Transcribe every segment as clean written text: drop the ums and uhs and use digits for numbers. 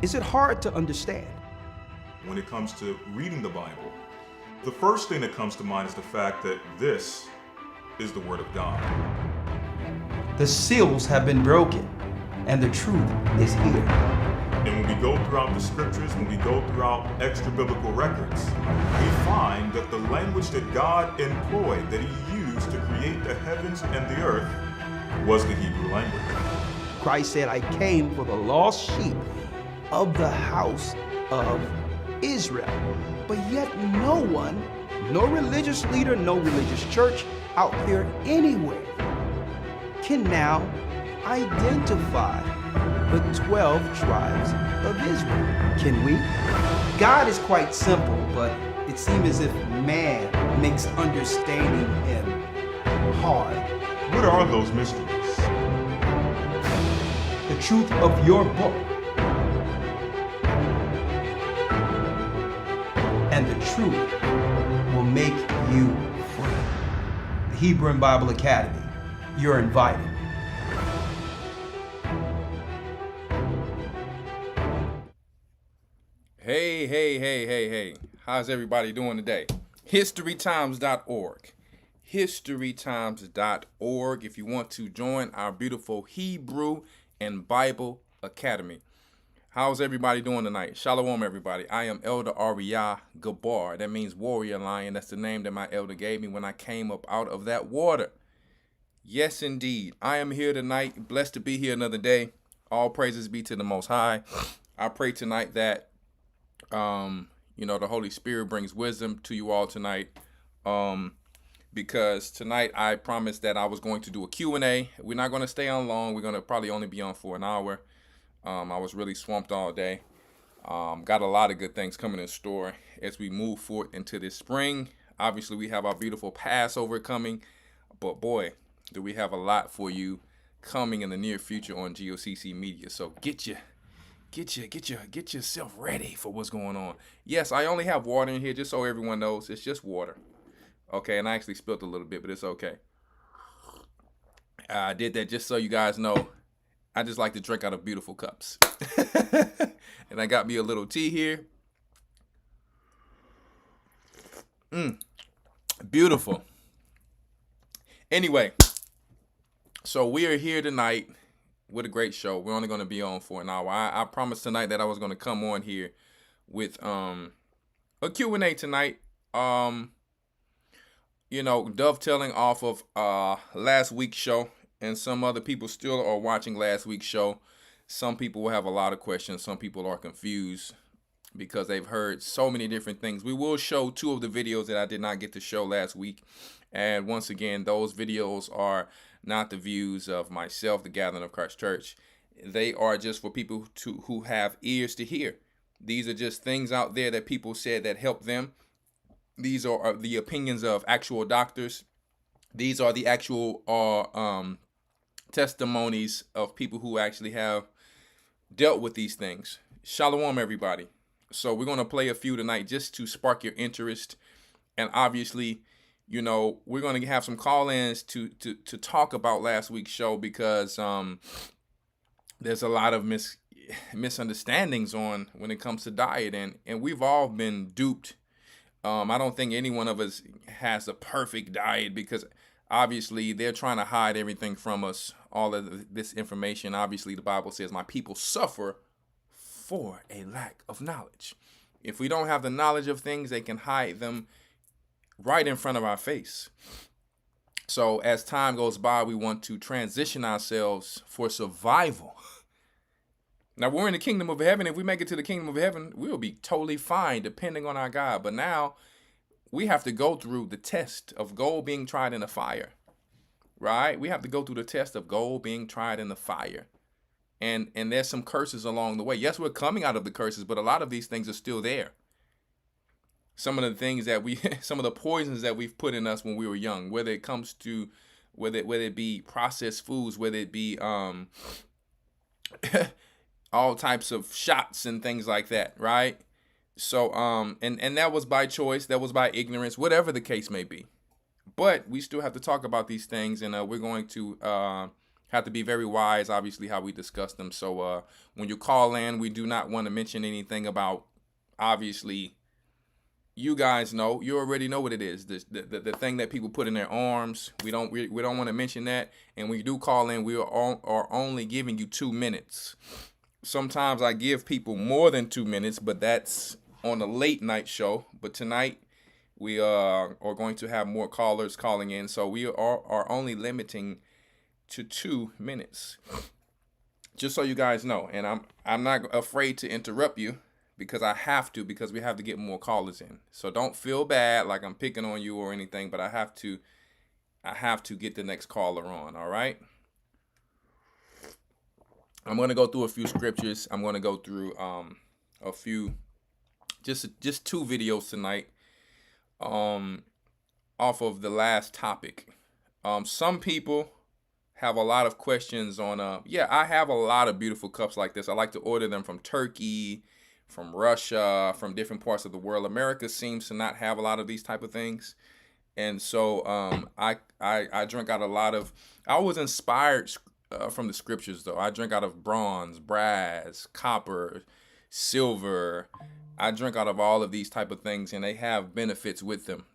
Is it hard to understand? When it comes to reading the Bible, the first thing that comes to mind is the fact that this is the Word of God. The seals have been broken, and the truth is here. And when we go throughout the scriptures, when we go throughout extra biblical records, we find that the language that God employed, that He used to create the heavens and the earth, was the Hebrew language. Christ said, I came for the lost sheep of the house of Israel. But yet no one, no religious leader, no religious church out there anywhere can now identify the 12 tribes of Israel. Can we? God is quite simple, but it seems as if man makes understanding Him hard. What are those mysteries? The truth of your book and the truth will make you free. The Hebrew and Bible Academy, you're invited. Hey. How's everybody doing today? Historytimes.org. Historytimes.org if you want to join our beautiful Hebrew and Bible Academy. How's everybody doing tonight? Shalom, everybody. I am Elder Rawchaa. That means warrior lion. That's the name that my elder gave me when I came up out of that water. Yes, indeed. I am here tonight. Blessed to be here another day. All praises be to the Most High. I pray tonight that, the Holy Spirit brings wisdom to you all tonight. Because tonight I promised that I was going to do a Q&A. We're not going to stay on long. We're going to probably only be on for an hour. I was really swamped all day. Got a lot of good things coming in store as we move forward into this spring. Obviously, we have our beautiful Passover coming. But boy, do we have a lot for you coming in the near future on G.O.C.C media. So get yourself ready for what's going on. Yes, I only have water in here, just so everyone knows. It's just water. Okay, and I actually spilled a little bit, but it's okay. I did that just so you guys know. I just like to drink out of beautiful cups. And I got me a little tea here. Beautiful. Anyway, so we are here tonight with a great show. We're only going to be on for an hour. I promised tonight that I was going to come on here with a Q&A tonight. Dovetailing off of last week's show, and some other people still are watching last week's show. Some people will have a lot of questions. Some people are confused because they've heard so many different things. We will show 2 of the videos that I did not get to show last week. And once again, those videos are not the views of myself, the Gathering of Christ Church. They are just for people who have ears to hear. These are just things out there that people said that help them. These are the opinions of actual doctors. These are the actual testimonies of people who actually have dealt with these things. Shalom, everybody. So we're going to play a few tonight just to spark your interest. And obviously, we're going to have some call-ins to talk about last week's show because there's a lot of misunderstandings on when it comes to diet. And we've all been duped. I don't think any one of us has a perfect diet because obviously they're trying to hide everything from us, all of this information. Obviously, the Bible says, my people suffer for a lack of knowledge. If we don't have the knowledge of things, they can hide them right in front of our face. So as time goes by, we want to transition ourselves for survival. Now, we're in the kingdom of heaven. If we make it to the kingdom of heaven, we'll be totally fine depending on our God. But now we have to go through the test of gold being tried in the fire, right? We have to go through the test of gold being tried in the fire. And there's some curses along the way. Yes, we're coming out of the curses, but a lot of these things are still there. Some of the things that some of the poisons that we've put in us when we were young, whether it comes to, whether it be processed foods, whether it be all types of shots and things like that, right? So, and that was by choice, that was by ignorance, whatever the case may be. But we still have to talk about these things, and we're going to have to be very wise, obviously, how we discuss them. So when you call in, we do not want to mention anything about, obviously, you guys know, you already know what it is. The thing that people put in their arms, we don't want to mention that. And when you do call in, we are only giving you 2 minutes. Sometimes I give people more than 2 minutes, but that's on a late night show. But tonight we are going to have more callers calling in, so we are only limiting to 2 minutes. Just so you guys know, and I'm not afraid to interrupt you because I have to, because we have to get more callers in. So don't feel bad like I'm picking on you or anything, but I have to get the next caller on, all right? I'm going to go through a few scriptures. I'm going to go through a few, just 2 videos tonight off of the last topic. Some people have a lot of questions on, I have a lot of beautiful cups like this. I like to order them from Turkey, from Russia, from different parts of the world. America seems to not have a lot of these type of things. And so I drink out a lot of, I was inspired from the scriptures though. I drink out of bronze, brass, copper, silver. I drink out of all of these type of things, and they have benefits with them.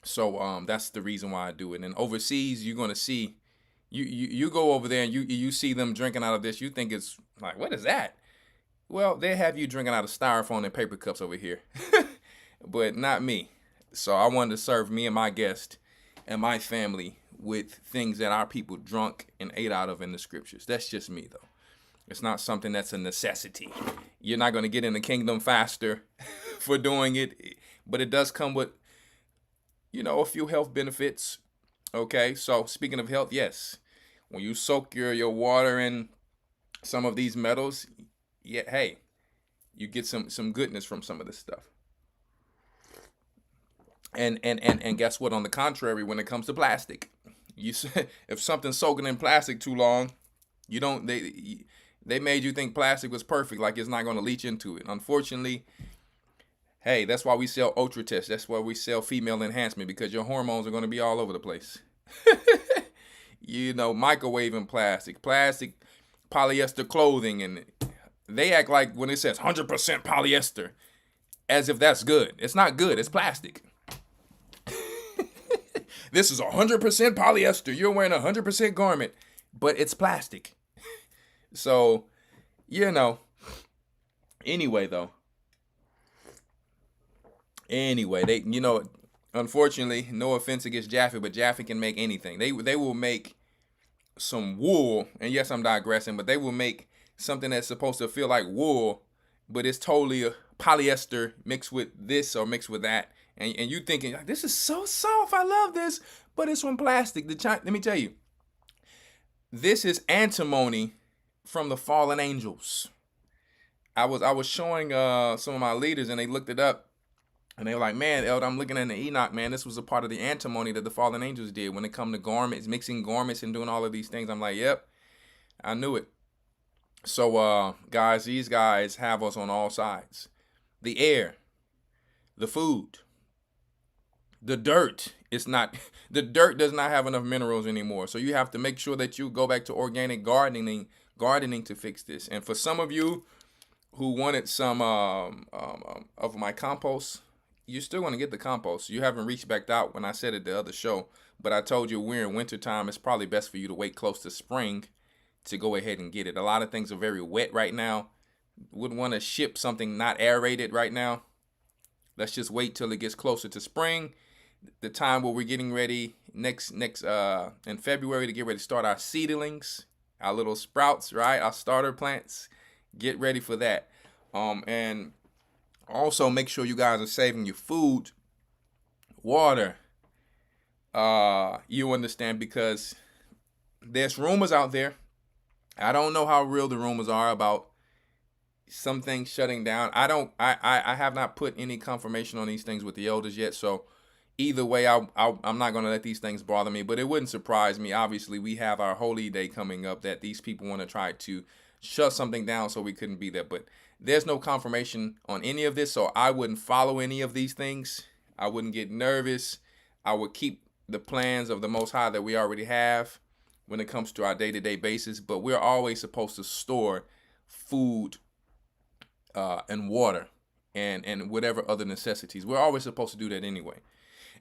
So that's the reason why I do it. And overseas, you're gonna see, you go over there and you see them drinking out of this. You think it's like, what is that? Well, they have you drinking out of styrofoam and paper cups over here, but not me. So I wanted to serve me and my guest and my family with things that our people drunk and ate out of in the scriptures. That's just me, though. It's not something that's a necessity. You're not going to get in the kingdom faster for doing it, but it does come with, a few health benefits. Okay, so speaking of health, yes, when you soak your water in some of these metals, hey, you get some goodness from some of this stuff. And guess what? On the contrary, when it comes to plastic, if something's soaking in plastic too long, they made you think plastic was perfect, like it's not going to leach into it. Unfortunately, hey, that's why we sell Ultra Test. That's why we sell female enhancement, because your hormones are going to be all over the place. Microwaving plastic, polyester clothing, and they act like when it says 100% polyester, as if that's good. It's not good. It's plastic. This is 100% polyester. You're wearing a 100% garment, but it's plastic. So, anyway, they, unfortunately, no offense against Jaffe, but Jaffe can make anything. They will make some wool, and yes, I'm digressing, but they will make something that's supposed to feel like wool, but it's totally a polyester mixed with this or mixed with that. And you thinking, like, this is so soft, I love this, but it's from plastic. Let me tell you, this is antimony from the fallen angels. I was showing some of my leaders, and they looked it up, and they were like, man, Elder, I'm looking at the Enoch, man, this was a part of the antimony that the fallen angels did when it come to garments, mixing garments and doing all of these things. I'm like, yep, I knew it. So, guys, these guys have us on all sides. The air, the food, the dirt. The dirt does not have enough minerals anymore. So you have to make sure that you go back to organic gardening to fix this. And for some of you who wanted some of my compost, you're still going to get the compost. You haven't reached back out when I said it the other show, but I told you we're in wintertime. It's probably best for you to wait close to spring to go ahead and get it. A lot of things are very wet right now. Wouldn't want to ship something not aerated right now. Let's just wait till it gets closer to spring, the time where we're getting ready next in February to get ready to start our seedlings, our little sprouts, right? Our starter plants. Get ready for that. And also make sure you guys are saving your food, water. You understand, because there's rumors out there. I don't know how real the rumors are about some things shutting down. I have not put any confirmation on these things with the elders yet. So either way, I'm not going to let these things bother me, but it wouldn't surprise me. Obviously, we have our holy day coming up that these people want to try to shut something down so we couldn't be there. But there's no confirmation on any of this, so I wouldn't follow any of these things. I wouldn't get nervous. I would keep the plans of the Most High that we already have. when it comes to our day-to-day basis, but we're always supposed to store food and water and whatever other necessities. We're always supposed to do that anyway.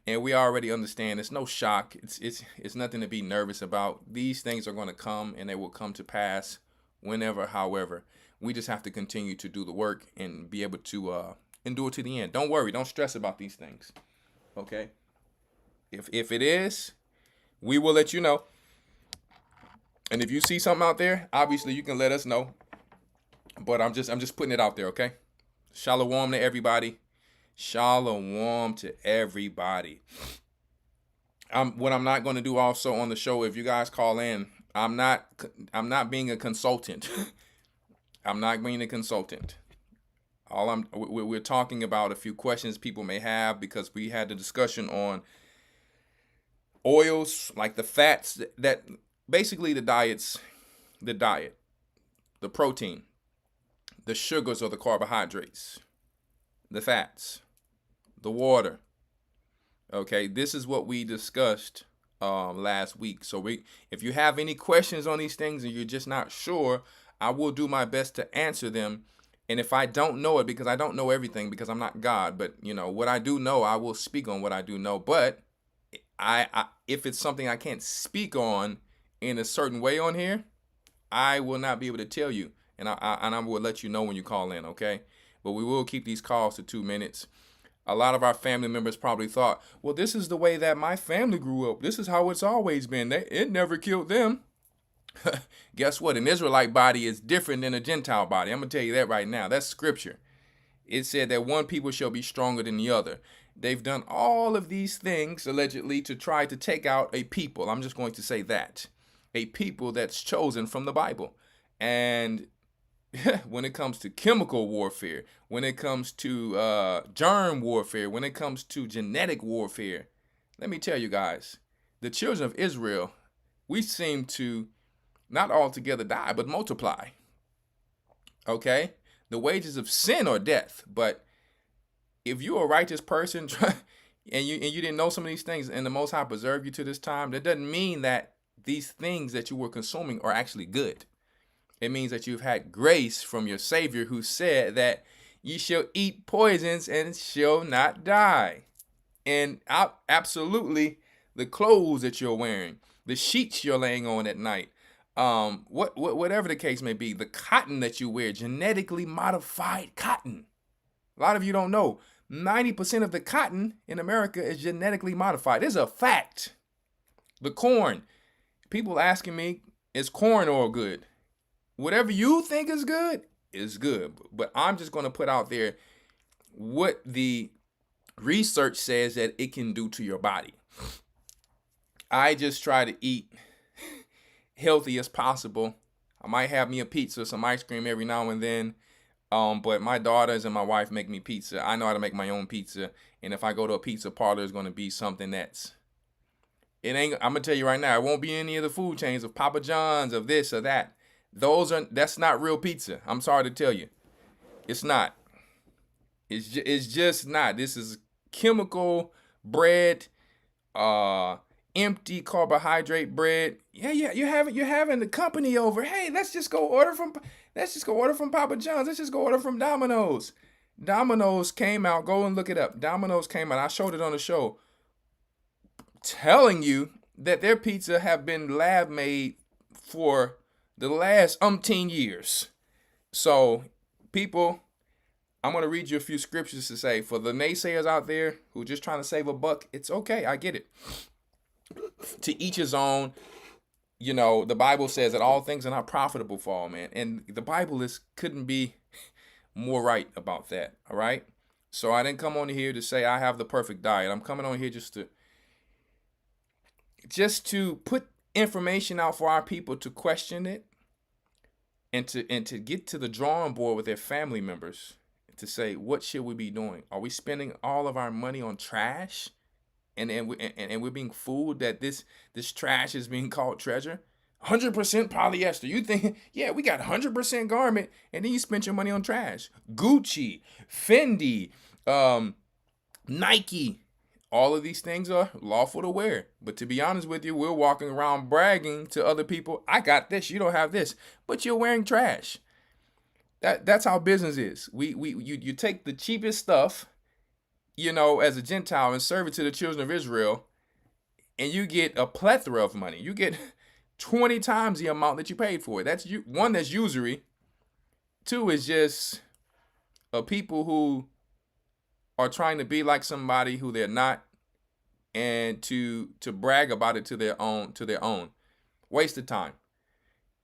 And we already understand it's no shock. It's nothing to be nervous about. These things are going to come, and they will come to pass whenever, however. We just have to continue to do the work and be able to endure to the end. Don't worry. Don't stress about these things. Okay? If it is, we will let you know. And if you see something out there, obviously you can let us know. But I'm just putting it out there, okay? Shalom to everybody. Shalom to everybody. What I'm not going to do also on the show, if you guys call in, I'm not being a consultant. I'm not being a consultant. We're talking about a few questions people may have, because we had the discussion on oils, like the fats that basically the diet, the protein, the sugars or the carbohydrates, the fats, the water. Okay, this is what we discussed last week. So if you have any questions on these things and you're just not sure, I will do my best to answer them. And if I don't know it, because I don't know everything, because I'm not God, but what I do know, I will speak on what I do know. But if it's something I can't speak on in a certain way on here, I will not be able to tell you, and I will let you know when you call in, okay? But we will keep these calls to 2 minutes. A lot of our family members probably thought, well, this is the way that my family grew up. This is how it's always been. It never killed them. Guess what? An Israelite body is different than a Gentile body. I'm going to tell you that right now. That's scripture. It said that one people shall be stronger than the other. They've done all of these things, allegedly, to try to take out a people. I'm just going to say that. A people that's chosen from the Bible. And when it comes to chemical warfare, when it comes to germ warfare, when it comes to genetic warfare, let me tell you guys, the children of Israel, we seem to not altogether die, but multiply. Okay? The wages of sin are death. But if you're a righteous person and you didn't know some of these things, and the Most High preserved you to this time, that doesn't mean that these things that you were consuming are actually good. It means that you've had grace from your Savior, who said that ye shall eat poisons and shall not die. And absolutely, the clothes that you're wearing, the sheets you're laying on at night, whatever the case may be, the cotton that you wear, genetically modified cotton. A lot of you don't know, 90% of the cotton in America is genetically modified. It's a fact. The corn, people asking me, is corn oil good? Whatever you think is good, But I'm just going to put out there what the research says that it can do to your body. I just try to eat healthy as possible. I might have me a pizza, some ice cream every now and then. But my daughters and my wife make me pizza. I know how to make my own pizza. And if I go to a pizza parlor, it's going to be something I'm going to tell you right now, it won't be any of the food chains of Papa John's, of this or that. That's not real pizza. I'm sorry to tell you. It's not. It's just not. This is chemical bread, empty carbohydrate bread. Yeah, you're having the company over. Hey, let's just go order from Papa John's. Let's just go order from Domino's. Domino's came out. Go and look it up. Domino's came out. I showed it on the show, telling you that their pizza have been lab made for the last umpteen years. So, people, I'm going to read you a few scriptures to say, for the naysayers out there who are just trying to save a buck, it's okay. I get it. To each his own. The Bible says that all things are not profitable for all, man. And the Bible couldn't be more right about that. All right. So I didn't come on here to say I have the perfect diet. I'm coming on here just to put information out for our people to question it, and to get to the drawing board with their family members to say, what should we be doing? Are we spending all of our money on trash? And we're being fooled that this trash is being called treasure? 100% polyester. You think, yeah, we got 100% garment, and then you spent your money on trash. Gucci, Fendi, Nike, all of these things are lawful to wear. But to be honest with you, we're walking around bragging to other people, I got this, you don't have this, but you're wearing trash. That's how business is. You take the cheapest stuff, as a Gentile and serve it to the children of Israel, and you get a plethora of money. You get 20 times the amount that you paid for it. That's one, that's usury. Two is just a people who are trying to be like somebody who they're not, and to brag about it to their own. Waste of time.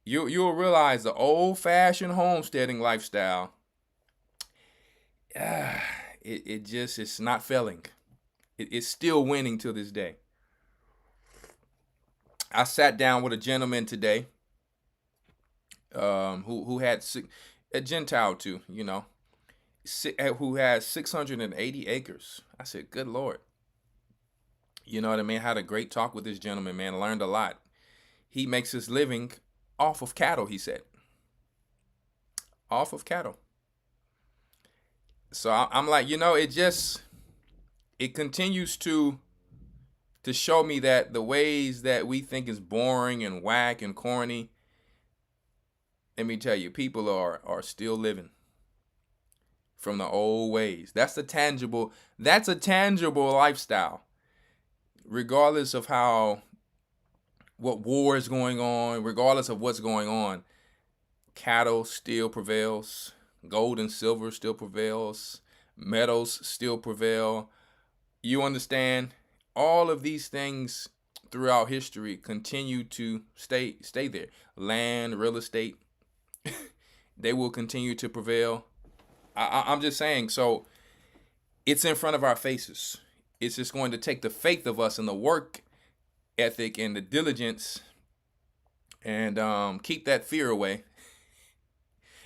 You'll realize the old-fashioned homesteading lifestyle, it's not failing. It's still winning to this day. I sat down with a gentleman today, who had a Gentile too, who has 680 acres. I said, good Lord. You know what I mean? I had a great talk with this gentleman, man. I learned a lot. He makes his living off of cattle, he said. Off of cattle. So I'm like, it continues to show me that the ways that we think is boring and whack and corny, let me tell you, people are still living from the old ways. That's a tangible lifestyle. Regardless of what war is going on, regardless of what's going on, cattle still prevails, gold and silver still prevails, metals still prevail. You understand? All of these things throughout history continue to stay there. Land, real estate, they will continue to prevail. I'm just saying, so it's in front of our faces. It's just going to take the faith of us and the work ethic and the diligence, and keep that fear away,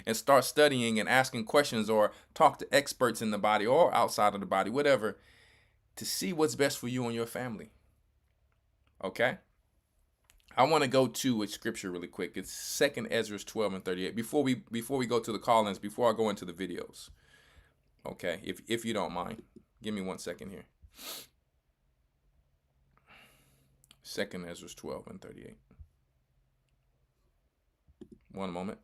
and start studying and asking questions, or talk to experts in the body or outside of the body, whatever, to see what's best for you and your family. Okay? I want to go to a scripture really quick. It's 2 Ezra 12 and 38. Before we go to the call-ins, before I go into the videos. Okay, if you don't mind. Give me 1 second here. 2 Ezra 12 and 38. One moment.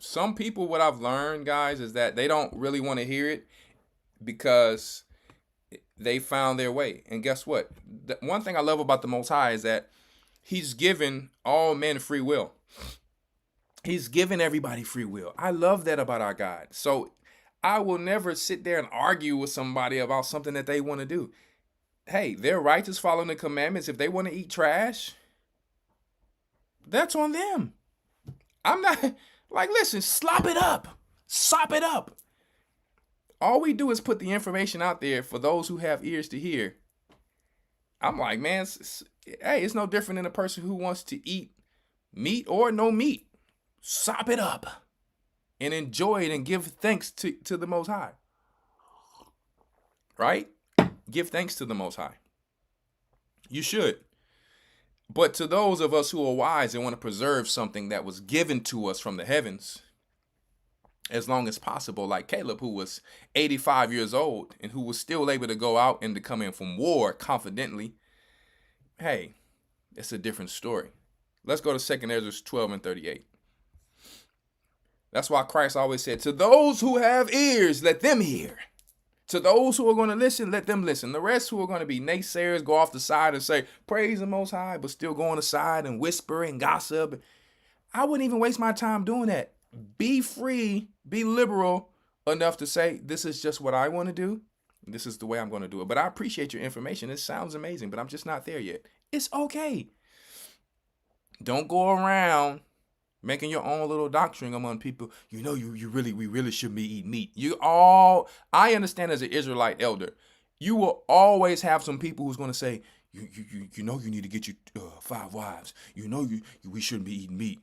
Some people, what I've learned, guys, is that they don't really want to hear it because they found their way. And guess what? The one thing I love about the Most High is that He's given all men free will. He's given everybody free will. I love that about our God. So I will never sit there and argue with somebody about something that they want to do. Hey, they're righteous following the commandments. If they want to eat trash, that's on them. I'm not like, listen, slop it up. Sop it up. All we do is put the information out there for those who have ears to hear. I'm like, man, it's no different than a person who wants to eat meat or no meat. Sop it up and enjoy it and give thanks to the Most High. Right? Give thanks to the Most High. You should. But to those of us who are wise and want to preserve something that was given to us from the heavens, as long as possible, like Caleb, who was 85 years old and who was still able to go out and to come in from war confidently, hey, it's a different story. Let's go to 2 Ezra 12 and 38. That's why Christ always said, to those who have ears, let them hear. To those who are going to listen, let them listen. The rest who are going to be naysayers, go off the side and say, praise the Most High, but still go on the side and whisper and gossip. I wouldn't even waste my time doing that. Be free, be liberal enough to say, this is just what I want to do. This is the way I'm going to do it. But I appreciate your information. It sounds amazing, but I'm just not there yet. It's okay. Don't go around making your own little doctrine among people. We really shouldn't be eating meat. I understand as an Israelite elder, you will always have some people who's going to say, you need to get you 5 wives. We shouldn't be eating meat.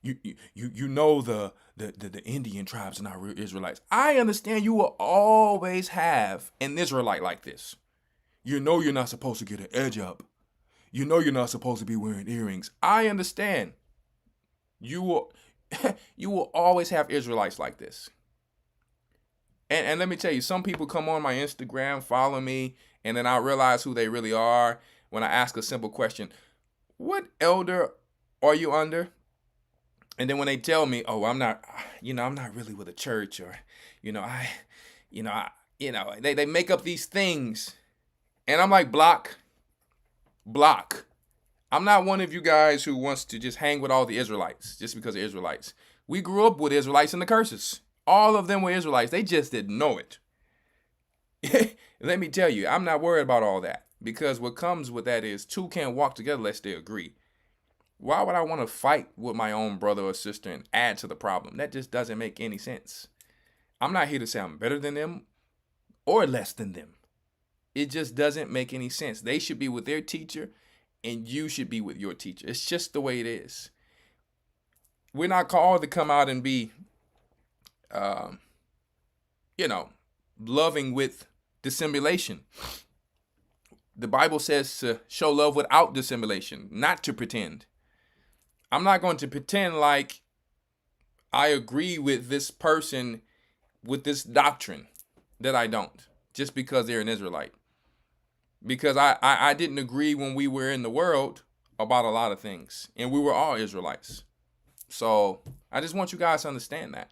The Indian tribes are not real Israelites. I understand you will always have an Israelite like this. You're not supposed to get an edge up. You're not supposed to be wearing earrings. I understand. You will you will always have Israelites like this. And let me tell you, some people come on my Instagram, follow me, and then I realize who they really are when I ask a simple question. What elder are you under? And then when they tell me, oh, I'm not really with a church, or, they make up these things. And I'm like, block. I'm not one of you guys who wants to just hang with all the Israelites just because they're Israelites. We grew up with Israelites and the curses. All of them were Israelites. They just didn't know it. Let me tell you, I'm not worried about all that, because what comes with that is two can't walk together unless they agree. Why would I want to fight with my own brother or sister and add to the problem? That just doesn't make any sense. I'm not here to say I'm better than them or less than them. It just doesn't make any sense. They should be with their teacher and you should be with your teacher. It's just the way it is. We're not called to come out and be, loving with dissimulation. The Bible says to show love without dissimulation, not to pretend. I'm not going to pretend like I agree with this person with this doctrine that I don't, just because they're an Israelite. Because I didn't agree when we were in the world about a lot of things, and we were all Israelites. So I just want you guys to understand that.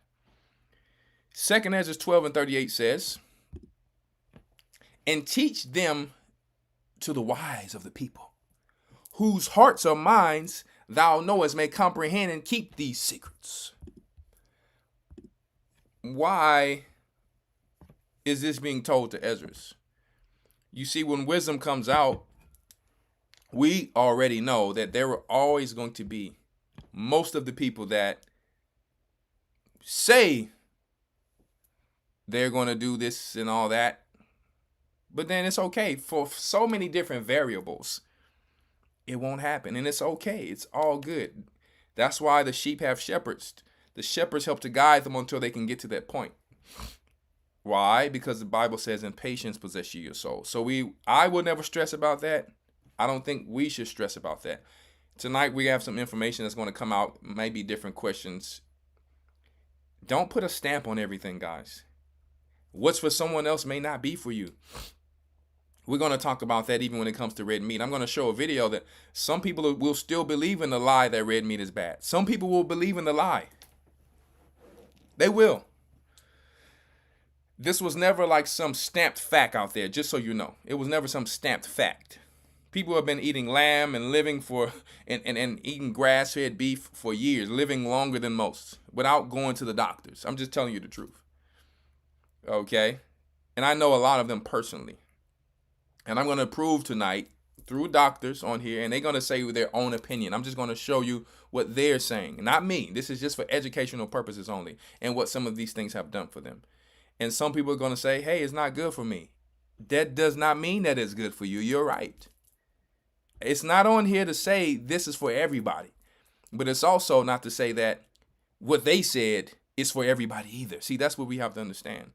2 Ezra 12:38 says, and teach them to the wise of the people, whose hearts or minds thou knowest may comprehend and keep these secrets. Why is this being told to Ezra? You see, when wisdom comes out, we already know that there are always going to be most of the people that say they're going to do this and all that. But then it's okay. For so many different variables, it won't happen. And it's okay. It's all good. That's why the sheep have shepherds. The shepherds help to guide them until they can get to that point. Why? Because the Bible says, in patience possess ye your soul. So I will never stress about that. I don't think we should stress about that. Tonight we have some information that's going to come out, maybe different questions. Don't put a stamp on everything, guys. What's for someone else may not be for you. We're going to talk about that even when it comes to red meat. I'm going to show a video that some people will still believe in the lie that red meat is bad. Some people will believe in the lie. They will. This was never like some stamped fact out there, just so you know. It was never some stamped fact. People have been eating lamb and living and eating grass-fed beef for years, living longer than most, without going to the doctors. I'm just telling you the truth. Okay? And I know a lot of them personally. And I'm going to prove tonight through doctors on here, and they're going to say their own opinion. I'm just going to show you what they're saying, not me. This is just for educational purposes only, and what some of these things have done for them. And some people are going to say, hey, it's not good for me. That does not mean that it's good for you. You're right. It's not on here to say this is for everybody. But it's also not to say that what they said is for everybody either. See, that's what we have to understand.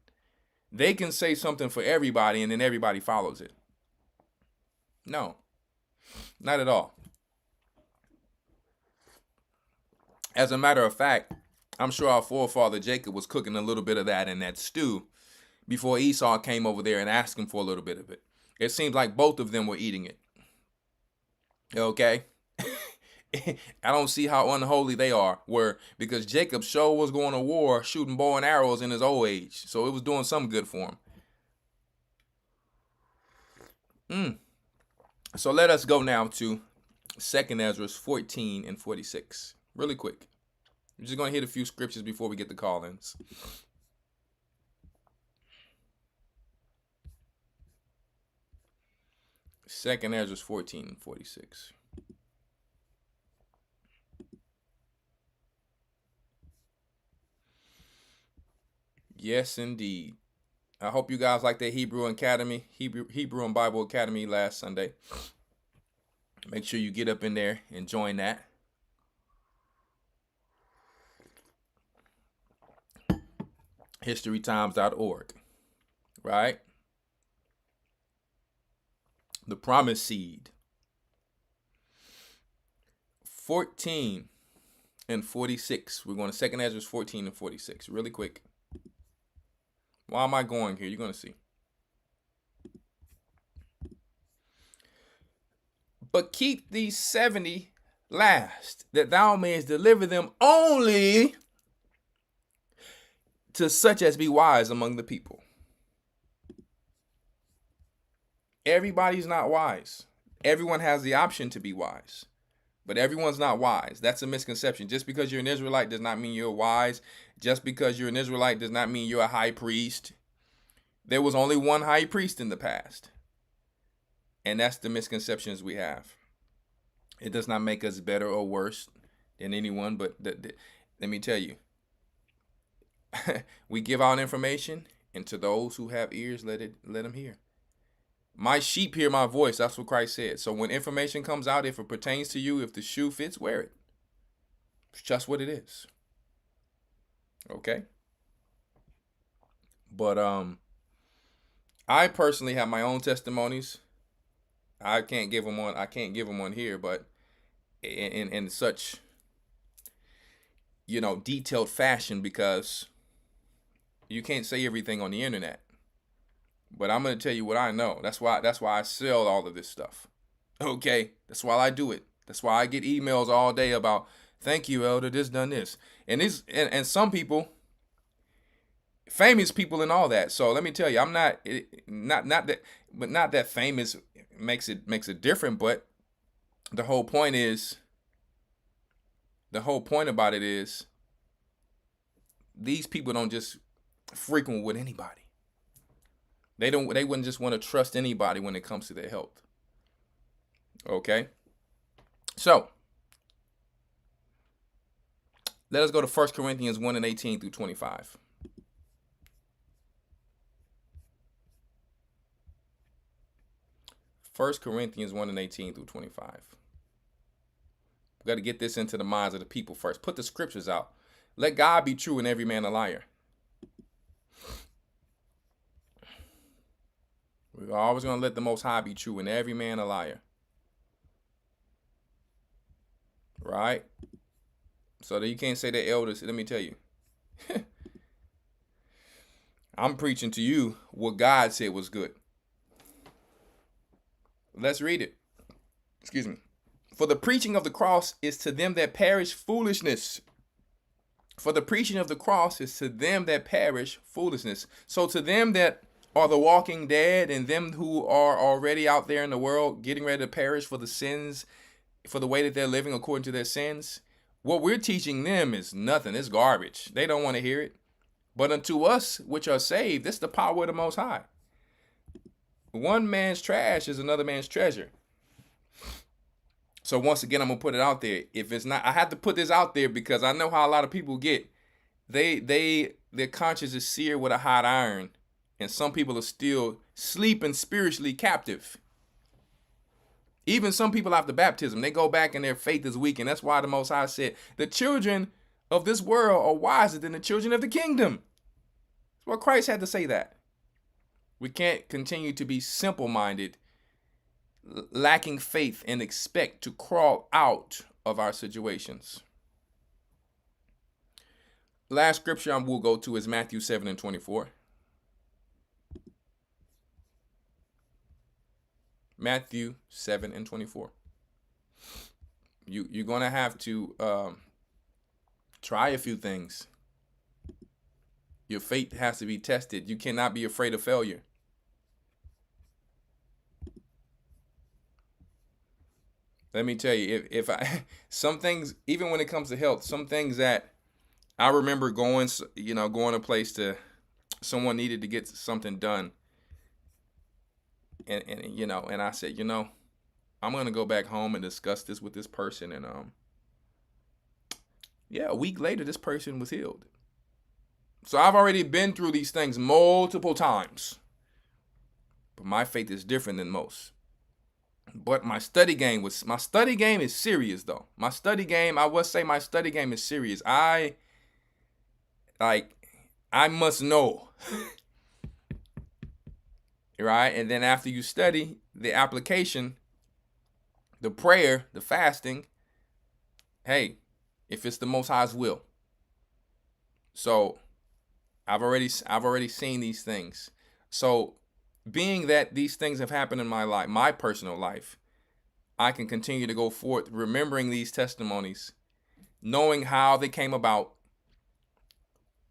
They can say something for everybody and then everybody follows it. No, not at all. As a matter of fact, I'm sure our forefather Jacob was cooking a little bit of that in that stew before Esau came over there and asked him for a little bit of it. It seems like both of them were eating it. Okay? I don't see how unholy they were, because Jacob sure was going to war shooting bow and arrows in his old age. So it was doing some good for him. So let us go now to 2 Ezra 14 and 46. Really quick. We're just going to hit a few scriptures before we get the call-ins. Second Ezra 14 and 46. Yes, indeed. I hope you guys like that Hebrew and Bible Academy last Sunday. Make sure you get up in there and join that. historytimes.org, right? The promised seed. 14 and 46. We're going to 2nd Ezra 14 and 46. Really quick. Why am I going here? You're going to see. But keep these 70 last, that thou mayest deliver them only to such as be wise among the people. Everybody's not wise. Everyone has the option to be wise, but everyone's not wise. That's a misconception. Just because you're an Israelite does not mean you're wise. Just because you're an Israelite does not mean you're a high priest. There was only one high priest in the past. And that's the misconceptions we have. It does not make us better or worse than anyone, but let me tell you, we give out information, and to those who have ears, let them hear. My sheep hear my voice. That's what Christ said. So when information comes out, if it pertains to you, if the shoe fits, wear it. It's just what it is. Okay? But I personally have my own testimonies. I can't give them on here, but in such, detailed fashion, because you can't say everything on the internet. But I'm going to tell you what I know. That's why I sell all of this stuff. Okay? That's why I do it. That's why I get emails all day about, thank you, Elder, this done this. And some people, famous people and all that. So let me tell you, I'm not that famous makes it different, but the whole point about it is these people don't just frequent with anybody. They wouldn't just want to trust anybody when it comes to their health. Okay? So, let us go to 1 Corinthians 1 and 18 through 25. First Corinthians 1 and 18 through 25. We got to get this into the minds of the people first. Put the scriptures out. Let God be true and every man a liar. We're always going to let the Most High be true and every man a liar. Right? So that you can't say that elders, let me tell you. I'm preaching to you what God said was good. Let's read it. Excuse me. For the preaching of the cross is to them that perish foolishness. For the preaching of the cross is to them that perish foolishness. So to them that are the walking dead and them who are already out there in the world getting ready to perish for the sins, for the way that they're living according to their sins, what we're teaching them is nothing. It's garbage. They don't want to hear it. But unto us which are saved, this is the power of the Most High. One man's trash is another man's treasure. So once again, I'm going to put it out there. If it's not, I have to put this out there because I know how a lot of people get. Their conscience is seared with a hot iron. And some people are still sleeping spiritually captive. Even some people after baptism, they go back and their faith is weak. And that's why the Most High said, the children of this world are wiser than the children of the kingdom. That's why Christ had to say that. We can't continue to be simple-minded, lacking faith, and expect to crawl out of our situations. Last scripture I will go to is Matthew 7 and 24. Matthew 7 and 24. You're going to have to try a few things. Your faith has to be tested. You cannot be afraid of failure. Let me tell you, if some things, even when it comes to health, some things that I remember going a place to, someone needed to get something done. And I said, I'm going to go back home and discuss this with this person. And a week later, this person was healed. So I've already been through these things multiple times. But my faith is different than most. But my study game is serious though. My study game is serious. I must know. Right? And then after you study, the application, the prayer, the fasting, hey, if it's the Most High's will. So I've already seen these things. So being that these things have happened in my life, my personal life, I can continue to go forth remembering these testimonies, knowing how they came about,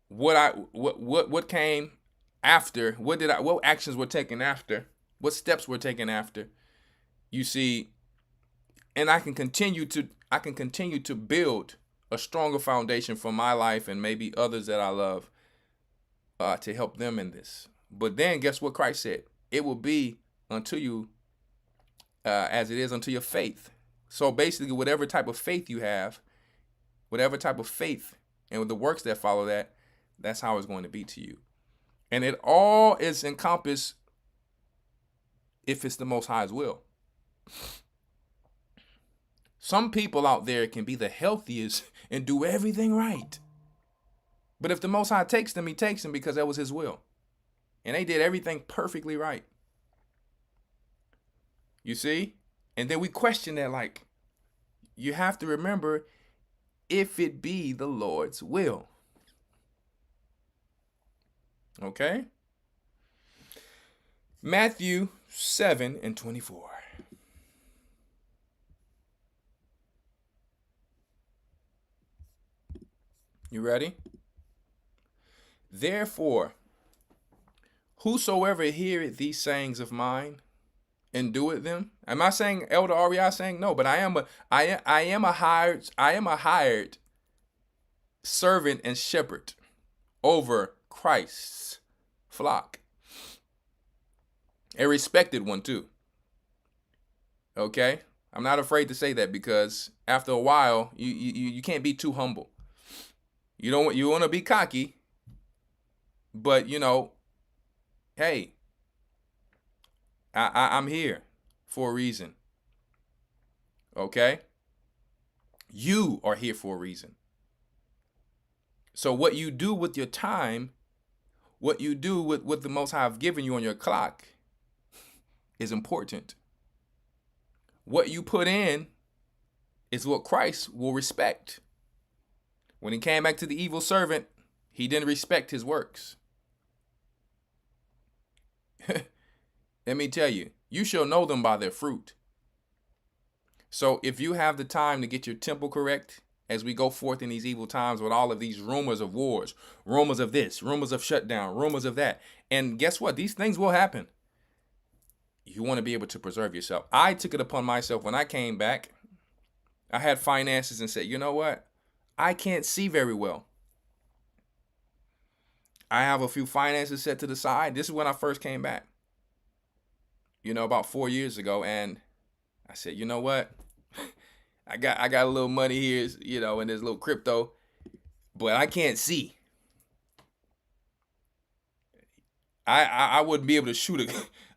what came after, what actions were taken after, what steps were taken after. You see, and I can continue to build a stronger foundation for my life and maybe others that I love, to help them in this. But then guess what Christ said? It will be unto you as it is unto your faith. So basically, whatever type of faith you have, whatever type of faith and with the works that follow that, that's how it's going to be to you. And it all is encompassed if it's the Most High's will. Some people out there can be the healthiest and do everything right. But if the Most High takes them, he takes them because that was his will. And they did everything perfectly right. You see? And then we question that, like, you have to remember, if it be the Lord's will. Okay? Matthew 7:24. You ready? Therefore, whosoever heareth these sayings of mine and doeth them. Am I saying Elder Rawchaa saying no? But I am a hired servant and shepherd over Christ's flock. A respected one too. Okay? I'm not afraid to say that because after a while, you can't be too humble. You want to be cocky, but hey, I'm here for a reason. Okay? You are here for a reason. So what you do with your time, what you do with what the Most High have given you on your clock is important. What you put in is what Christ will respect. When he came back to the evil servant, he didn't respect his works. Let me tell you, you shall know them by their fruit. So if you have the time to get your temple correct, as we go forth in these evil times with all of these rumors of wars, rumors of this, rumors of shutdown, rumors of that, and guess what? These things will happen. You want to be able to preserve yourself. I took it upon myself when I came back. I had finances and said, you know what? I can't see very well. I have a few finances set to the side. This is when I first came back. About 4 years ago. And I said, you know what? I got a little money here, and there's a little crypto, but I can't see. I wouldn't be able to shoot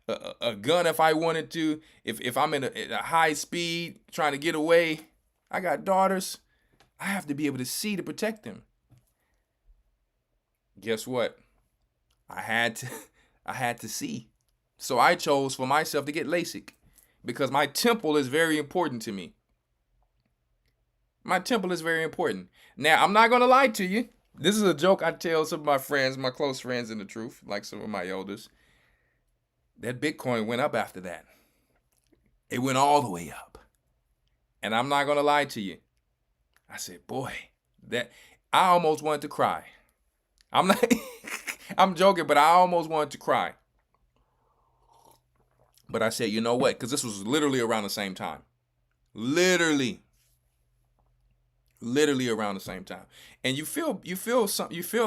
a gun if I wanted to. If I'm in a high speed trying to get away, I got daughters. I have to be able to see to protect them. Guess what? I had to see. So I chose for myself to get LASIK because my temple is very important to me. My temple is very important. Now, I'm not going to lie to you. This is a joke I tell some of my friends, my close friends in the truth, like some of my elders. That Bitcoin went up after that. It went all the way up. And I'm not going to lie to you. I said, boy, that I almost wanted to cry. I'm not, I'm joking, but I almost wanted to cry. But I said, you know what? Because this was literally around the same time. Literally around the same time. And you feel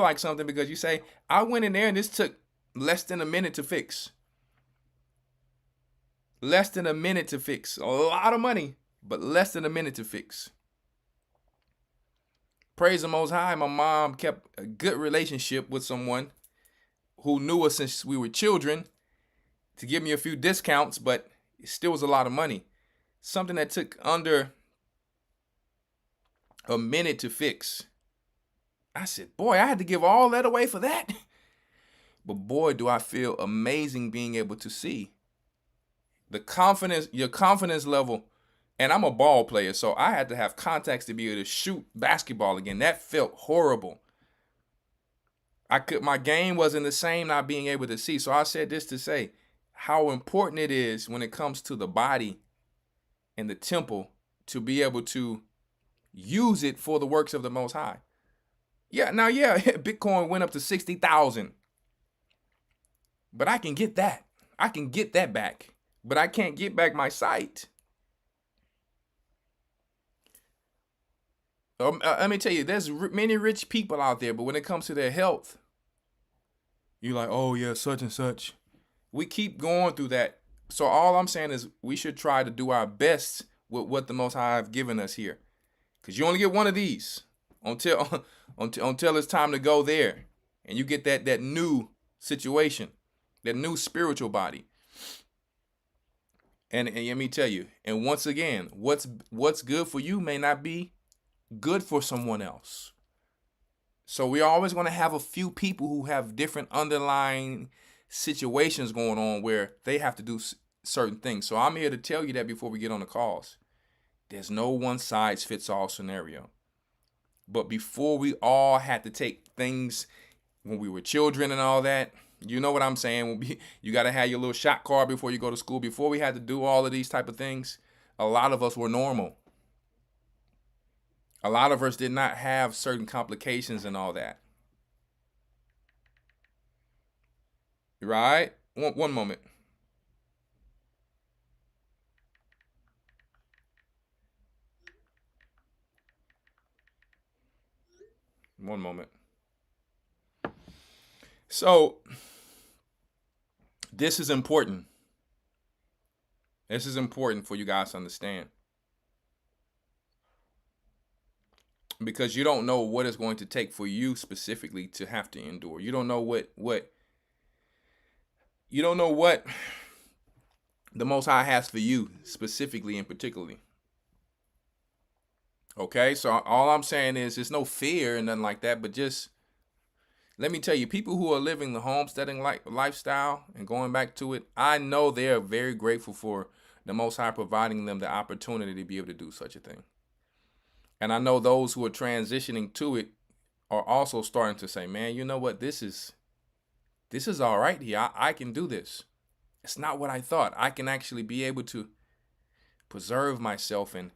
like something because you say, I went in there and this took less than a minute to fix. Less than a minute to fix. A lot of money, but less than a minute to fix. Praise the Most High. My mom kept a good relationship with someone who knew us since we were children to give me a few discounts, but it still was a lot of money. Something that took under a minute to fix. I said, boy, I had to give all that away for that. But boy, do I feel amazing being able to see. The confidence, your confidence level And I'm a ball player, so I had to have contacts to be able to shoot basketball again. That felt horrible. My game wasn't the same not being able to see. So I said this to say how important it is when it comes to the body and the temple to be able to use it for the works of the Most High. Yeah, now, Bitcoin went up to 60,000. But I can get that. I can get that back. But I can't get back my sight. Let me tell you, there's many rich people out there, but when it comes to their health, you're like, oh yeah, such and such. We keep going through that. So all I'm saying is we should try to do our best with what the Most High have given us here. Because you only get one of these until it's time to go there. And you get that new situation, that new spiritual body. And let me tell you, and once again, what's good for you may not be good for someone else. So we're always going to have a few people who have different underlying situations going on where they have to do certain things. So I'm here to tell you that before we get on the calls. There's no one size fits all scenario. But before we all had to take things when we were children and all that, you know what I'm saying? You got to have your little shot card before you go to school. Before we had to do all of these type of things, a lot of us were normal. A lot of us did not have certain complications and all that. Right? One moment. One moment. So, this is important. This is important for you guys to understand. Because you don't know what it's going to take for you specifically to have to endure. You don't know what you don't know what the Most High has for you specifically and particularly. Okay, so all I'm saying is there's no fear and nothing like that, but just let me tell you, people who are living the homesteading lifestyle and going back to it, I know they are very grateful for the Most High providing them the opportunity to be able to do such a thing. And I know those who are transitioning to it are also starting to say, man, you know what? This is all right here. I can do this. It's not what I thought. I can actually be able to preserve myself and,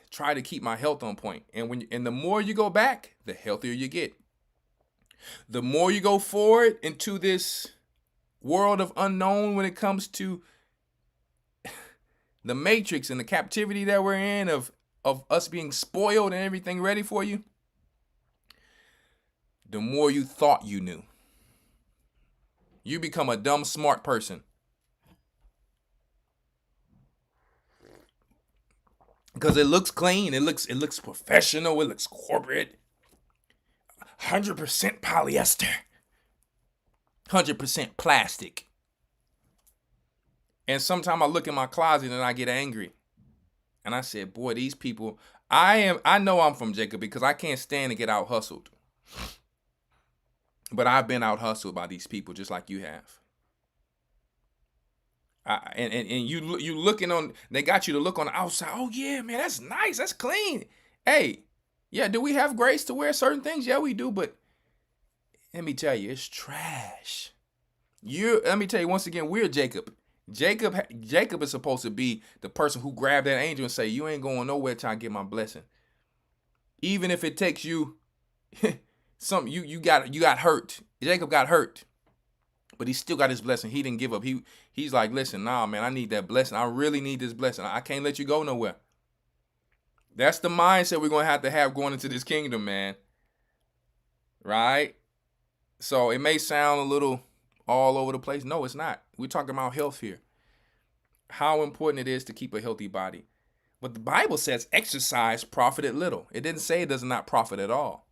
try to keep my health on point. And the more you go back, the healthier you get. The more you go forward into this world of unknown when it comes to the matrix and the captivity that we're in of us being spoiled and everything ready for you, the more you thought you knew. You become a dumb, smart person. Because it looks clean, it looks professional, it looks corporate. 100% polyester. 100% plastic. And sometimes I look in my closet and I get angry. And I said, boy, these people, I know I'm from Jacob because I can't stand to get out hustled. But I've been out hustled by these people just like you have. And you looking on, they got you to look on the outside. Oh yeah, man, that's nice. That's clean. Hey, yeah, do we have grace to wear certain things? Yeah, we do. But let me tell you, it's trash. Let me tell you once again, we're Jacob. Jacob is supposed to be the person who grabbed that angel and say, you ain't going nowhere till I get my blessing. Even if it takes you something, you got hurt. Jacob got hurt. But he still got his blessing. He didn't give up. He's like, listen, nah, man, I need that blessing. I really need this blessing. I can't let you go nowhere. That's the mindset we're going to have going into this kingdom, man. Right? So it may sound a little all over the place. No, it's not. We're talking about health here. How important it is to keep a healthy body. But the Bible says exercise profited little. It didn't say it does not profit at all.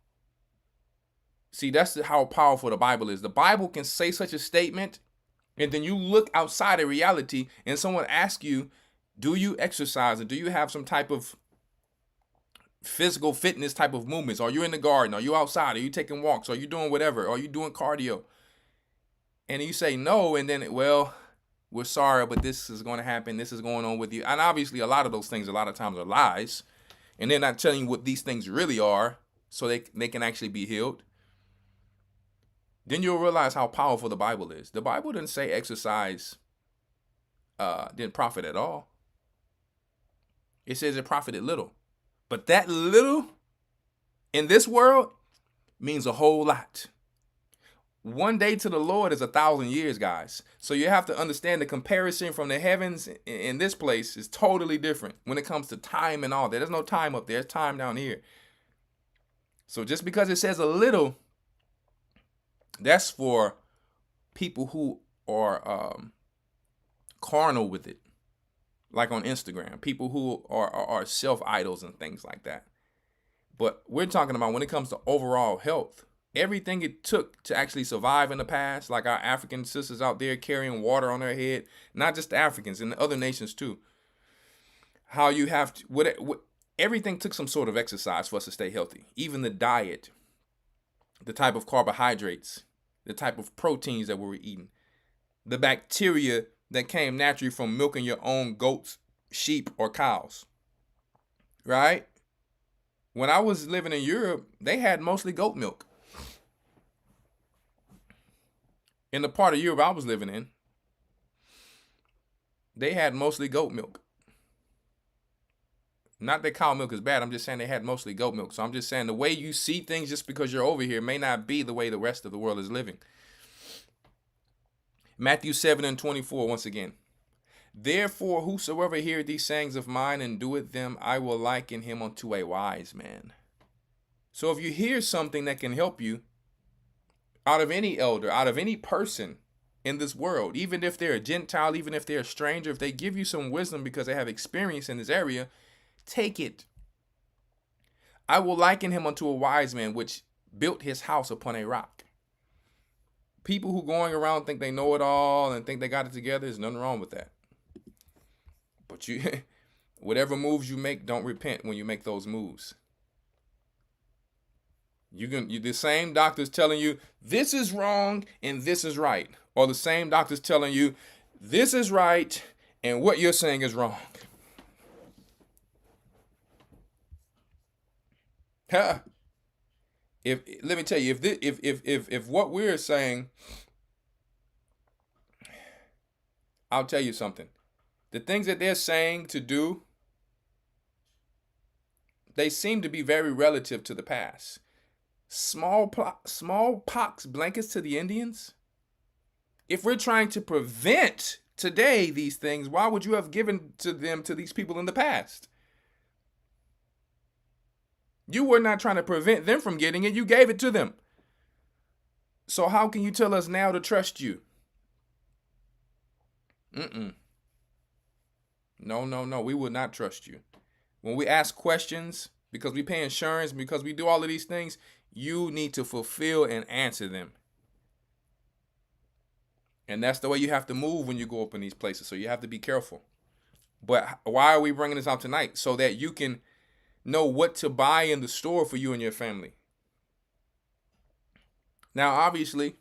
See, that's how powerful the Bible is. The Bible can say such a statement, and then you look outside of reality, and someone asks you, do you exercise, or do you have some type of physical fitness type of movements? Are you in the garden? Are you outside? Are you taking walks? Are you doing whatever? Are you doing cardio? And you say no, and then, well, we're sorry, but this is going to happen. This is going on with you. And obviously a lot of those things a lot of times are lies. And they're not telling you what these things really are so they can actually be healed. Then you'll realize how powerful the Bible is. The Bible didn't say exercise didn't profit at all. It says it profited little. But that little in this world means a whole lot. One day to the Lord is 1,000 years, guys. So you have to understand the comparison from the heavens in this place is totally different when it comes to time and all that. There's no time up there. There's time down here. So just because it says a little, that's for people who are carnal with it, like on Instagram, people who are self-idols and things like that. But we're talking about when it comes to overall health, everything it took to actually survive in the past, like our African sisters out there carrying water on their head, not just the Africans, in the other nations too. How you have to, everything took some sort of exercise for us to stay healthy. Even the diet, the type of carbohydrates, the type of proteins that we were eating, the bacteria that came naturally from milking your own goats, sheep, or cows, right? When I was living in Europe, they had mostly goat milk. In the part of Europe I was living in, they had mostly goat milk. Not that cow milk is bad. I'm just saying they had mostly goat milk. So I'm just saying the way you see things just because you're over here may not be the way the rest of the world is living. Matthew 7:24, once again. Therefore, whosoever heareth these sayings of mine and doeth them, I will liken him unto a wise man. So if you hear something that can help you, out of any elder, out of any person in this world, even if they're a Gentile, even if they're a stranger, if they give you some wisdom because they have experience in this area, take it. I will liken him unto a wise man, which built his house upon a rock. People who going around think they know it all and think they got it together, there's nothing wrong with that. But you, whatever moves you make, don't repent when you make those moves. The same doctor's telling you this is wrong and this is right, or the same doctor's telling you this is right and what you're saying is wrong. Let me tell you, if what we're saying, I'll tell you something. The things that they're saying to do, they seem to be very relative to the past. Smallpox blankets to the Indians. If we're trying to prevent today these things, why would you have given to them to these people in the past? You were not trying to prevent them from getting it. You gave it to them. So how can you tell us now to trust you? No. We will not trust you. When we ask questions, because we pay insurance, because we do all of these things, you need to fulfill and answer them. And that's the way you have to move when you go up in these places. So you have to be careful. But why are we bringing this out tonight? So that you can know what to buy in the store for you and your family. Now, obviously,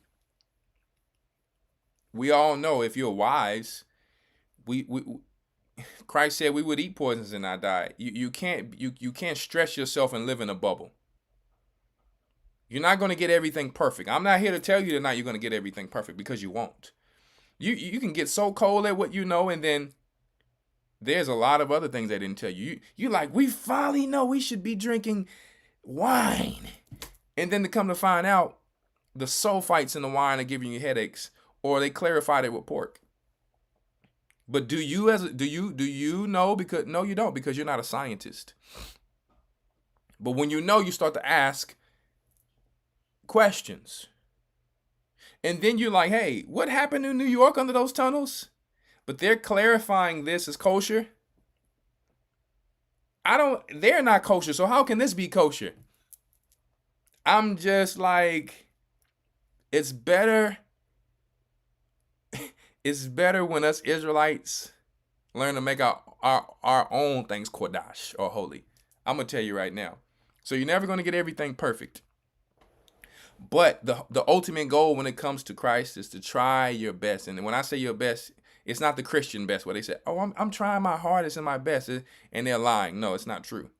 we all know if you're wise, Christ said we would eat poisons in our diet. You can't stress yourself and live in a bubble. You're not going to get everything perfect. I'm not here to tell you tonight you're going to get everything perfect, because you won't. You can get so cold at what you know, and then there's a lot of other things they didn't tell you. You're like, we finally know we should be drinking wine. And then to come to find out, the sulfites in the wine are giving you headaches, or they clarified it with pork. But do you know? Because no, you don't, because you're not a scientist. But when you know, you start to ask questions. And then you're like, hey, what happened in New York under those tunnels? But they're clarifying this as kosher. They're not kosher, so how can this be kosher? I'm just like, it's better when us Israelites learn to make our own things kodash, or holy. I'm going to tell you right now. So you're never going to get everything perfect. But the ultimate goal when it comes to Christ is to try your best. And when I say your best, It's not the Christian best where they say, oh, I'm trying my hardest and my best, and they're lying. No, it's not true.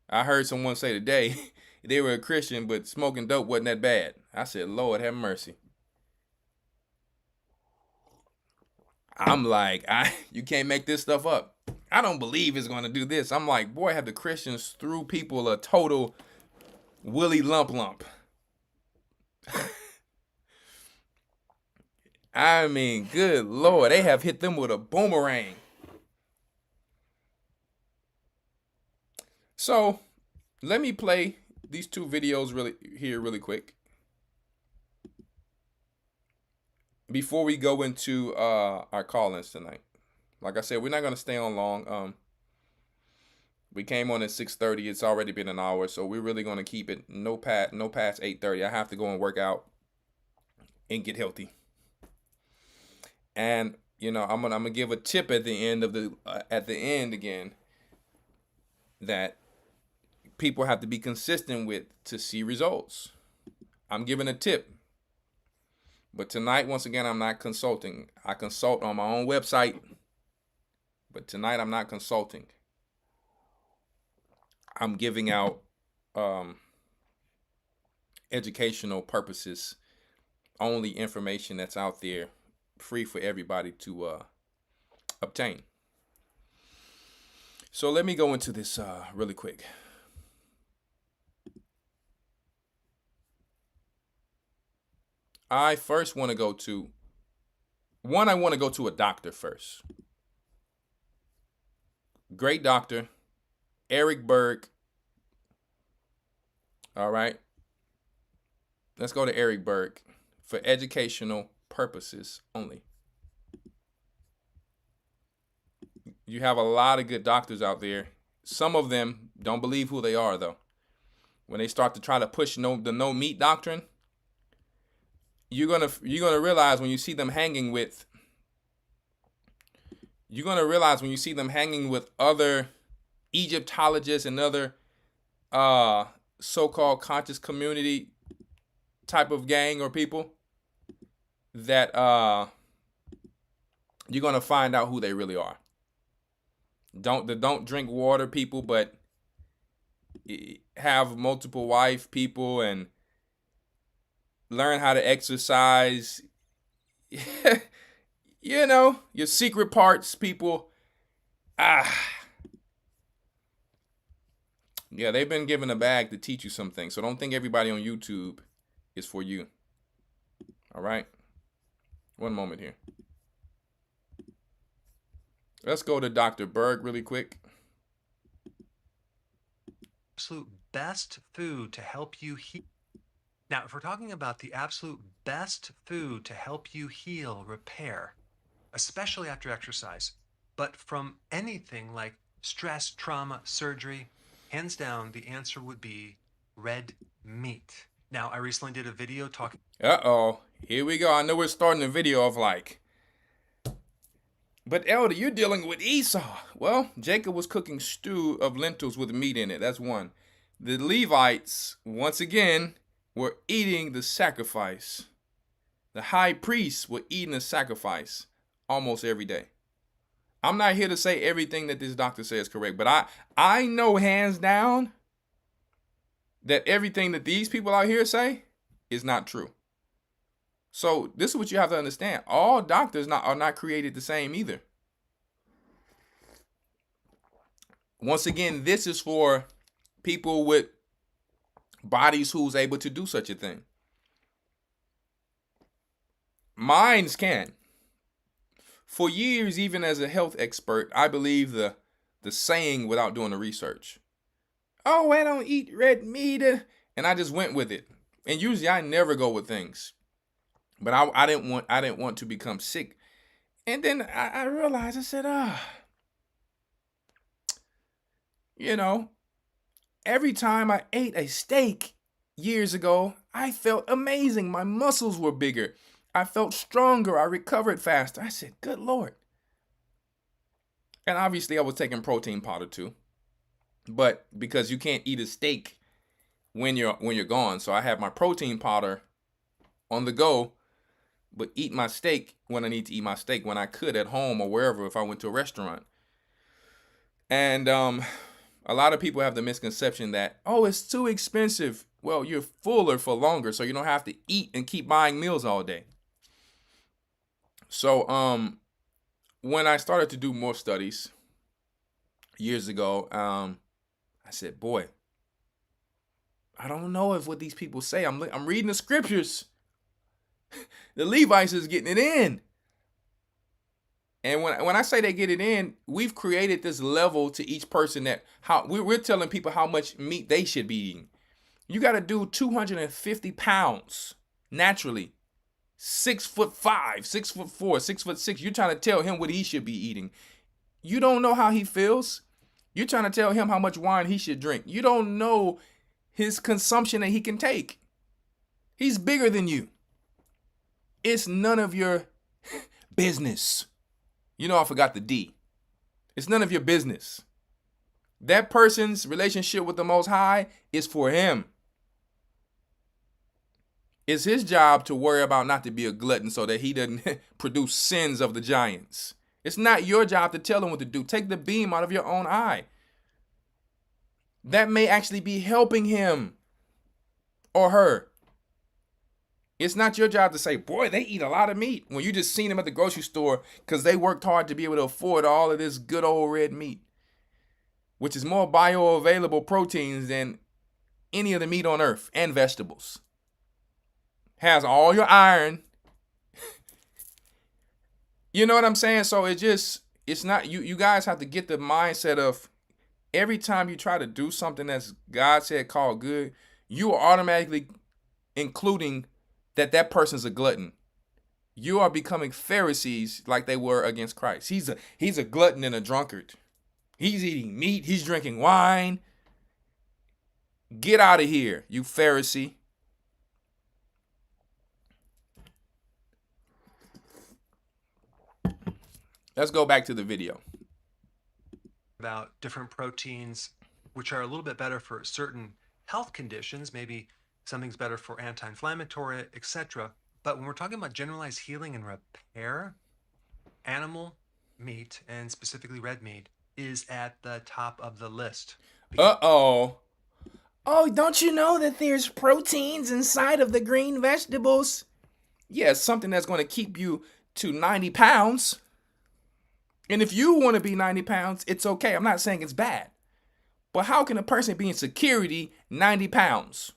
I heard someone say today they were a Christian, but smoking dope wasn't that bad. I said, Lord have mercy. I'm like, you can't make this stuff up. I don't believe it's going to do this. I'm like, boy, have the Christians threw people a total willy lump. I mean, good Lord, they have hit them with a boomerang. So let me play these two videos really quick before we go into our call-ins tonight. Like I said, we're not going to stay on long. We came on at 6:30. It's already been an hour, so we're really going to keep it no past 8:30. I have to go and work out and get healthy. And I'm gonna give a tip at the end again that people have to be consistent with to see results. I'm giving a tip. But tonight, once again, I'm not consulting. I consult on my own website. But tonight, I'm not consulting. I'm giving out educational purposes, only information that's out there, free for everybody to obtain. So let me go into this really quick. I first want to go to a doctor first. Great doctor, Eric Berg. All right. Let's go to Eric Berg for educational purposes only. You have a lot of good doctors out there. Some of them don't believe who they are, though. When they start to try to push the no meat doctrine, you're gonna realize when you see them hanging with. You're gonna realize when you see them hanging with other Egyptologists and other so-called conscious community type of gang or people, that you're gonna find out who they really are. Don't drink water people, but have multiple wife people and learn how to exercise. Your secret parts people. Yeah, they've been given a bag to teach you some things. So don't think everybody on YouTube is for you. All right? One moment here. Let's go to Dr. Berg really quick. Absolute best food to help you heal. Now, if we're talking about the absolute best food to help you heal, repair, especially after exercise, but from anything like stress, trauma, surgery, hands down, the answer would be red meat. Now, I recently did a video talking. Uh-oh. Here we go. I know we're starting a video of like, but Elder, you're dealing with Esau. Well, Jacob was cooking stew of lentils with meat in it. That's one. The Levites, once again, were eating the sacrifice. The high priests were eating the sacrifice almost every day. I'm not here to say everything that this doctor says is correct, but I know hands down that everything that these people out here say is not true. So this is what you have to understand. All doctors are not created the same either. Once again, this is for people with bodies who's able to do such a thing. Minds can. For years, even as a health expert, I believe the saying without doing the research. Oh, I don't eat red meat. And I just went with it. And usually I never go with things. But I didn't want to become sick. And then I realized, I said, every time I ate a steak years ago, I felt amazing. My muscles were bigger. I felt stronger. I recovered faster. I said, good Lord. And obviously I was taking protein powder too. But because you can't eat a steak when you're gone. So I have my protein powder on the go, but eat my steak when I need to eat my steak, when I could at home or wherever if I went to a restaurant. And a lot of people have the misconception that, oh, it's too expensive. Well, you're fuller for longer, so you don't have to eat and keep buying meals all day. So when I started to do more studies years ago, I said, boy, I don't know if what these people say. I'm reading the scriptures. The Levites is getting it in. And when I say they get it in, we've created this level to each person that we're telling people how much meat they should be eating. You got to do 250 pounds naturally. 6'5", 6'4", 6'6". You're trying to tell him what he should be eating. You don't know how he feels. You're trying to tell him how much wine he should drink. You don't know his consumption that he can take. He's bigger than you. It's none of your business. You know, I forgot the D. It's none of your business. That person's relationship with the Most High is for him. It's his job to worry about not to be a glutton so that he doesn't produce sins of the giants. It's not your job to tell him what to do. Take the beam out of your own eye. That may actually be helping him or her. It's not your job to say, boy, they eat a lot of meat, when you just seen them at the grocery store because they worked hard to be able to afford all of this good old red meat, which is more bioavailable proteins than any of the meat on earth, and vegetables. Has all your iron. You know what I'm saying? So it's not, you guys have to get the mindset of every time you try to do something that's God said called good, you are automatically including that person's a glutton. You are becoming Pharisees like they were against Christ. He's a glutton and a drunkard. He's eating meat. He's drinking wine. Get out of here, you Pharisee. Let's go back to the video. About different proteins, which are a little bit better for certain health conditions. Maybe something's better for anti-inflammatory, etc. But when we're talking about generalized healing and repair, animal meat, and specifically red meat, is at the top of the list. Uh-oh. Oh, don't you know that there's proteins inside of the green vegetables? Yeah, something that's going to keep you to 90 pounds. And if you want to be 90 pounds, it's okay. I'm not saying it's bad. But how can a person be in security 90 pounds?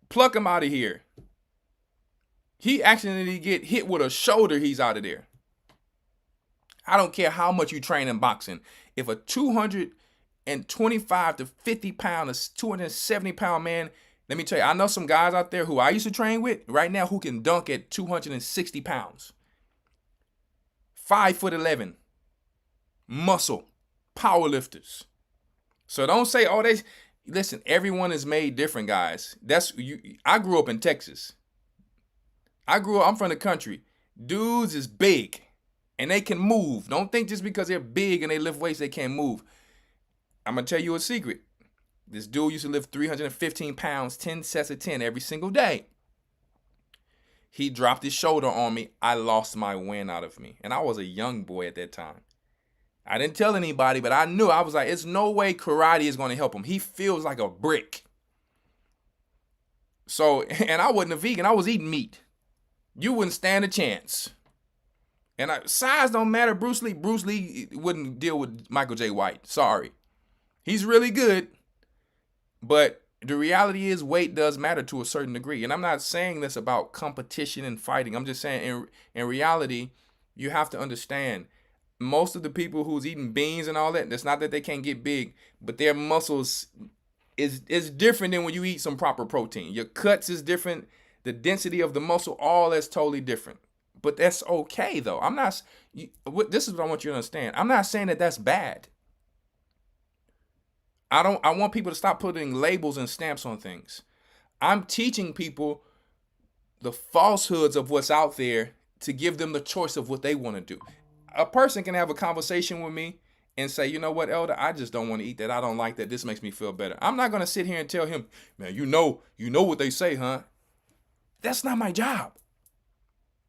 Pluck him out of here. He accidentally get hit with a shoulder, he's out of there. I don't care how much you train in boxing. If a 225 to 50 pound, a 270 pound man, let me tell you, I know some guys out there who I used to train with right now who can dunk at 260 pounds. 5'11", muscle, power lifters. So don't say, oh, listen, everyone is made different, guys. I grew up in Texas. I'm from the country. Dudes is big and they can move. Don't think just because they're big and they lift weights, they can't move. I'm going to tell you a secret. This dude used to lift 315 pounds, 10 sets of 10 every single day. He dropped his shoulder on me. I lost my wind out of me. And I was a young boy at that time. I didn't tell anybody, but I knew. I was like, it's no way karate is going to help him. He feels like a brick. So, and I wasn't a vegan. I was eating meat. You wouldn't stand a chance. And size don't matter. Bruce Lee wouldn't deal with Michael J. White. Sorry. He's really good. But the reality is weight does matter to a certain degree. And I'm not saying this about competition and fighting. I'm just saying in reality, you have to understand most of the people who's eating beans and all that, that's not that they can't get big, but their muscles is different than when you eat some proper protein. Your cuts is different. The density of the muscle, all that's totally different. But that's okay, though. This is what I want you to understand. I'm not saying that that's bad. I want people to stop putting labels and stamps on things. I'm teaching people the falsehoods of what's out there to give them the choice of what they want to do. A person can have a conversation with me and say, you know what, Elder, I just don't want to eat that. I don't like that. This makes me feel better. I'm not going to sit here and tell him, man, you know what they say, huh? That's not my job.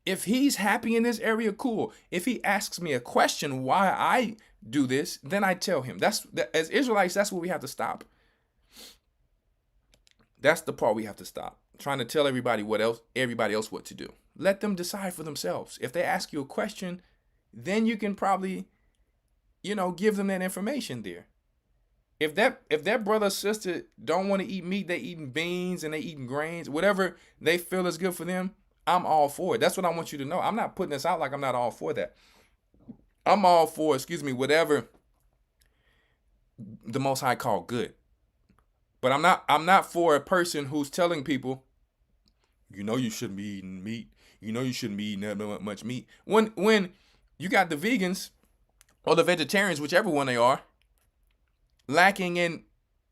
If he's happy in this area, cool. If he asks me a question why I do this, then I tell him. As Israelites, that's what we have to stop. That's the part we have to stop. Trying to tell everybody else what to do. Let them decide for themselves. If they ask you a question, then you can probably, give them that information there. If that brother or sister don't want to eat meat, they eating beans and they eating grains, whatever they feel is good for them, I'm all for it. That's what I want you to know. I'm not putting this out like I'm not all for that. I'm all for, whatever the Most High call good. But I'm not for a person who's telling people, you shouldn't be eating meat. You shouldn't be eating that much meat. When you got the vegans or the vegetarians, whichever one they are, lacking in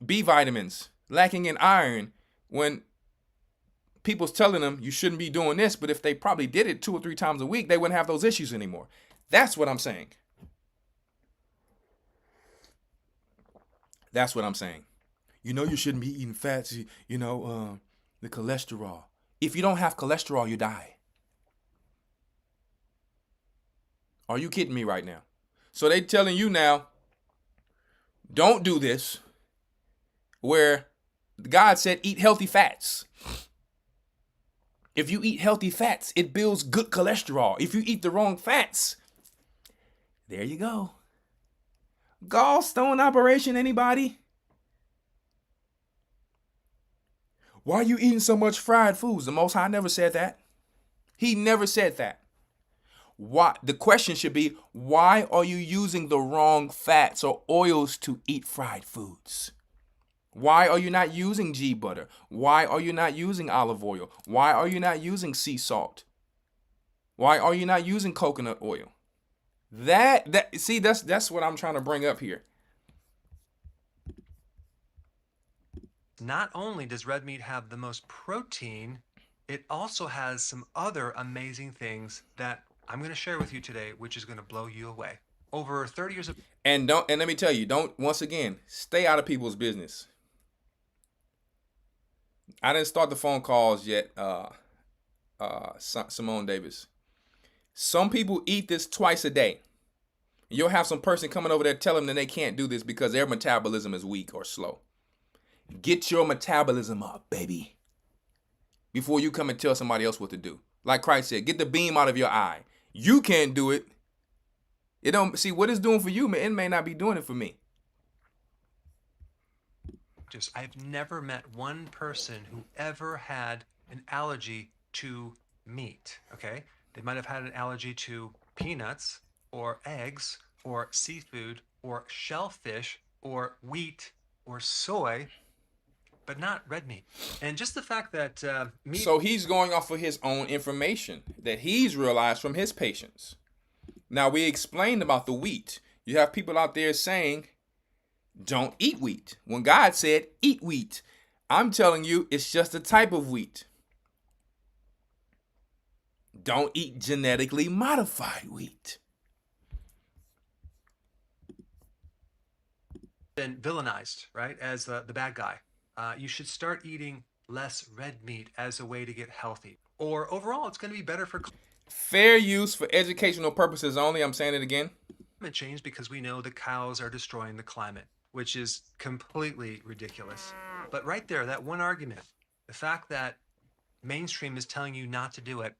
B vitamins, lacking in iron, when people's telling them you shouldn't be doing this, but if they probably did it 2 or 3 times a week, they wouldn't have those issues anymore. That's what I'm saying. That's what I'm saying. You shouldn't be eating fats, the cholesterol. If you don't have cholesterol, you die. Are you kidding me right now? So they telling you now, don't do this, where God said eat healthy fats. If you eat healthy fats, it builds good cholesterol. If you eat the wrong fats, there you go. Gallstone operation, anybody? Why are you eating so much fried foods? The Most High never said that. He never said that. Why? The question should be, why are you using the wrong fats or oils to eat fried foods? Why are you not using ghee butter? Why are you not using olive oil? Why are you not using sea salt? Why are you not using coconut oil? That's what I'm trying to bring up here. Not only does red meat have the most protein, it also has some other amazing things that I'm going to share with you today, which is going to blow you away. Over 30 years of... And let me tell you, once again, stay out of people's business. I didn't start the phone calls yet, Simone Davis. Some people eat this twice a day. You'll have some person coming over there telling them they can't do this because their metabolism is weak or slow. Get your metabolism up, baby, before you come and tell somebody else what to do. Like Christ said, get the beam out of your eye. You can't do it. It don't see what it's doing for you, man. It may not be doing it for me. I've never met one person who ever had an allergy to meat. Okay, they might have had an allergy to peanuts or eggs or seafood or shellfish or wheat or soy, but not red meat. And just the fact that meat... So he's going off of his own information that he's realized from his patients. Now, we explained about the wheat. You have people out there saying, don't eat wheat, when God said eat wheat. I'm telling you, it's just a type of wheat. Don't eat genetically modified wheat. Been villainized, right, as the bad guy. You should start eating less red meat as a way to get healthy. Or overall, it's going to be better for fair use for educational purposes only. I'm saying it again. Climate change, because we know the cows are destroying the climate, which is completely ridiculous. But right there, that one argument, the fact that mainstream is telling you not to do it,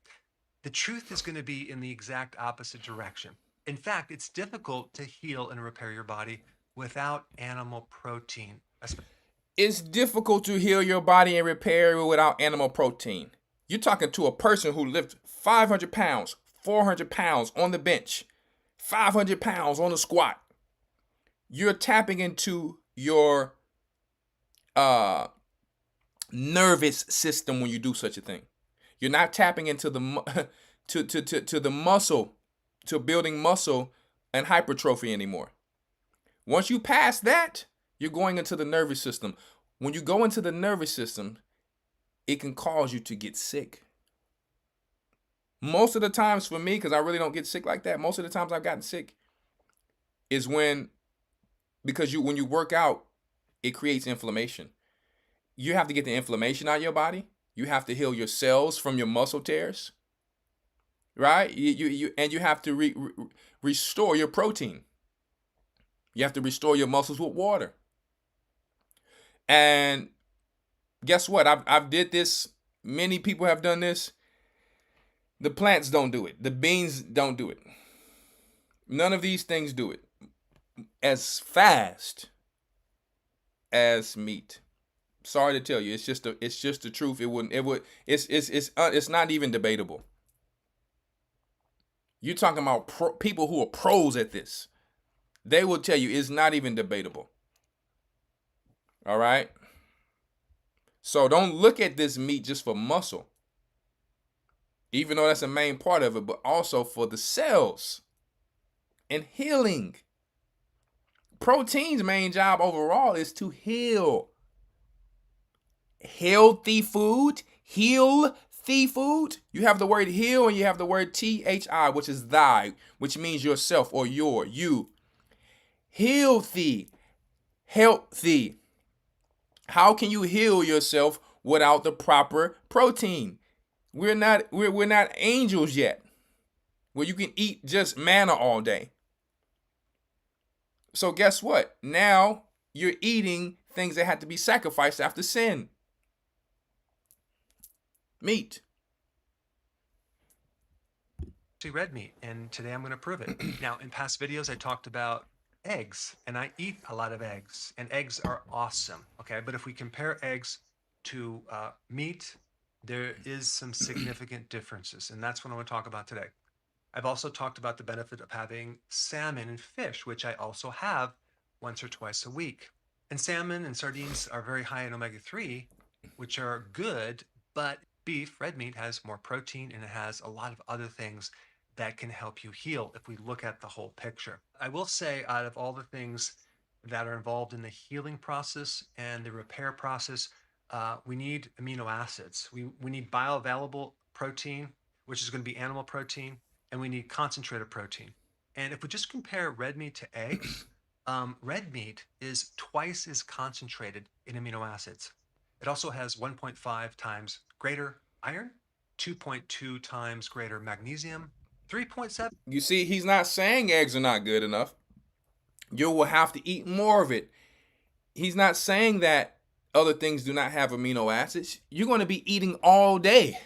the truth is going to be in the exact opposite direction. In fact, it's difficult to heal and repair your body without animal protein. It's difficult to heal your body and repair it without animal protein. You're talking to a person who lifts 500 pounds, 400 pounds on the bench, 500 pounds on the squat. You're tapping into your nervous system when you do such a thing. You're not tapping into the to the muscle, to building muscle and hypertrophy anymore. Once you pass that, you're going into the nervous system. When you go into the nervous system, it can cause you to get sick. Most of the times for me, because I really don't get sick like that, most of the times I've gotten sick is when because when you work out, it creates inflammation. You have to get the inflammation out of your body. You have to heal your cells from your muscle tears, right? And you have to restore your protein. You have to restore your muscles with water. And guess what? I've did this. Many people have done this. The plants don't do it. The beans don't do it. None of these things do it as fast as meat. Sorry to tell you, it's just the truth. It's not even debatable. You're talking about people who are pros at this. They will tell you it's not even debatable. All right. So don't look at this meat just for muscle, even though that's the main part of it, but also for the cells and healing. Protein's main job overall is to heal. Healthy food, healthy food. You have the word heal and you have the word THI, which is thy, which means yourself or you. Healthy, healthy. How can you heal yourself without the proper protein? We're not angels yet, where you can eat just manna all day. So guess what? Now you're eating things that had to be sacrificed after sin. Meat. Red meat, and today I'm going to prove it. Now, in past videos, I talked about eggs, and I eat a lot of eggs, and eggs are awesome. Okay, but if we compare eggs to meat, there is some significant differences, and that's what I want to talk about today. I've also talked about the benefit of having salmon and fish, which I also have once or twice a week. And salmon and sardines are very high in omega-3, which are good, but beef, red meat, has more protein and it has a lot of other things that can help you heal if we look at the whole picture. I will say, out of all the things that are involved in the healing process and the repair process, we need amino acids. We need bioavailable protein, which is going to be animal protein, and we need concentrated protein. And if we just compare red meat to eggs, red meat is twice as concentrated in amino acids. It also has 1.5 times greater iron, 2.2 times greater magnesium, 3.7. You see, he's not saying eggs are not good enough. You will have to eat more of it. He's not saying that other things do not have amino acids. You're going to be eating all day.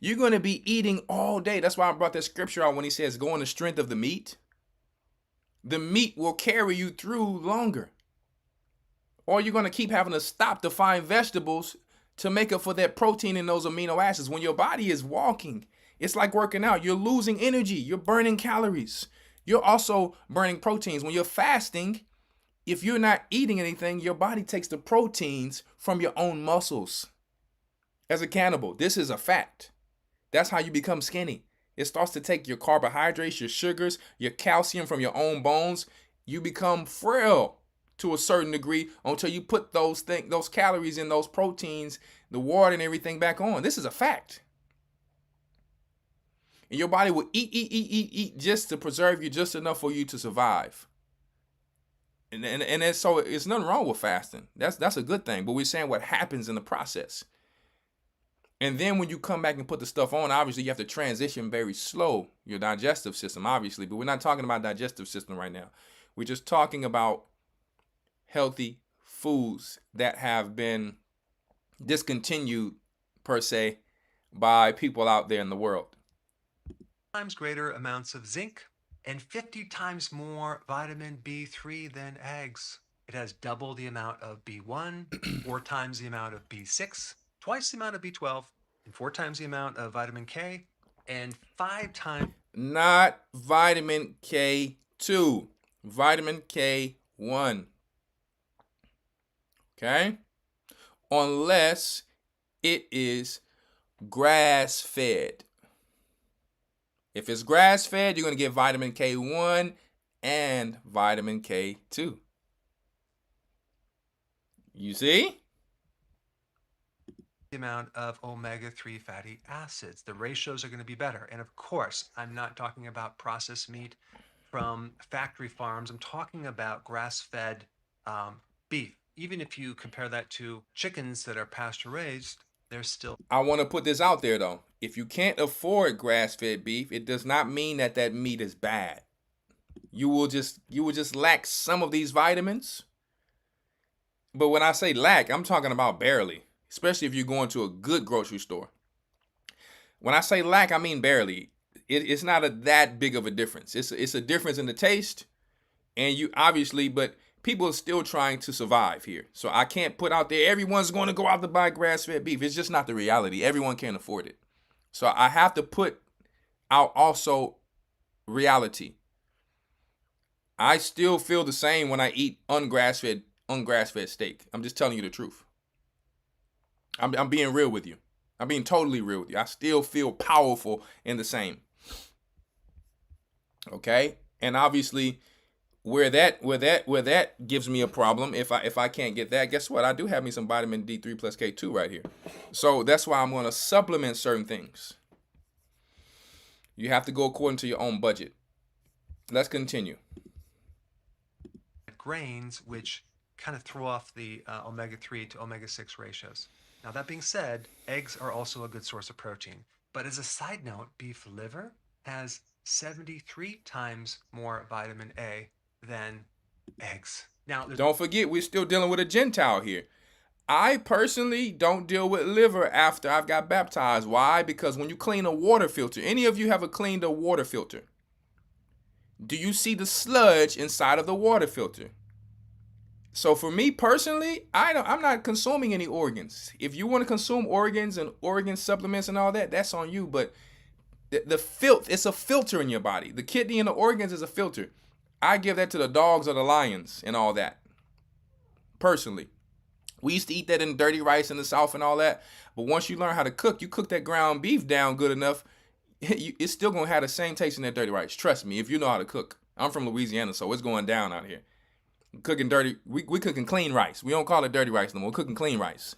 You're going to be eating all day. That's why I brought that scripture out when he says, go on the strength of the meat. The meat will carry you through longer. Or you're going to keep having to stop to find vegetables to make up for that protein and those amino acids. When your body is walking, it's like working out. You're losing energy. You're burning calories. You're also burning proteins. When you're fasting, if you're not eating anything, your body takes the proteins from your own muscles as a cannibal. This is a fact. That's how you become skinny. It starts to take your carbohydrates, your sugars, your calcium from your own bones. You become frail to a certain degree until you put those calories and those proteins, the water and everything back on. This is a fact. And your body will eat just to preserve you just enough for you to survive. And so it's nothing wrong with fasting. That's a good thing. But we're saying what happens in the process. And then when you come back and put the stuff on, obviously you have to transition very slow, your digestive system, obviously. But we're not talking about digestive system right now. We're just talking about healthy foods that have been discontinued, per se, by people out there in the world. Times greater amounts of zinc and 50 times more vitamin B3 than eggs. It has double the amount of B1, 4 times the amount of B6, twice the amount of B12, and 4 times the amount of vitamin K, and 5 times... Not vitamin K2, vitamin K1. Okay? Unless it is grass-fed. If it's grass-fed, you're going to get vitamin K1 and vitamin K2. You see? The amount of omega-3 fatty acids. The ratios are going to be better. And of course, I'm not talking about processed meat from factory farms. I'm talking about grass-fed beef. Even if you compare that to chickens that are pasture raised, they're still. I want to put this out there though. If you can't afford grass-fed beef, it does not mean that that meat is bad. You will just lack some of these vitamins. But when I say lack, I'm talking about barely, especially if you're going to a good grocery store. When I say lack, I mean barely. It's not that big of a difference. It's a difference in the taste, and you obviously, but people are still trying to survive here. So I can't put out there everyone's going to go out to buy grass-fed beef. It's just not the reality. Everyone can't afford it. So I have to put out also reality. I still feel the same when I eat ungrass-fed steak. I'm just telling you the truth. I'm being real with you. I'm being totally real with you. I still feel powerful in the same. Okay? And obviously, where that gives me a problem, if I can't get that, guess what? I do have me some vitamin D3 plus K2 right here. So that's why I'm going to supplement certain things. You have to go according to your own budget. Let's continue. Grains, which kind of throw off the omega-3 to omega-6 ratios. Now, that being said, eggs are also a good source of protein. But as a side note, beef liver has 73 times more vitamin A than eggs. Now, don't forget, we're still dealing with a Gentile here. I personally don't deal with liver after I've got baptized. Why? Because when you clean a water filter, any of you have cleaned a water filter? Do you see the sludge inside of the water filter? So for me personally, I'm not consuming any organs. If you want to consume organs and organ supplements and all that, that's on you. But the filth, it's a filter in your body. The kidney and the organs is a filter. I give that to the dogs or the lions and all that. Personally. We used to eat that in dirty rice in the South and all that. But once you learn how to cook, you cook that ground beef down good enough, it's still going to have the same taste in that dirty rice. Trust me, if you know how to cook. I'm from Louisiana, so it's going down out here. Cooking dirty, we cooking clean rice. We don't call it dirty rice no more. We're cooking clean rice.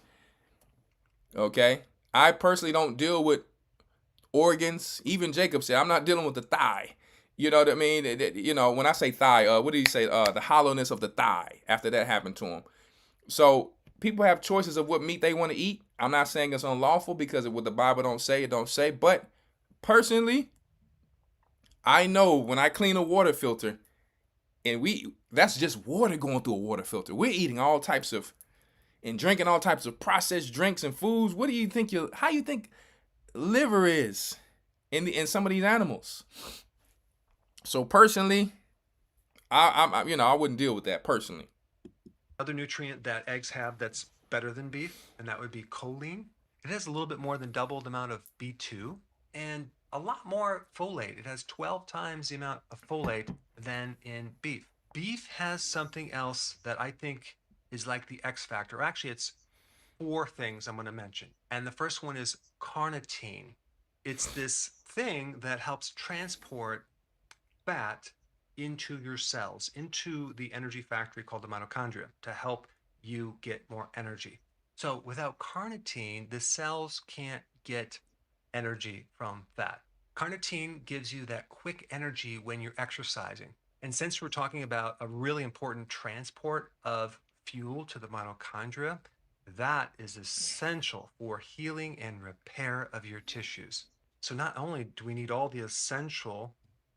Okay? I personally don't deal with organs. Even Jacob said, I'm not dealing with the thigh. You know what I mean? You know, when I say thigh, what did he say? The hollowness of the thigh after that happened to him. So people have choices of what meat they want to eat. I'm not saying it's unlawful because what the Bible don't say, it don't say. But personally, I know when I clean a water filter, and that's just water going through a water filter. We're eating all types of and drinking all types of processed drinks and foods. What do you think how you think liver is in some of these animals? So personally, I wouldn't deal with that personally. Other nutrient that eggs have that's better than beef, and that would be choline. It has a little bit more than double the amount of B2 and a lot more folate. It has 12 times the amount of folate than in beef. Beef has something else that I think is like the X factor. Actually, it's 4 things I'm going to mention. And the first one is carnitine. It's this thing that helps transport fat into your cells, into the energy factory called the mitochondria, to help you get more energy. So without carnitine, the cells can't get energy from fat. Carnitine gives you that quick energy when you're exercising. And since we're talking about a really important transport of fuel to the mitochondria, that is essential for healing and repair of your tissues. So not only do we need all the essential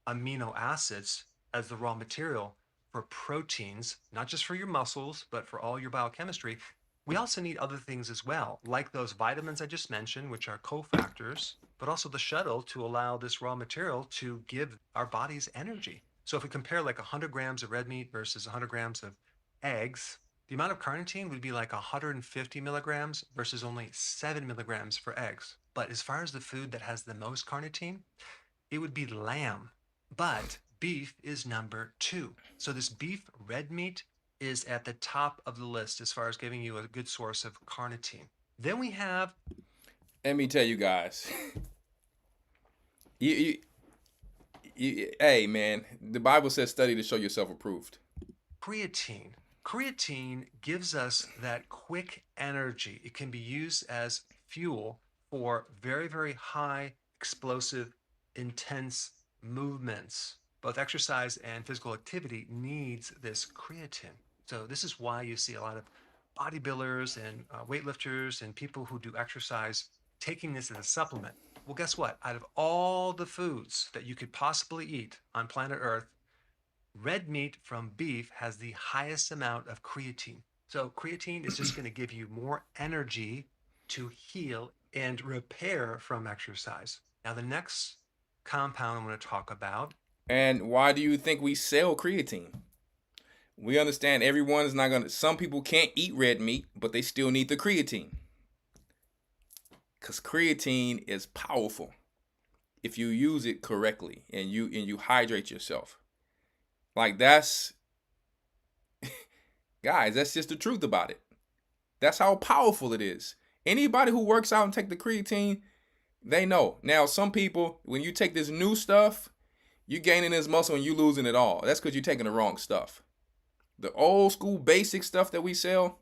amino acids as the raw material for proteins, not just for your muscles, but for all your biochemistry, we also need other things as well, like those vitamins I just mentioned, which are cofactors, but also the shuttle to allow this raw material to give our bodies energy. So if we compare like 100 grams of red meat versus 100 grams of eggs, the amount of carnitine would be like 150 milligrams versus only 7 milligrams for eggs. But as far as the food that has the most carnitine, it would be lamb. But beef is number 2. So this beef red meat is at the top of the list as far as giving you a good source of carnitine. Then we have... Let me tell you guys. Hey, man, the Bible says study to show yourself approved. Creatine. Creatine gives us that quick energy. It can be used as fuel for very, very high, explosive, intense movements. both exercise and physical activity needs this creatine. So this is why you see a lot of bodybuilders and weightlifters and people who do exercise taking this as a supplement. Well, guess what? Out of all the foods that you could possibly eat on planet Earth, red meat from beef has the highest amount of creatine. So creatine is just going to give you more energy to heal and repair from exercise. Now, the next compound I'm going to talk about. And why do you think we sell creatine? We understand everyone is not going to, some people can't eat red meat, but they still need the creatine. Because creatine is powerful if you use it correctly and you hydrate yourself. Like that's, guys, that's just the truth about it. That's how powerful it is. Anybody who works out and take the creatine, they know. Now, some people, when you take this new stuff, you gaining this muscle and you losing it all. That's because you're taking the wrong stuff. The old school basic stuff that we sell,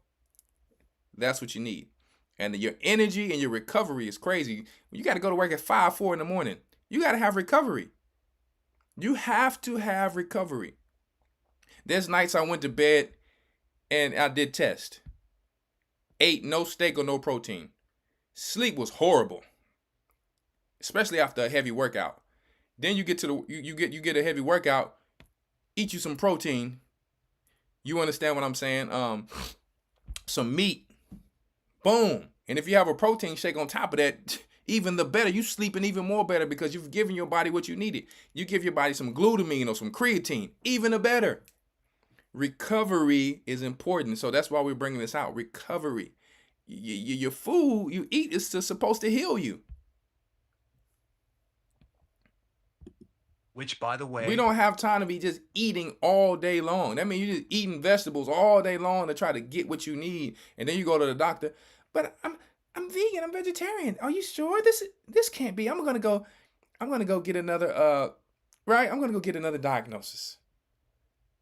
that's what you need. And your energy and your recovery is crazy. You got to go to work at 5, 4 in the morning. You got to have recovery. You have to have recovery. There's nights I went to bed and I did test. Ate no steak or no protein. Sleep was horrible, especially after a heavy workout. Then you get to the you get a heavy workout, eat you some protein. You understand what I'm saying? Some meat, boom. And if you have a protein shake on top of that, even the better. You sleeping even more better because you've given your body what you needed. You give your body some glutamine or some creatine, even a better. Recovery is important, so that's why we're bringing this out. Recovery. Your food you eat is supposed to heal you. Which, by the way, we don't have time to be just eating all day long. That means you're just eating vegetables all day long to try to get what you need, and then you go to the doctor. But I'm vegan. I'm vegetarian. Are you sure? This can't be. I'm gonna go get another right. I'm gonna go get another diagnosis.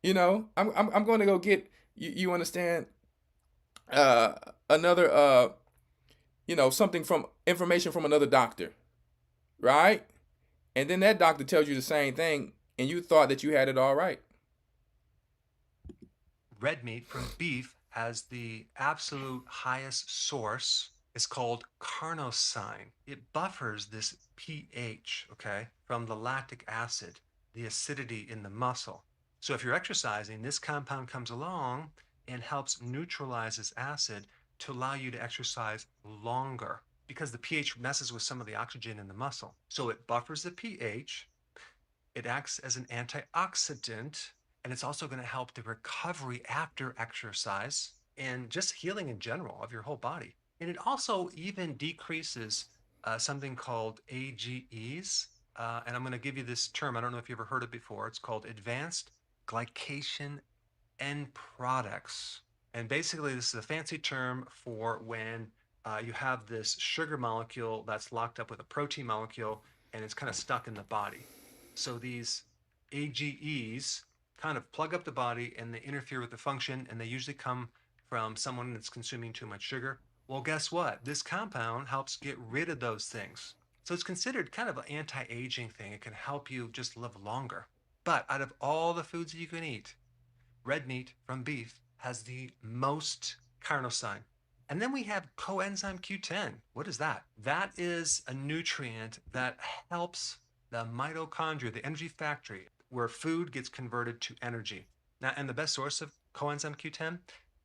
You know, I'm going to go get you understand another something from information from another doctor, right? And then that doctor tells you the same thing, and you thought that you had it all right. Red meat from beef has the absolute highest source. It's called carnosine. It buffers this pH, okay, from the lactic acid, the acidity in the muscle. So if you're exercising, this compound comes along and helps neutralize this acid to allow you to exercise longer because the pH messes with some of the oxygen in the muscle. So it buffers the pH, it acts as an antioxidant, and it's also going to help the recovery after exercise and just healing in general of your whole body. And it also even decreases something called AGEs. And I'm going to give you this term. I don't know if you ever heard it before. It's called advanced glycation end products. And basically, this is a fancy term for when you have this sugar molecule that's locked up with a protein molecule and it's kind of stuck in the body. So these AGEs kind of plug up the body and they interfere with the function, and they usually come from someone that's consuming too much sugar. Well, guess what? This compound helps get rid of those things. So it's considered kind of an anti-aging thing. It can help you just live longer. But out of all the foods that you can eat, red meat from beef has the most carnosine. And then we have coenzyme Q10. What is that? That is a nutrient that helps the mitochondria, the energy factory, where food gets converted to energy. Now, and the best source of coenzyme Q10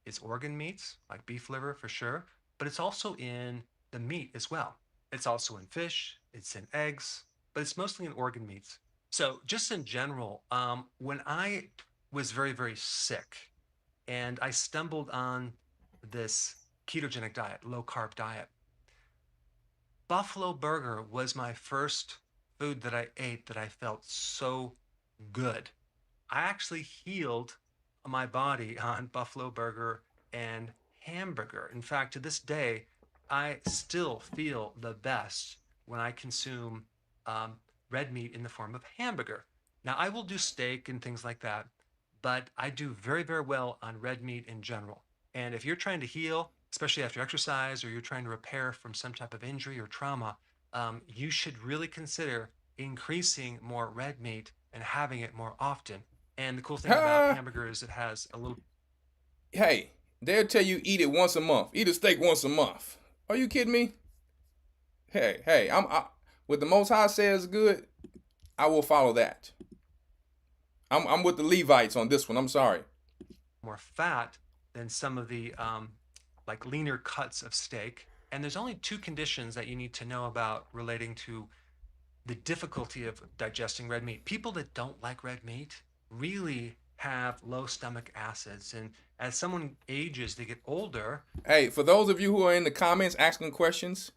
is organ meats, like beef liver for sure, but it's also in the meat as well. It's also in fish, it's in eggs, but it's mostly in organ meats. So just in general, when I was very, very sick and I stumbled on this ketogenic diet, low carb diet, buffalo burger was my first food that I ate that I felt so good. I actually healed my body on buffalo burger and hamburger. In fact, to this day, I still feel the best when I consume red meat in the form of hamburger. Now, I will do steak and things like that, but I do very, very well on red meat in general. And if you're trying to heal, especially after exercise, or you're trying to repair from some type of injury or trauma, you should really consider increasing more red meat and having it more often. And the cool thing about hamburger is it has a little. Hey, they'll tell you eat it once a month. Eat a steak once a month. Are you kidding me? Hey, what the Most High says good, I will follow that. I'm with the Levites on this one. I'm sorry. More fat than some of the like leaner cuts of steak. And there's only two conditions that you need to know about relating to the difficulty of digesting red meat. People that don't like red meat really have low stomach acids. And as someone ages, they get older. Hey, for those of you who are in the comments asking questions,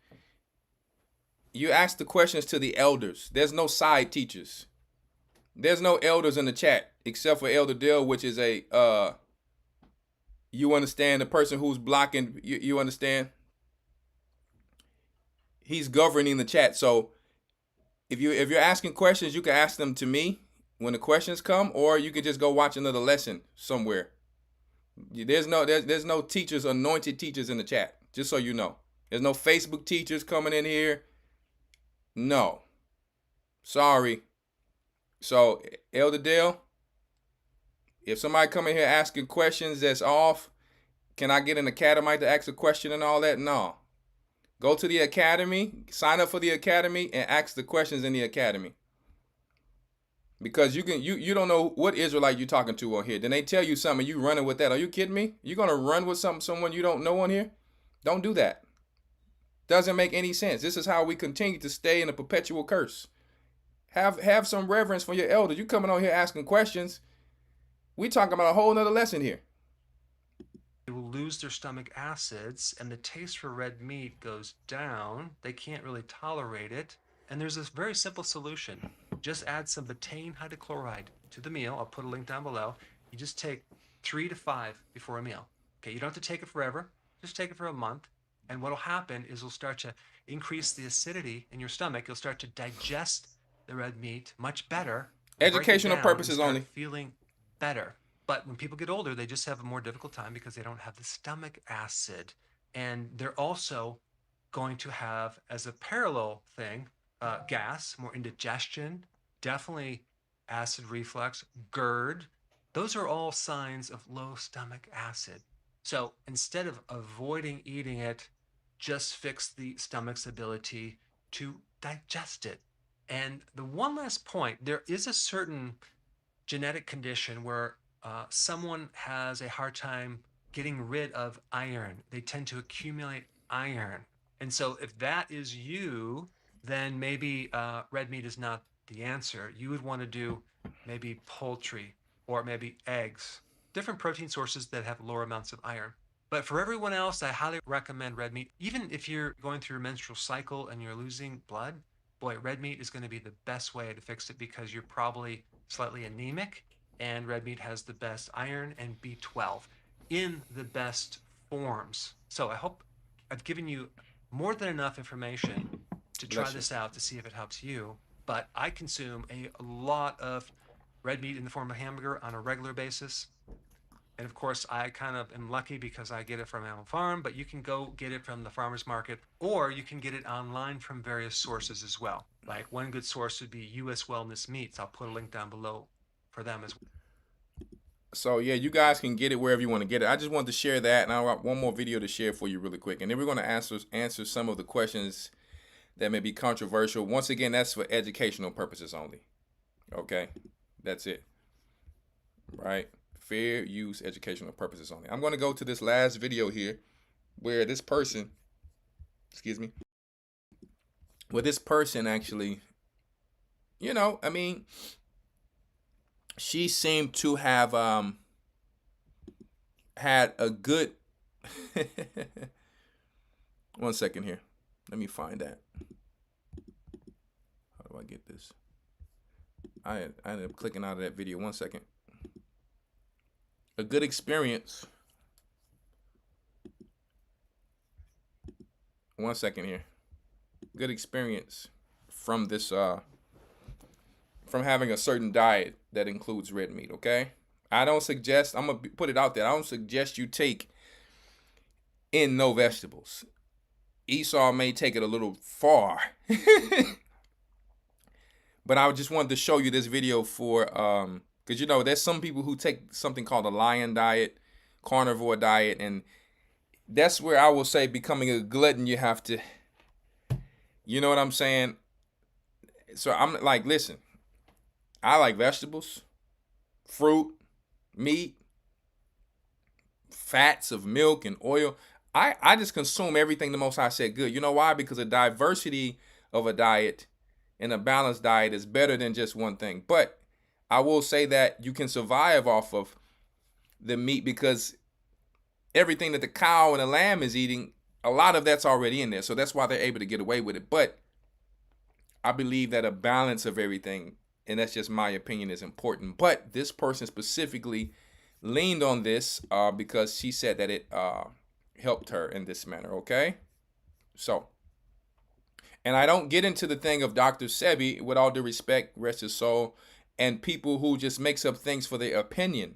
you ask the questions to the elders. There's no side teachers. There's no elders in the chat except for Elder Dill, which is a you understand, the person who's blocking, you understand? He's governing the chat. So if you're asking questions, you can ask them to me when the questions come, or you can just go watch another lesson somewhere. There's no teachers, anointed teachers in the chat, just so you know. There's no Facebook teachers coming in here. No. Sorry. So, Elder Dale, if somebody come in here asking questions that's off, can I get an academite to ask a question and all that? No. Go to the academy, sign up for the academy, and ask the questions in the academy. Because you don't know what Israelite you're talking to on here. Then they tell you something, you running with that. Are you kidding me? You're gonna run with someone you don't know on here? Don't do that. Doesn't make any sense. This is how we continue to stay in a perpetual curse. Have some reverence for your elders. You coming on here asking questions. We talking about a whole nother lesson here. They will lose their stomach acids and the taste for red meat goes down. They can't really tolerate it. And there's this very simple solution. Just add some betaine hydrochloride to the meal. I'll put a link down below. You just take 3 to 5 before a meal. Okay, you don't have to take it forever. Just take it for a month. And what will happen is it'll start to increase the acidity in your stomach. You'll start to digest the red meat much better. Educational purposes only. Feeling better. But when people get older, they just have a more difficult time because they don't have the stomach acid. And they're also going to have, as a parallel thing, gas, more indigestion, definitely acid reflux, GERD. Those are all signs of low stomach acid. So instead of avoiding eating it, just fix the stomach's ability to digest it. And the one last point, there is a certain genetic condition where someone has a hard time getting rid of iron. They tend to accumulate iron. And so if that is you, then maybe red meat is not the answer. You would want to do maybe poultry or maybe eggs, different protein sources that have lower amounts of iron. But for everyone else, I highly recommend red meat. Even if you're going through your menstrual cycle and you're losing blood, boy, red meat is going to be the best way to fix it because you're probably slightly anemic, and red meat has the best iron and B12 in the best forms. So I hope I've given you more than enough information to try this out to see if it helps you. But I consume a lot of red meat in the form of hamburger on a regular basis. And of course, I kind of am lucky because I get it from my own farm, but you can go get it from the farmer's market, or you can get it online from various sources as well. Like one good source would be US Wellness Meats. I'll put a link down below for them as well. So yeah, you guys can get it wherever you want to get it. I just wanted to share that, and I got one more video to share for you really quick. And then we're going to answer some of the questions that may be controversial. Once again, that's for educational purposes only. Okay? That's it. Right? Fair use, educational purposes only. I'm going to go to this last video here where this person, actually, I mean, she seemed to have had a good one second here. Let me find that. How do I get this? I ended up clicking out of that video. 1 second. A good experience. 1 second here. Good experience from this from having a certain diet that includes red meat, okay? I don't suggest, I'm going to put it out there, I don't suggest you take in no vegetables. Esau may take it a little far. But I just wanted to show you this video for, because, you know, there's some people who take something called a lion diet, carnivore diet, and that's where I will say becoming a glutton, you have to, you know what I'm saying? So I'm like, listen, I like vegetables, fruit, meat, fats of milk and oil. I just consume everything the Most High said good. You know why? Because a diversity of a diet and a balanced diet is better than just one thing. But I will say that you can survive off of the meat because everything that the cow and the lamb is eating, a lot of that's already in there. So that's why they're able to get away with it. But I believe that a balance of everything, and that's just my opinion, is important. But this person specifically leaned on this because she said that it helped her in this manner, okay? So, and I don't get into the thing of Dr. Sebi, with all due respect, rest his soul, and people who just makes up things for their opinion.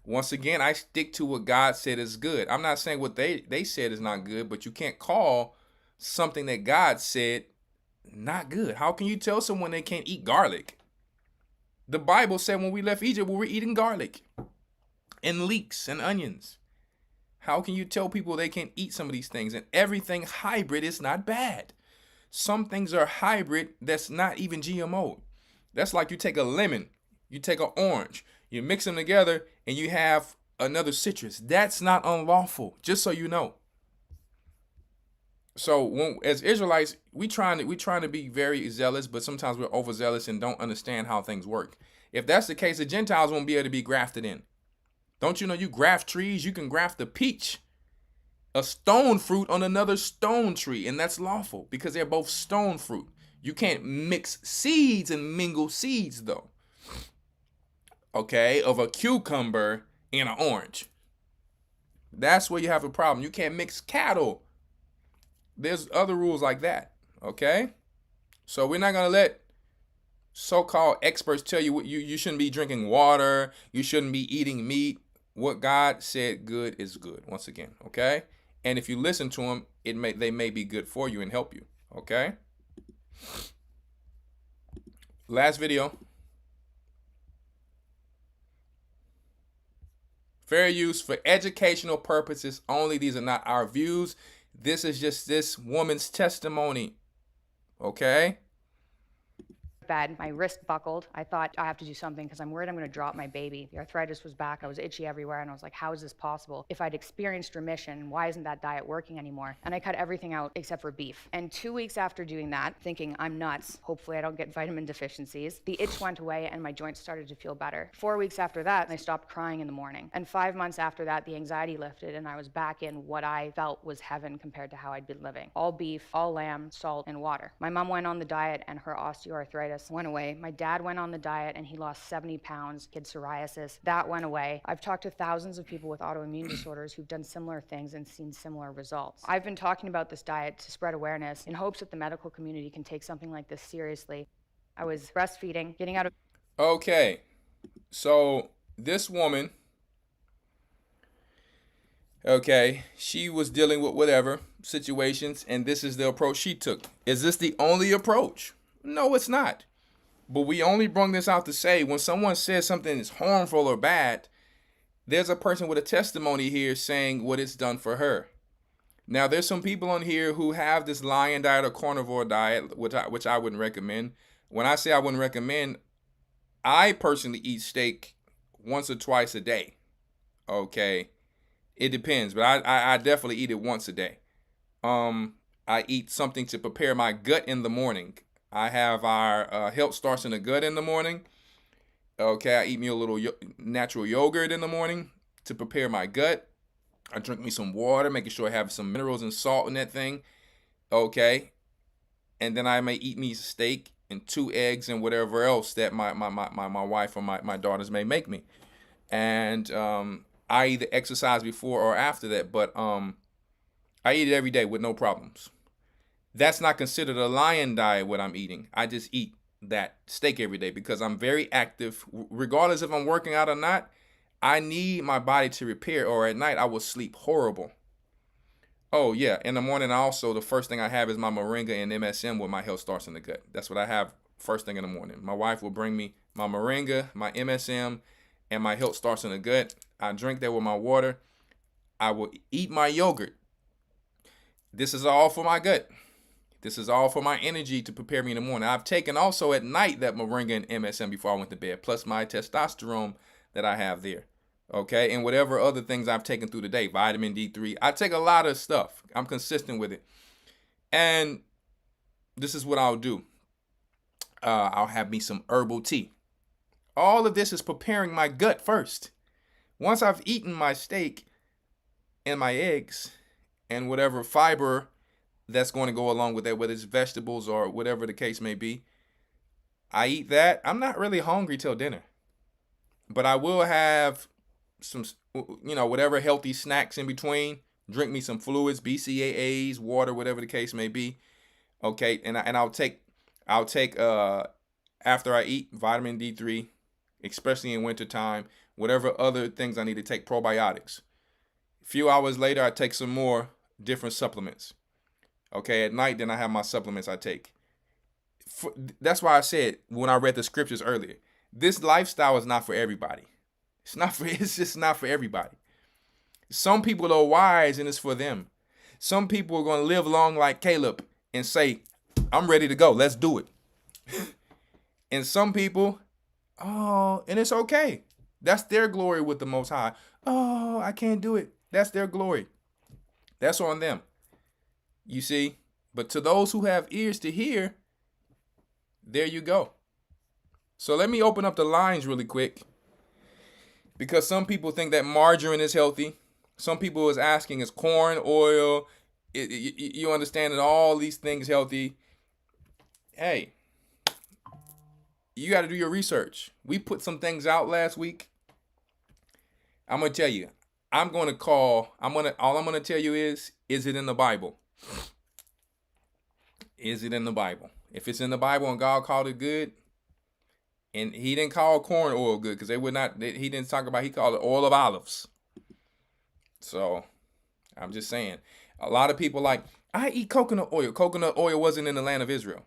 Once again, I stick to what God said is good. I'm not saying what they said is not good, but you can't call something that God said not good. How can you tell someone they can't eat garlic? The Bible said when we left Egypt, we were eating garlic and leeks and onions. How can you tell people they can't eat some of these things? And everything hybrid is not bad. Some things are hybrid that's not even GMO. That's like you take a lemon, you take an orange, you mix them together, and you have another citrus. That's not unlawful, just so you know. So as Israelites, we trying to be very zealous, but sometimes we're overzealous and don't understand how things work. If that's the case, the Gentiles won't be able to be grafted in. Don't you know you graft trees? You can graft a peach, a stone fruit on another stone tree, and that's lawful because they're both stone fruit. You can't mix seeds and mingle seeds though. Okay, of a cucumber and an orange. That's where you have a problem. You can't mix cattle. There's other rules like that, okay? So we're not going to let so-called experts tell you what you shouldn't be drinking water, you shouldn't be eating meat. What God said good is good, once again, okay? And if you listen to them, they may be good for you and help you, okay? Last video. Fair use for educational purposes only. These are not our views. This is just this woman's testimony, okay? Bad. My wrist buckled. I thought I have to do something because I'm worried I'm going to drop my baby. The arthritis was back. I was itchy everywhere, and I was like, how is this possible? If I'd experienced remission, why isn't that diet working anymore? And I cut everything out except for beef. And 2 weeks after doing that, thinking I'm nuts, hopefully I don't get vitamin deficiencies, the itch went away and my joints started to feel better. 4 weeks after that, I stopped crying in the morning. And 5 months after that, the anxiety lifted and I was back in what I felt was heaven compared to how I'd been living. All beef, all lamb, salt, and water. My mom went on the diet and her osteoarthritis went away. My dad went on the diet and he lost 70 pounds, he had psoriasis. That went away. I've talked to thousands of people with autoimmune disorders who've done similar things and seen similar results. I've been talking about this diet to spread awareness in hopes that the medical community can take something like this seriously. I was breastfeeding, getting out of... Okay, so this woman, okay, she was dealing with whatever situations, and this is the approach she took. Is this the only approach? No, it's not. But we only bring this out to say when someone says something is harmful or bad, there's a person with a testimony here saying what it's done for her. Now, there's some people on here who have this lion diet or carnivore diet, which I wouldn't recommend. When I say I wouldn't recommend, I personally eat steak once or twice a day. Okay, it depends, but I definitely eat it once a day. I eat something to prepare my gut in the morning. I have our health starts in the gut in the morning. Okay, I eat me a little natural yogurt in the morning to prepare my gut. I drink me some water, making sure I have some minerals and salt in that thing. Okay, and then I may eat me steak and 2 eggs and whatever else that my wife or my daughters may make me. And I either exercise before or after that, but I eat it every day with no problems. That's not considered a lion diet, what I'm eating. I just eat that steak every day because I'm very active. Regardless if I'm working out or not, I need my body to repair, or at night I will sleep horrible. Oh, yeah. In the morning also, the first thing I have is my moringa and MSM with my health starts in the gut. That's what I have first thing in the morning. My wife will bring me my moringa, my MSM, and my health starts in the gut. I drink that with my water. I will eat my yogurt. This is all for my gut. This is all for my energy to prepare me in the morning. I've taken also at night that moringa and MSM before I went to bed, plus my testosterone that I have there. Okay, and whatever other things I've taken through the day, vitamin D3. I take a lot of stuff. I'm consistent with it. And this is what I'll do. I'll have me some herbal tea. All of this is preparing my gut first. Once I've eaten my steak and my eggs and whatever fiber that's going to go along with that, whether it's vegetables or whatever the case may be, I eat that. I'm not really hungry till dinner. But I will have some, whatever healthy snacks in between. Drink me some fluids, BCAAs, water, whatever the case may be. Okay, and I'll take after I eat vitamin D3, especially in wintertime, whatever other things I need to take, probiotics. A few hours later, I take some more different supplements. Okay, at night, then I have my supplements I take. That's why I said when I read the scriptures earlier, this lifestyle is not for everybody. It's just not for everybody. Some people are wise and it's for them. Some people are going to live long like Caleb and say, I'm ready to go. Let's do it. And some people, and it's okay. That's their glory with the Most High. Oh, I can't do it. That's their glory. That's on them. You see? But to those who have ears to hear, there you go. So let me open up the lines really quick. Because some people think that margarine is healthy. Some people is asking, is corn oil? You understand that all these things healthy? Hey, you got to do your research. We put some things out last week. I'm going to tell you. All I'm going to tell you is it in the Bible? Is it in the Bible? If it's in the Bible and God called it good, and he didn't call corn oil good because he didn't talk about, he called it oil of olives. So I'm just saying, a lot of people like, I eat coconut oil. Coconut oil wasn't in the land of Israel.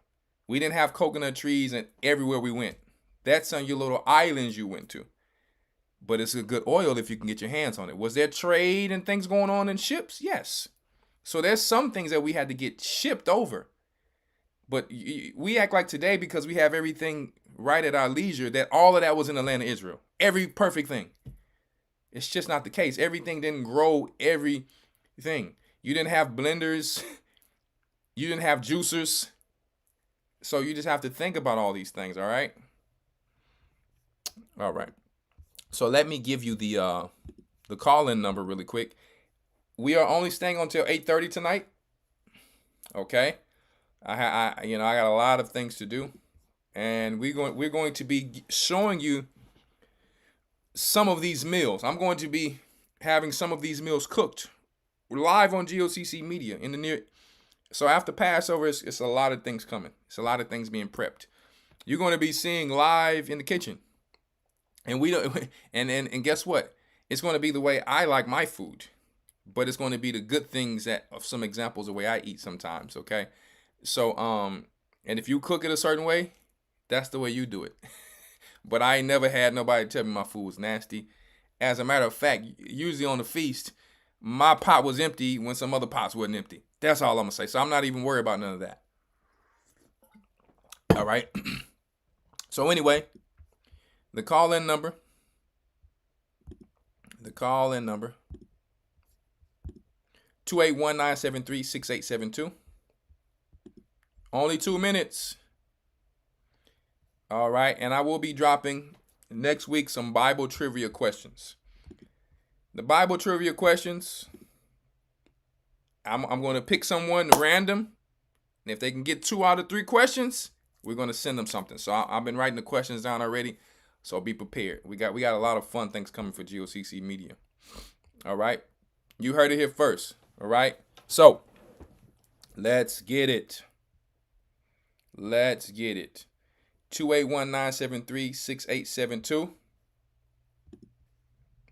We didn't have coconut trees and everywhere we went. That's on your little islands you went to. But it's a good oil if you can get your hands on it. Was there trade and things going on in ships? Yes. So there's some things that we had to get shipped over. But we act like today, because we have everything right at our leisure, that all of that was in the land of Israel. Every perfect thing. It's just not the case. Everything didn't grow everything. You didn't have blenders. You didn't have juicers. So you just have to think about all these things, all right? All right. So let me give you the call-in number really quick. We are only staying until 8:30 tonight. Okay? I got a lot of things to do, and we're going to be showing you some of these meals. I'm going to be having some of these meals cooked live on G.O.C.C. Media in the near. So after Passover, it's a lot of things coming. It's a lot of things being prepped. You're going to be seeing live in the kitchen, and we don't. And guess what? It's going to be the way I like my food, but it's going to be the good things of some examples of the way I eat sometimes. Okay. So, and if you cook it a certain way, that's the way you do it. But I ain't never had nobody tell me my food was nasty. As a matter of fact, usually on the feast, my pot was empty when some other pots wasn't empty. That's all I'm going to say. So I'm not even worried about none of that. All right. So anyway, the call-in number. 281-973-6872. Only 2 minutes. All right. And I will be dropping next week some Bible trivia questions. The Bible trivia questions, I'm going to pick someone random. And if they can get 2 out of 3 questions, we're going to send them something. So I've been writing the questions down already. So be prepared. We got a lot of fun things coming for G.O.C.C. Media. All right. You heard it here first. All right. So let's get it. 281-973-6872.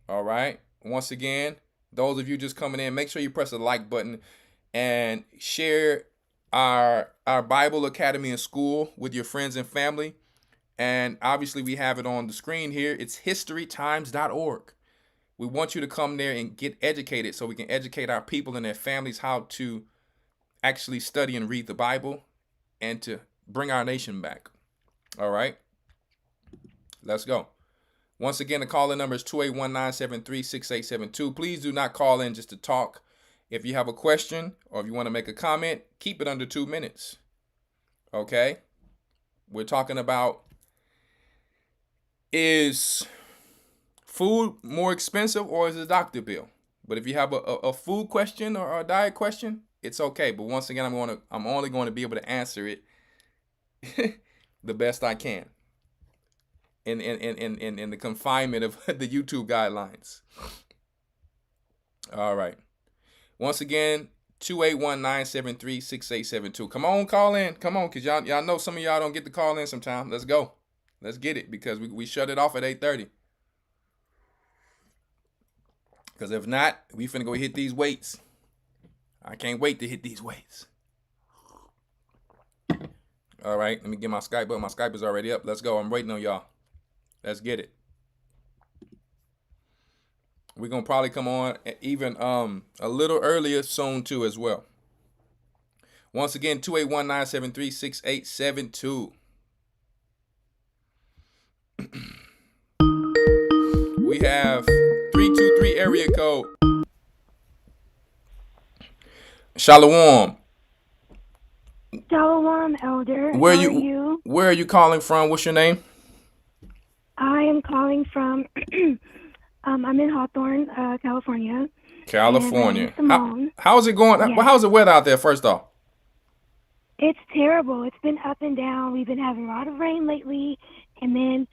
All right. Once again, those of you just coming in, make sure you press the like button and share our Bible Academy and school with your friends and family. And obviously we have it on the screen here. It's historytimes.org. We want you to come there and get educated so we can educate our people and their families how to actually study and read the Bible and to bring our nation back. All right, let's go. Once again, the call-in number is 281-973-6872. Please do not call in just to talk. If you have a question or if you want to make a comment, keep it under 2 minutes. Okay? We're talking about, is food more expensive or is it a doctor bill? But if you have a food question or a diet question, it's okay. But once again, I'm only going to be able to answer it the best I can in the confinement of the YouTube guidelines. All right. Once again, 281-973-6872. Come on, call in. Come on, because y'all know some of y'all don't get to call in sometime. Let's go. Let's get it, because we shut it off at 8:30. Because if not, we finna go hit these weights. I can't wait to hit these weights. All right, let me get my Skype up. My Skype is already up. Let's go. I'm waiting on y'all. Let's get it. We're going to probably come on even a little earlier soon too as well. Once again, 281-973-6872. We have 323 area code. Shalom. Shalom, Elder. Where How you, are you? Where are you calling from? What's your name? I am calling from, I'm in Hawthorne, California. California. And Simone. How's it going? Yes. How's the weather out there, first off? It's terrible. It's been up and down. We've been having a lot of rain lately, and then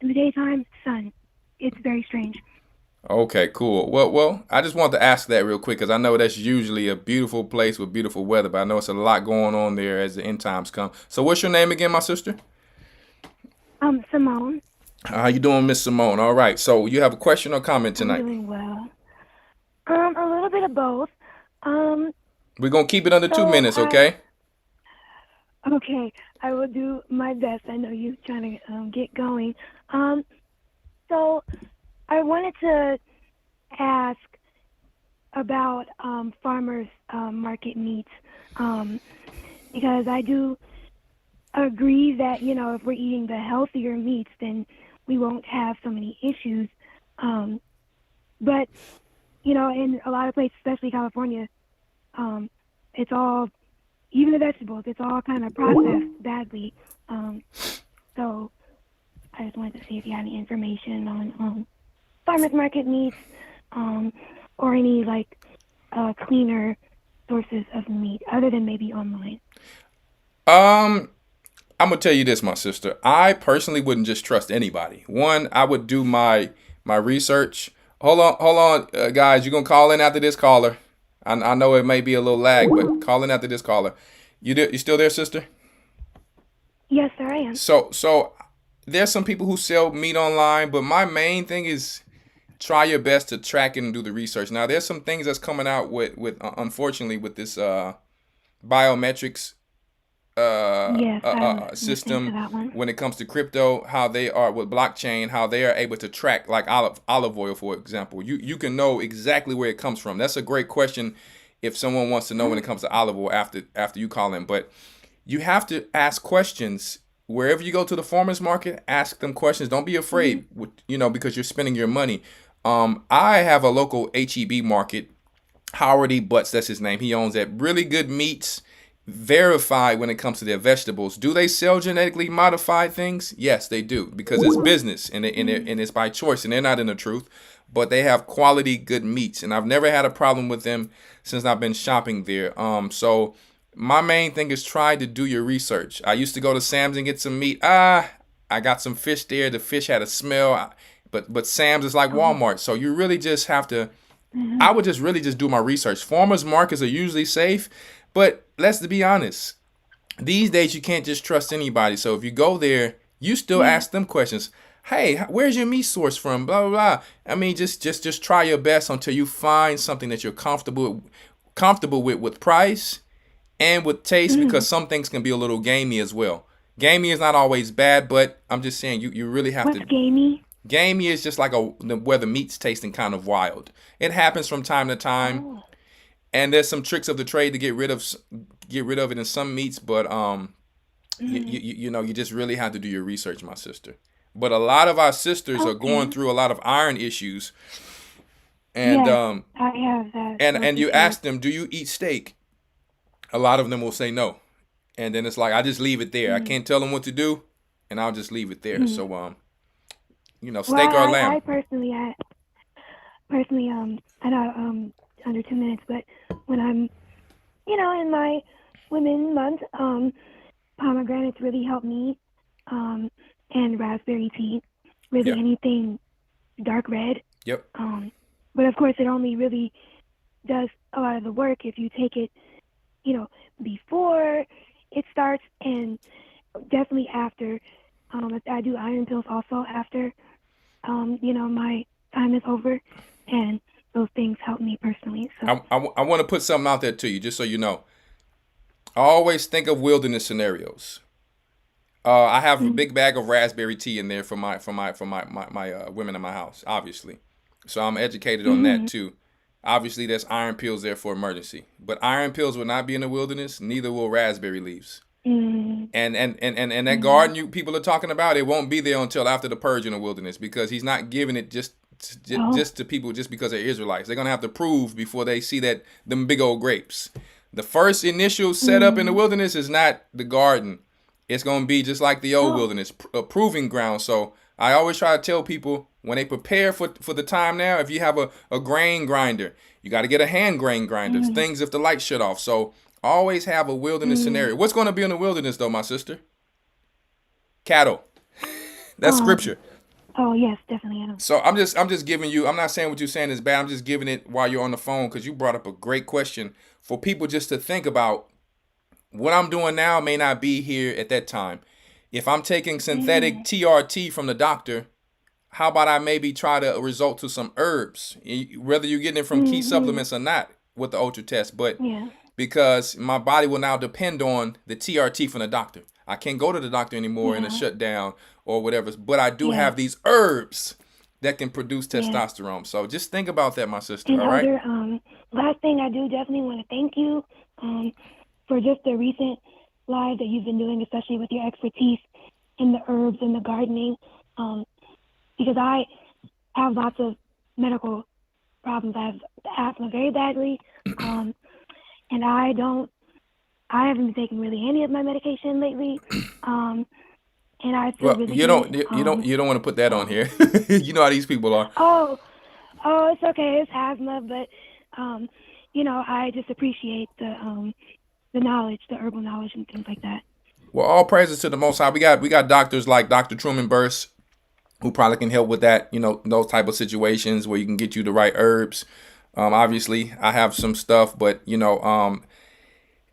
in the daytime, sun. It's very strange. Okay, cool. Well, I just wanted to ask that real quick because I know that's usually a beautiful place with beautiful weather, but I know it's a lot going on there as the end times come. So what's your name again, my sister? Simone. How you doing, Miss Simone? All right. So you have a question or comment tonight? I'm doing well. A little bit of both. We're going to keep it under 2 minutes, I- okay? Okay, I will do my best. I know you're trying to get going. So I wanted to ask about farmers market meats because I do agree that, you know, if we're eating the healthier meats, then we won't have so many issues. But, you know, in a lot of places, especially California, it's all, even the vegetables, it's all kind of processed badly. So I just wanted to see if you had any information on farmers market meats or any like cleaner sources of meat other than maybe online. I'm gonna tell you this, my sister. I personally wouldn't just trust anybody. One, I would do my research. Hold on, guys. You're gonna call in after this caller. I know it may be a little lag, but call in after this caller. You still there, sister? Yes, sir, I am. So there's some people who sell meat online, but my main thing is try your best to track it and do the research. Now, there's some things that's coming out with unfortunately with this biometrics Yes, I was listening to system that one. when it comes to crypto, how they are with blockchain, how they are able to track like olive oil, for example. You can know exactly where it comes from. That's a great question if someone wants to know when it comes to olive oil after you call in. But you have to ask questions wherever you go to the farmers market. Ask them questions. Don't be afraid, because you're spending your money. I have a local HEB market. Howard E. Butts, that's his name. He owns that. Really good meats, verified when it comes to their vegetables. Do they sell genetically modified things? Yes, they do, because it's business and it's by choice and they're not in the truth, but they have quality good meats, and I've never had a problem with them since I've been shopping there. So my main thing is try to do your research. I used to go to Sam's and get some meat. I got some fish there. The fish had a smell, but Sam's is like Walmart, so you really just have to. I would just really just do my research. Farmers markets are usually safe, but let's be honest. These days you can't just trust anybody. So if you go there, you still ask them questions. Hey, where's your meat source from? Blah blah blah. I mean, just try your best until you find something that you're comfortable with price and with taste, because some things can be a little gamey as well. Gamey is not always bad, but I'm just saying you really have What's to. gamey? Gamey is just like where the meat's tasting kind of wild. It happens from time to time, Oh. and there's some tricks of the trade to get rid of it in some meats, but you know, you just really have to do your research, my sister. But a lot of our sisters are going Okay. through a lot of iron issues, and Yes, I have that. and you for ask them, do you eat steak? A lot of them will say no, and then it's like I just leave it there. I can't tell them what to do, and I'll just leave it there. So you know, steak or Well, lamb. I personally, I know under 2 minutes, but when I'm, in my women month, pomegranates really help me, and raspberry tea, really Yep. anything dark red. Yep. But of course, it only really does a lot of the work if you take it, before it starts, and definitely after. I do iron pills also after, my time is over, and those things help me personally. So I want to put something out there to you, just so you know. I always think of wilderness scenarios. I have a big bag of raspberry tea in there for my women in my house, obviously. So I'm educated on that too. Obviously, there's iron pills there for emergency, but iron pills will not be in the wilderness. Neither will raspberry leaves. And that garden you people are talking about, it won't be there until after the purge in the wilderness, because he's not giving it just to people just because they're Israelites. They're gonna have to prove before they see that them big old grapes. The first initial setup in the wilderness is not the garden. It's gonna be just like the old wilderness, a proving ground. So I always try to tell people when they prepare for the time now, if you have a grain grinder, you got to get a hand grain grinder. Things if the light shut off. So always have a wilderness scenario. What's going to be in the wilderness though, my sister? Cattle. That's scripture. Oh yes, definitely. I know. So I'm just giving you. I'm not saying what you're saying is bad. I'm just giving it while you're on the phone, because you brought up a great question for people just to think about. What I'm doing now may not be here at that time. If I'm taking synthetic TRT from the doctor, how about I maybe try to resort to some herbs, whether you're getting it from key supplements or not with the ultra test, but Yeah. because my body will now depend on the TRT from the doctor. I can't go to the doctor anymore in a shutdown or whatever, but I do have these herbs that can produce testosterone. So just think about that, my sister, And all right? Elder, last thing, I do definitely want to thank you for just the recent live that you've been doing, especially with your expertise in the herbs and the gardening, because I have lots of medical problems. I have asthma very badly, and I haven't been taking really any of my medication lately, and I feel Well, really you good. don't want to put that on here. You know how these people are. Oh, it's okay. It's asthma, but I just appreciate the knowledge, the herbal knowledge, and things like that. Well, all praises to the Most High. We got doctors like Dr. Truman Burst, who probably can help with that. You know, those type of situations where you can get you the right herbs. Obviously, I have some stuff, but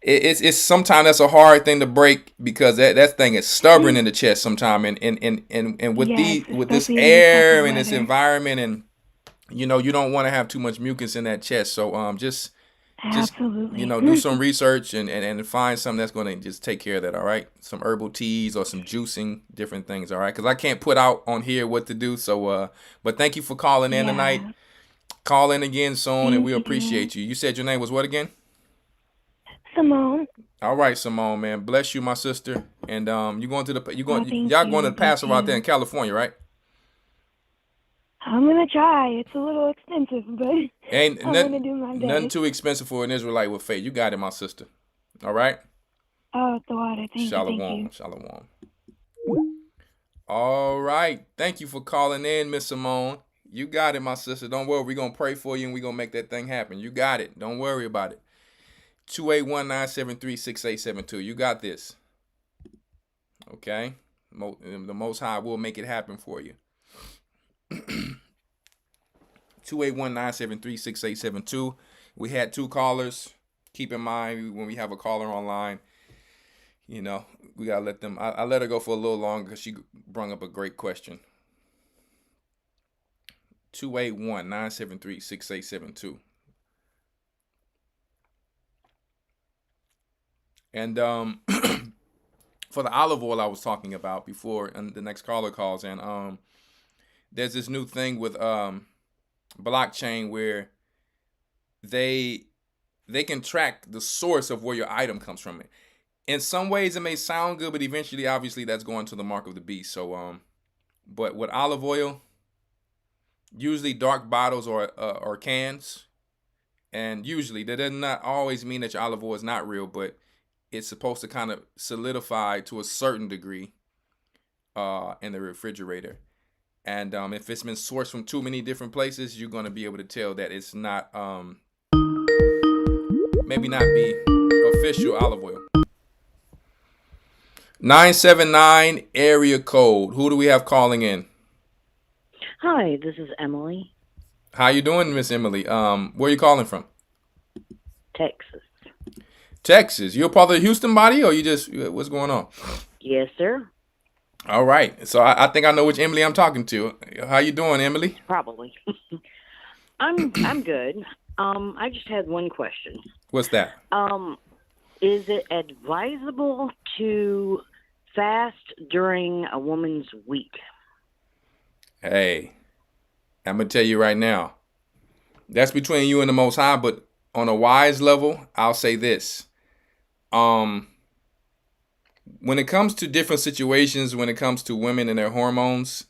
it's sometimes that's a hard thing to break, because that thing is stubborn in the chest sometimes, and with Yes, with this especially in this type air of and this weather. environment, and you don't want to have too much mucus in that chest. So just Absolutely. do some research and find something that's going to just take care of that. All right, some herbal teas or some juicing, different things. All right, because I can't put out on here what to do. So but thank you for calling in tonight. Call in again soon, and we appreciate you. You said your name was what again? Simone. All right, Simone, man. Bless you, my sister. And you going to the Thank y'all going to you. the Passover out there You. in California, right? I'm gonna try. It's a little expensive, but Ain't I'm gonna do my nothing best. too expensive for an Israelite with faith. You got it, my sister. All right. Oh, the water. Thank you. Shalom. All right. Thank you for calling in, Miss Simone. You got it, my sister. Don't worry. We're going to pray for you, and we're going to make that thing happen. You got it. Don't worry about it. 281-973-6872. You got this. Okay? The Most High will make it happen for you. 281-973-6872. We had 2 callers. Keep in mind, when we have a caller online, we got to let them. I let her go for a little longer because she brought up a great question. 281-973-6872. And for the olive oil I was talking about before, and the next caller calls in, there's this new thing with blockchain where they can track the source of where your item comes from. In some ways, it may sound good, but eventually, obviously, that's going to the mark of the beast. So, but with olive oil, usually dark bottles or cans, and usually that does not always mean that your olive oil is not real, but it's supposed to kind of solidify to a certain degree in the refrigerator. And if it's been sourced from too many different places, you're going to be able to tell that it's not, maybe not be official olive oil. 979 area code. Who do we have calling in? Hi, this is Emily, How you doing, Miss Emily? Where are you calling from? Texas. Texas. You a part of the Houston body, or you just, what's going on? Yes, sir. All right. So I think I know which Emily I'm talking to. How you doing, Emily? Probably. I'm good. I just had one question. What's that? Is it advisable to fast during a woman's week? Hey, I'm going to tell you right now. That's between you and the Most High, but on a wise level, I'll say this. When it comes to different situations, when it comes to women and their hormones,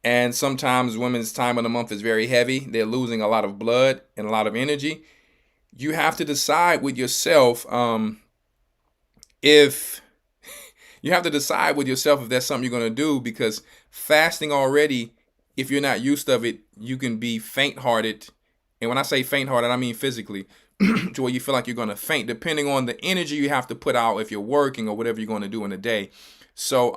and sometimes women's time of the month is very heavy, they're losing a lot of blood and a lot of energy, you have to decide with yourself if that's something you're going to do, because fasting already, if you're not used of it, you can be faint-hearted. And when I say faint-hearted, I mean physically, to where you feel like you're going to faint, depending on the energy you have to put out if you're working or whatever you're going to do in the day. So,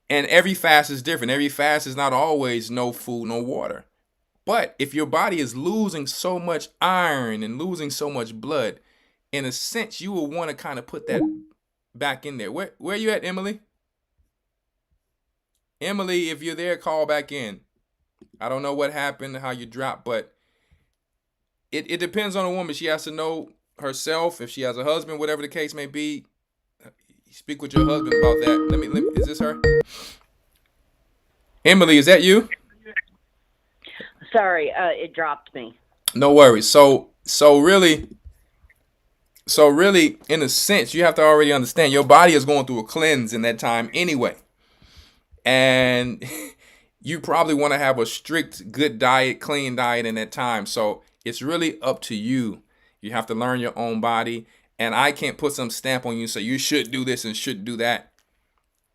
and every fast is different. Every fast is not always no food, no water. But if your body is losing so much iron and losing so much blood, in a sense, you will want to kind of put that back in there. Where are you at, Emily? Emily, if you're there, call back in. I don't know what happened, how you dropped, but it depends on a woman. She has to know herself, if she has a husband, whatever the case may be. Speak with your husband about that. Let me is this her? Emily, is that you? Sorry, it dropped me. No worries. So really, in a sense, you have to already understand your body is going through a cleanse in that time anyway. And you probably want to have a strict, good diet, clean diet in that time. So it's really up to you. You have to learn your own body. And I can't put some stamp on you and say you should do this and should do that.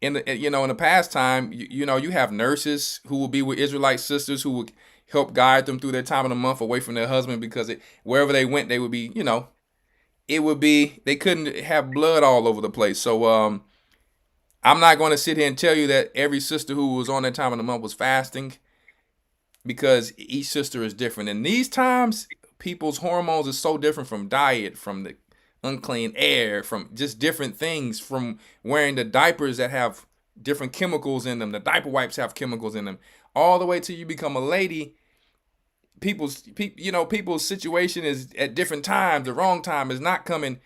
In the past time, you have nurses who will be with Israelite sisters who would help guide them through their time of the month away from their husband, because wherever they went, they would be, they couldn't have blood all over the place. So I'm not going to sit here and tell you that every sister who was on that time of the month was fasting, because each sister is different. And these times, people's hormones are so different from diet, from the unclean air, from just different things, from wearing the diapers that have different chemicals in them. The diaper wipes have chemicals in them, all the way till you become a lady. People's situation is at different times. The wrong time is not coming.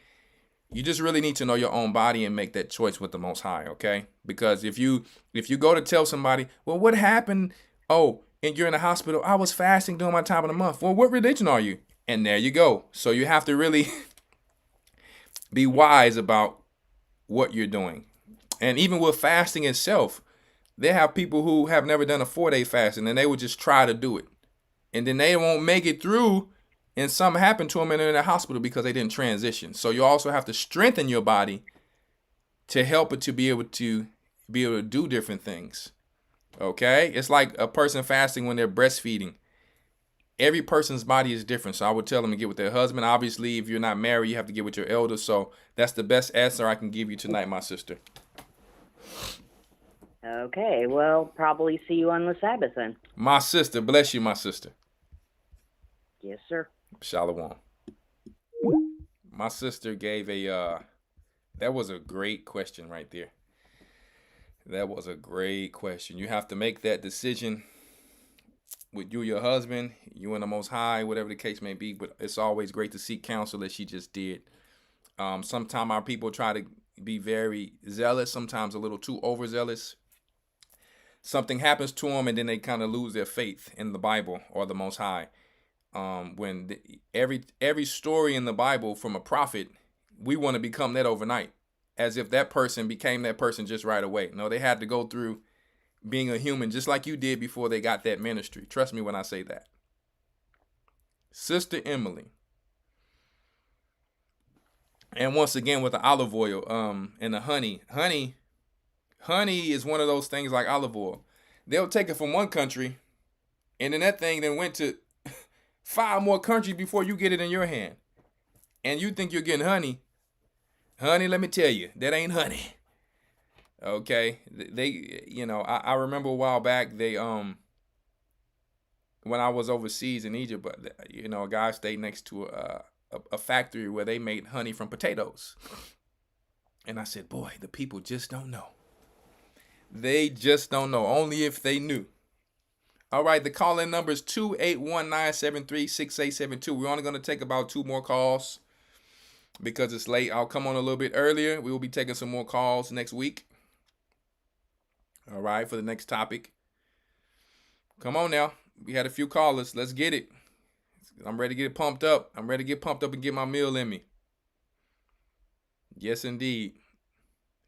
You just really need to know your own body and make that choice with the Most High, okay? Because if you go to tell somebody, well, what happened? Oh, and you're in the hospital. I was fasting during my time of the month. Well, what religion are you? And there you go. So you have to really be wise about what you're doing. And even with fasting itself, they have people who have never done a 4-day fasting, and they would just try to do it. And then they won't make it through, and something happened to them and they're in the hospital because they didn't transition. So you also have to strengthen your body to help it to be able to do different things. Okay? It's like a person fasting when they're breastfeeding. Every person's body is different. So I would tell them to get with their husband. Obviously, if you're not married, you have to get with your elder. So that's the best answer I can give you tonight, my sister. Okay, well, probably see you on the Sabbath then. My sister, bless you, my sister. Yes, sir. Shalom. My sister gave that was a great question right there. That was a great question. You have to make that decision with you, your husband, you and the Most High, whatever the case may be. But it's always great to seek counsel, as she just did. Sometimes our people try to be very zealous, sometimes a little too overzealous. Something happens to them, and then they kind of lose their faith in the Bible or the Most High. Every story in the Bible from a prophet, we want to become that overnight, as if that person became that person just right away. No, they had to go through being a human just like you did before they got that ministry. Trust me when I say that. Sister Emily. And once again with the olive oil and the honey. Honey is one of those things like olive oil. They'll take it from one country, and then that thing then went to 5 more countries before you get it in your hand. And you think you're getting honey. Honey, let me tell you, that ain't honey. Okay? They, I remember a while back, they, when I was overseas in Egypt, a guy stayed next to a factory where they made honey from potatoes. And I said, boy, the people just don't know. They just don't know. Only if they knew. All right, the call-in number is 281-973-6872. We're only going to take about 2 more calls because it's late. I'll come on a little bit earlier. We will be taking some more calls next week. All right, for the next topic. Come on now. We had a few callers. Let's get it. I'm ready to get pumped up. I'm ready to get pumped up and get my meal in me. Yes, indeed.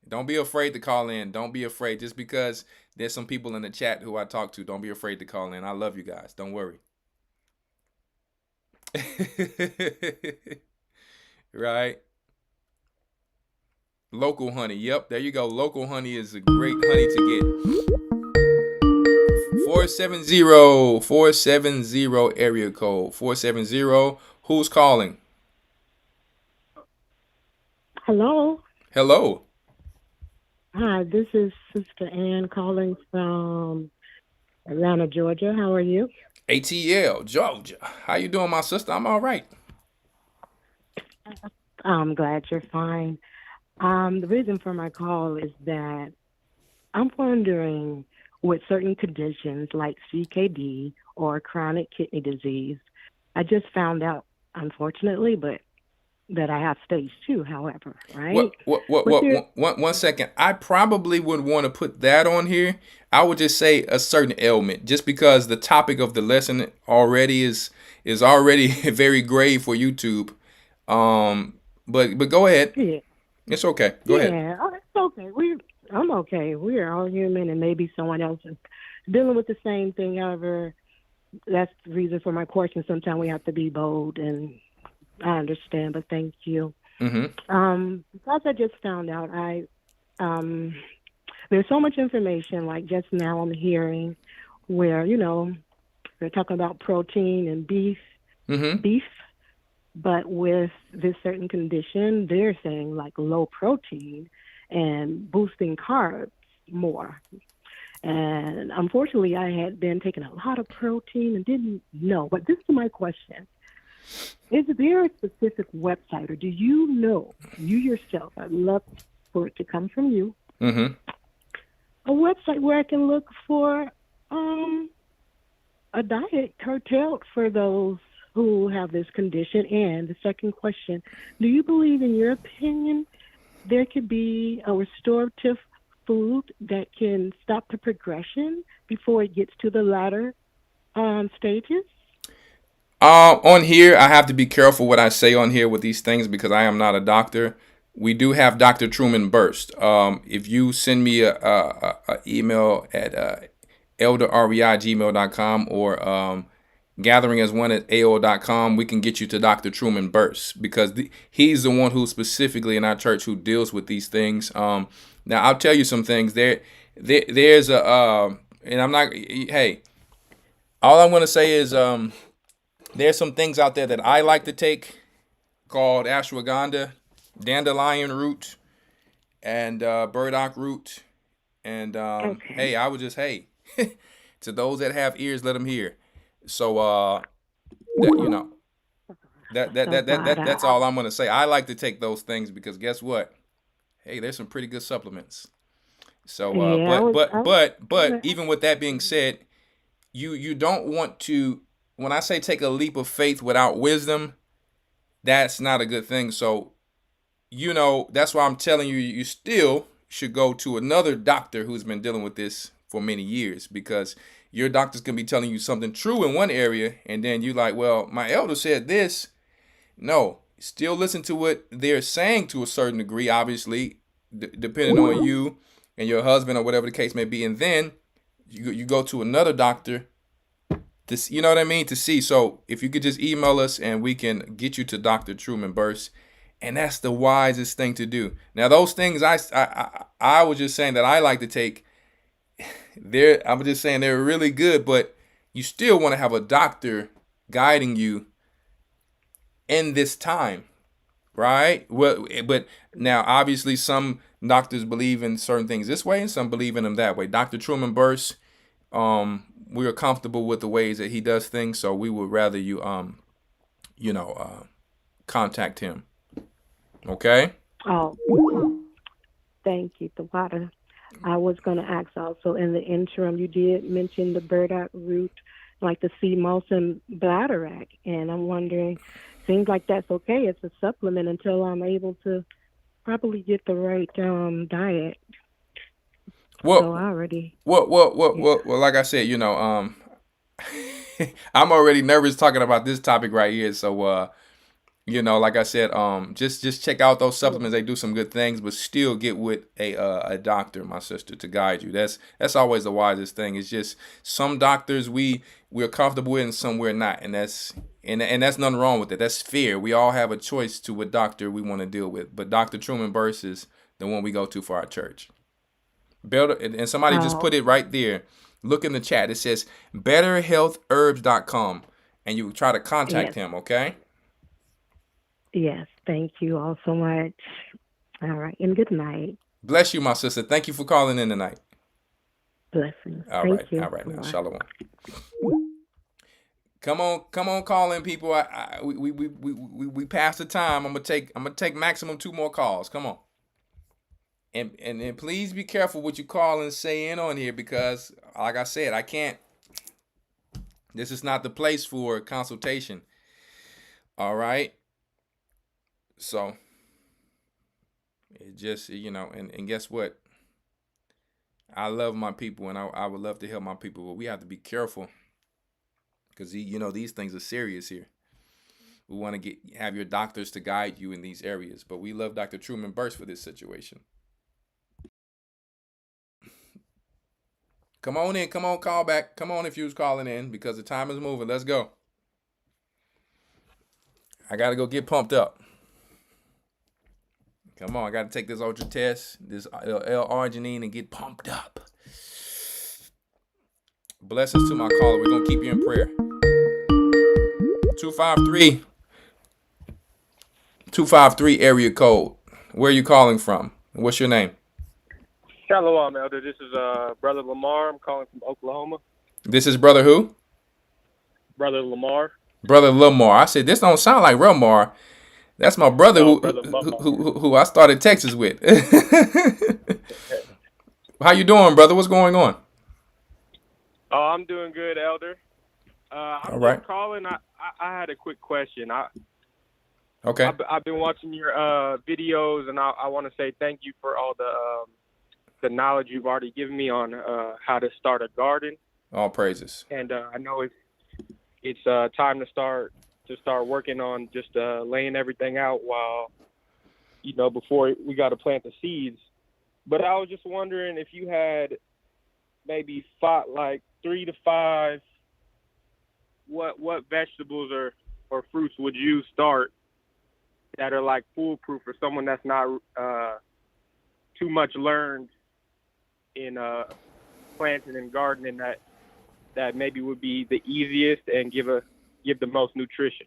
Don't be afraid to call in. Don't be afraid. Just because there's some people in the chat who I talk to, don't be afraid to call in. I love you guys. Don't worry. Right? Local honey. Yep, there you go. Local honey is a great honey to get. 470 area code. 470. Who's calling? Hello. Hello. Hi, this is Sister Ann calling from Atlanta, Georgia. How are you? ATL, Georgia. How you doing, my sister? I'm all right. I'm glad you're fine. The reason for my call is that I'm wondering with certain conditions like CKD or chronic kidney disease, I just found out, unfortunately, but that I have stage 2, however, right? One second. I probably would want to put that on here. I would just say a certain ailment, just because the topic of the lesson already is already very grave for YouTube. But go ahead. Yeah. It's okay. Go ahead. Yeah, it's okay. I'm okay. We are all human, and maybe someone else is dealing with the same thing. However, that's the reason for my question. Sometimes we have to be bold, and I understand, but thank you. Mm-hmm. Because I just found out, there's so much information, like just now I'm hearing where, they're talking about protein and beef, but with this certain condition, they're saying like low protein and boosting carbs more. And unfortunately, I had been taking a lot of protein and didn't know. But this is my question. Is there a specific website, or do you know, you yourself, I'd love for it to come from you, a website where I can look for a diet curtailed for those who have this condition? And the second question, do you believe, in your opinion, there could be a restorative food that can stop the progression before it gets to the latter stages? On here, I have to be careful what I say on here with these things because I am not a doctor. We do have Dr. Truman Burst. If you send me a email at elderrawchaa@gmail.com or gatheringasone@aol.com, we can get you to Dr. Truman Burst because he's the one who specifically in our church who deals with these things. Now, I'll tell you some things. There's a, and I'm not, hey, all I'm going to say is there's some things out there that I like to take called ashwagandha, dandelion root, and burdock root. And Okay. hey, I would just, to those that have ears, let them hear. So that's all I'm gonna say. I like to take those things because guess what? Hey, there's some pretty good supplements. So but even with that being said, you don't want to, when I say take a leap of faith without wisdom, that's not a good thing. So that's why I'm telling you, you still should go to another doctor who's been dealing with this for many years, because your doctor's going to be telling you something true in one area, and then you like, well, my elder said this. No, still listen to what they're saying to a certain degree, obviously, depending on you and your husband or whatever the case may be. And then you go to another doctor to, you know what I mean, to see. So if you could just email us and we can get you to Dr. Truman Burst. And that's the wisest thing to do. Now, those things I was just saying that I like to take, I'm just saying they're really good, but you still want to have a doctor guiding you in this time, right? Well, but now, obviously, some doctors believe in certain things this way and some believe in them that way. Dr. Truman Burst, we are comfortable with the ways that he does things, so we would rather you, contact him. Okay? Oh, thank you, the water. I was going to ask also, in the interim, you did mention the burdock root, like the sea moss and bladderwrack, and I'm wondering, seems like that's okay. It's a supplement until I'm able to probably get the right diet. Well, so I already. Well, like I said, I'm already nervous talking about this topic right here. So, like I said, just check out those supplements. They do some good things, but still get with a doctor, my sister, to guide you. That's always the wisest thing. It's just some doctors we're comfortable with and some we're not, and that's nothing wrong with it. That's fair. We all have a choice to what doctor we want to deal with, but Dr. Truman Burst is the one we go to for our church. Better, and somebody just put it right there. Look in the chat. It says betterhealthherbs.com, and you try to contact him. Okay. Yes, thank you all so much. All right, and good night. Bless you, my sister. Thank you for calling in tonight. Blessings. All right, man. Shalom. Come on, call in, people. We passed the time. I'm gonna take maximum 2 more calls. Come on. And please be careful what you call and say in on here, because, like I said, I can't. This is not the place for consultation. All right. So it just, and guess what? I love my people, and I would love to help my people, but we have to be careful, because these things are serious here. We want to have your doctors to guide you in these areas, but we love Dr. Truman Burst for this situation. Come on in. Come on, call back. Come on if you was calling in, because the time is moving. Let's go. I got to go get pumped up. Come on, I got to take this ultra test, this L-arginine, and get pumped up. Blessings to my caller. We're going to keep you in prayer. 253 area code. Where are you calling from? What's your name? Shalom, Elder. This is Brother Lamar. I'm calling from Oklahoma. This is Brother who? Brother Lamar. Brother Lamar. I said, this don't sound like Lamar. That's my brother who I started Texas with. How you doing, brother? What's going on? Oh, I'm doing good, Elder. I'm just calling. I had a quick question. Okay. I've been watching your videos, and I want to say thank you for all the knowledge you've already given me on how to start a garden. All praises. And I know it's time to start working on just laying everything out while, before we got to plant the seeds. But I was just wondering if you had maybe 3 to 5, what vegetables or fruits would you start that are like foolproof for someone that's not too much learned in planting and gardening, that maybe would be the easiest and give the most nutrition?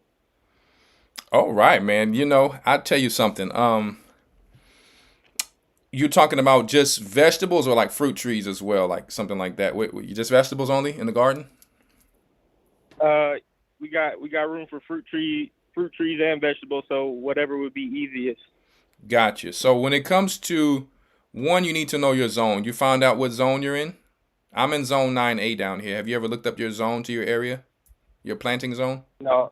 All right, man. I'll tell you something. You're talking about just vegetables or like fruit trees as well, like something like that? You just vegetables only in the garden? We got room for fruit trees and vegetables, so whatever would be easiest. Gotcha. So when it comes to one, you need to know your zone. You found out what zone you're in? I'm in zone 9A down here. Have you ever looked up your zone to your area? Your planting zone? No,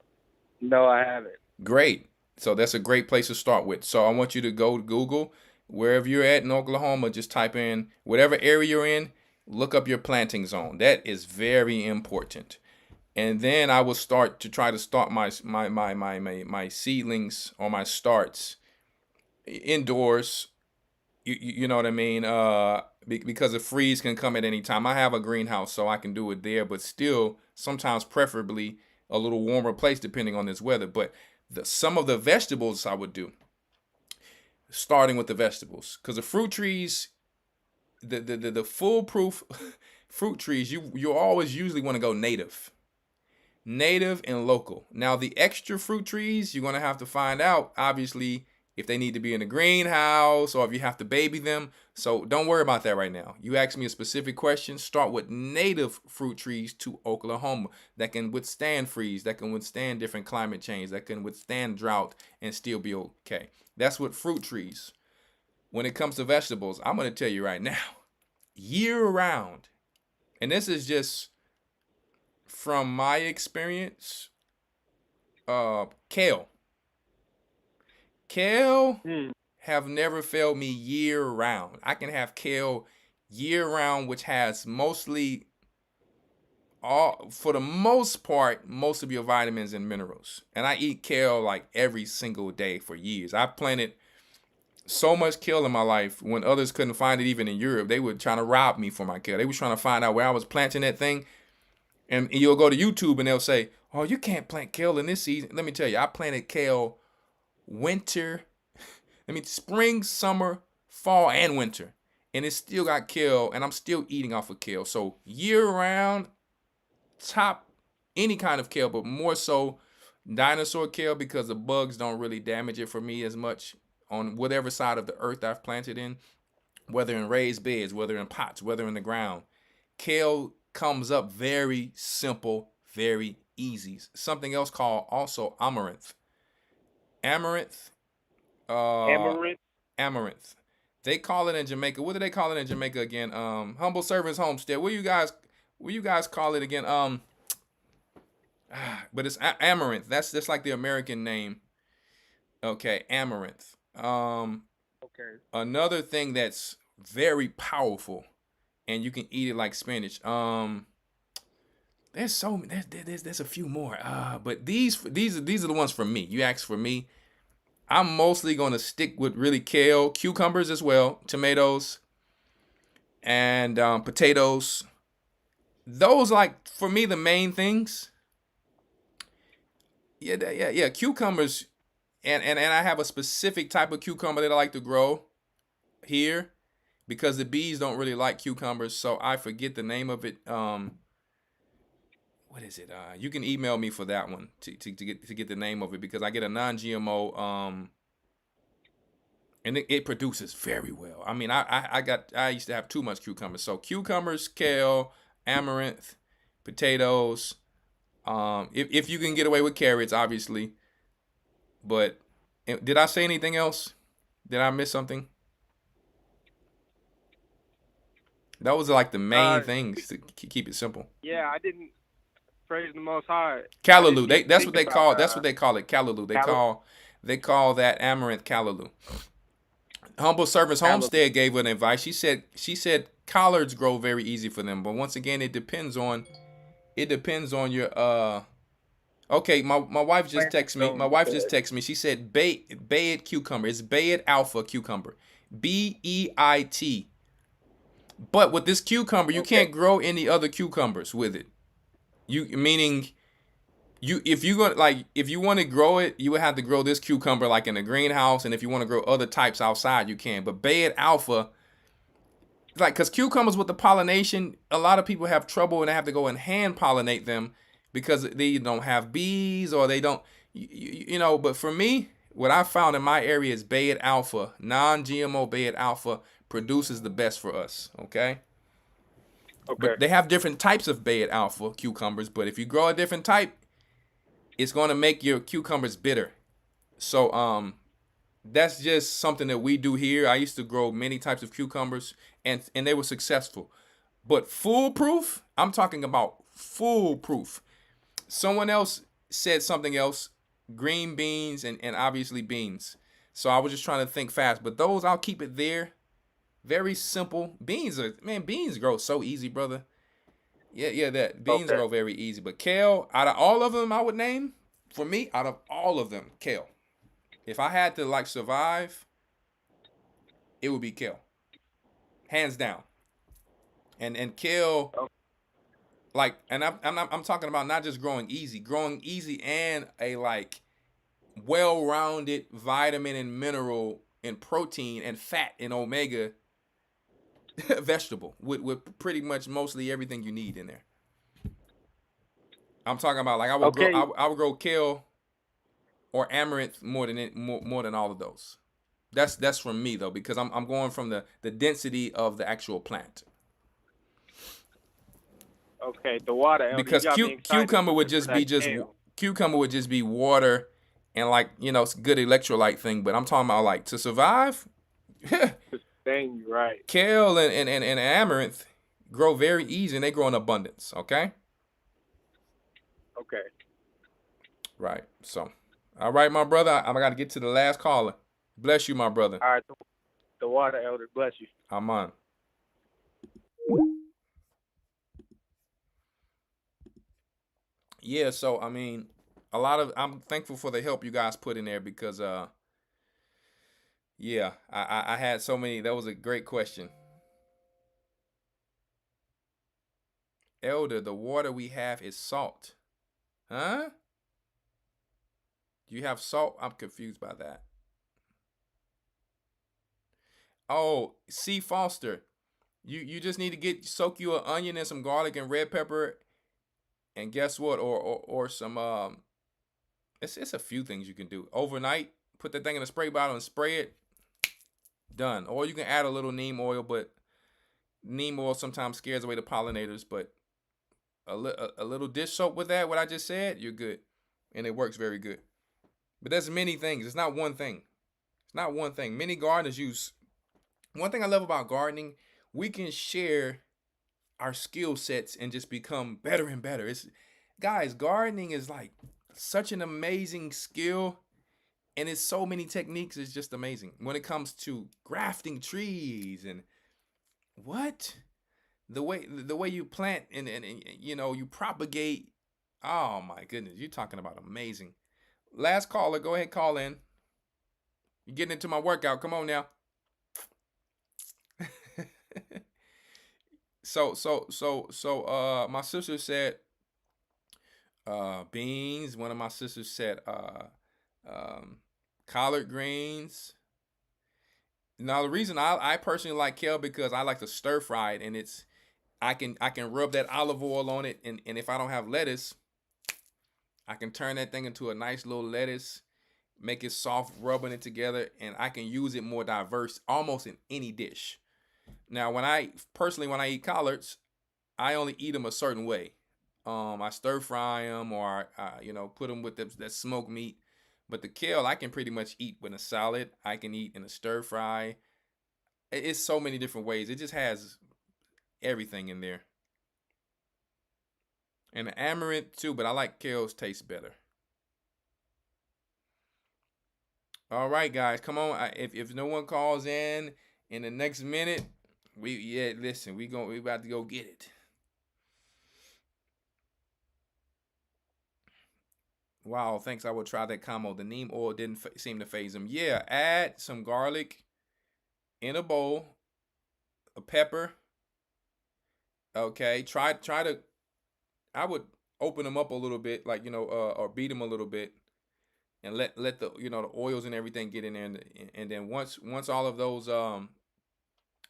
I haven't. Great. So that's a great place to start with. So I want you to go to Google, wherever you're at in Oklahoma, just type in whatever area you're in, look up your planting zone. That is very important. And then I will start to try to start my seedlings or my starts indoors. You know what I mean? Because a freeze can come at any time. I have a greenhouse, so I can do it there, but still, sometimes preferably a little warmer place depending on this weather. But some of the vegetables I would do, starting with the vegetables, because the fruit trees, the foolproof fruit trees, you always usually want to go native and local. Now the extra fruit trees, you're going to have to find out, obviously, if they need to be in a greenhouse or if you have to baby them. So don't worry about that right now. You asked me a specific question. Start with native fruit trees to Oklahoma that can withstand freeze, that can withstand different climate change, that can withstand drought and still be okay. That's what fruit trees. When it comes to vegetables, I'm going to tell you right now, year round, and this is just from my experience, kale. Kale have never failed me year round. I can have kale year round, which has mostly, for the most part, most of your vitamins and minerals. And I eat kale like every single day for years. I've planted so much kale in my life. When others couldn't find it, even in Europe, they were trying to rob me for my kale. They were trying to find out where I was planting that thing. And you'll go to YouTube and they'll say, oh, you can't plant kale in this season. Let me tell you, I planted kale spring, summer, fall, and winter. And it still got kale, and I'm still eating off of kale. So year round, top any kind of kale, but more so dinosaur kale, because the bugs don't really damage it for me as much on whatever side of the earth I've planted in, whether in raised beds, whether in pots, whether in the ground. Kale comes up very simple, very easy. Something else called also amaranth. Amaranth. Amaranth. They call it in Jamaica. What do they call it in Jamaica again? Humble Servants Homestead. What you guys call it again? But it's amaranth. That's just like the American name. Okay, amaranth. Okay. Another thing that's very powerful, and you can eat it like spinach. There's a few more. But these are the ones for me. You asked for me. I'm mostly gonna stick with really kale, cucumbers as well, tomatoes, and potatoes. Those, like, for me, the main things. Yeah. Cucumbers, and I have a specific type of cucumber that I like to grow here, because the bees don't really like cucumbers, so I forget the name of it. What is it? You can email me for that one to get the name of it, because I get a non-GMO, and it produces very well. I mean, I used to have too much cucumbers. So cucumbers, kale, amaranth, potatoes. If you can get away with carrots, obviously. But did I say anything else? Did I miss something? That was like the main things to keep it simple. Yeah, I didn't. Praise the Most High. Callaloo. That's what they call it. Callaloo. They call that amaranth callaloo. Humble Servants Homestead gave an advice. She said collards grow very easy for them, but once again, it depends on your Okay, my wife just texted me. My wife just texted me. She said Bayit cucumber. It's Bayit alpha cucumber. BEIT. But with this cucumber, you can't grow any other cucumbers with it. If you want to grow it, you would have to grow this cucumber like in a greenhouse, and if you want to grow other types outside, you can. But Bayit alpha, like, because cucumbers with the pollination, a lot of people have trouble and they have to go and hand pollinate them because they don't have bees, or they don't, But for me, what I found in my area is Bayit alpha, non-GMO Bayit alpha produces the best for us. Okay. But they have different types of Bayit alpha cucumbers, but if you grow a different type, it's going to make your cucumbers bitter. So that's just something that we do here. I used to grow many types of cucumbers, and they were successful. But foolproof, I'm talking about foolproof. Someone else said something else. green beans, and obviously beans. So I was just trying to think fast, but those I'll keep it there. Very simple. Beans grow so easy, brother. Yeah, that beans Okay. grow very easy. But kale, out of all of them, I would name for me, out of all of them, kale. If I had to like survive, it would be kale, hands down. And kale, like, and I'm talking about not just growing easy, and a like well-rounded vitamin and mineral and protein and fat and omega vegetable with pretty much mostly everything you need in there. I'm talking about like Okay. I would grow kale or amaranth more than all of those. That's from me though, because I'm going from the density of the actual plant. Okay. The water, Elder. You Because got me excited cucumber would looking for just be that kale. cucumber would just be water and like it's a good electrolyte thing. But I'm talking about like to survive. Dang, you right. Kale and amaranth grow very easy and they grow in abundance. Okay. Okay. Right. So, all right, my brother. I got to get to the last caller. Bless you, my brother. All right. The water, Elder. Bless you. I'm on. Yeah. So I mean, I'm thankful for the help you guys put in there because yeah, I had so many. That was a great question. Elder, the water we have is salt. Huh? Do you have salt? I'm confused by that. Oh, C. Foster. You just need to soak you an onion and some garlic and red pepper, and guess what? Or some it's a few things you can do. Overnight, put that thing in a spray bottle and spray it. Done. Or you can add a little neem oil, but neem oil sometimes scares away the pollinators, but a little dish soap with that, what I just said, you're good. And it works very good. But there's many things. It's not one thing. It's not one thing. Many gardeners use. One thing I love about gardening, we can share our skill sets and just become better and better. Guys, gardening is like such an amazing skill, and it's so many techniques. It's just amazing when it comes to grafting trees and the way you plant and you propagate. Oh my goodness, you're talking about amazing. Last caller, go ahead, call in. You're getting into my workout. Come on now. So my sister said beans. One of my sisters said collard greens. Now the reason I personally like kale because I like to stir fry it, and I can rub that olive oil on it, and if I don't have lettuce, I can turn that thing into a nice little lettuce, make it soft, rubbing it together, and I can use it more diverse, almost in any dish. Now, when I eat collards, I only eat them a certain way. I stir fry them, or put them with that smoked meat. But the kale, I can pretty much eat with a salad. I can eat in a stir fry. It's so many different ways. It just has everything in there. And the amaranth too, but I like kale's taste better. All right, guys, come on. If no one calls in the next minute, we about to go get it. Wow, thanks. I will try that combo. The neem oil didn't seem to phase them. Yeah, add some garlic in a bowl, a pepper. Okay, try to. I would open them up a little bit, like or beat them a little bit, and let the the oils and everything get in there, and then once all of those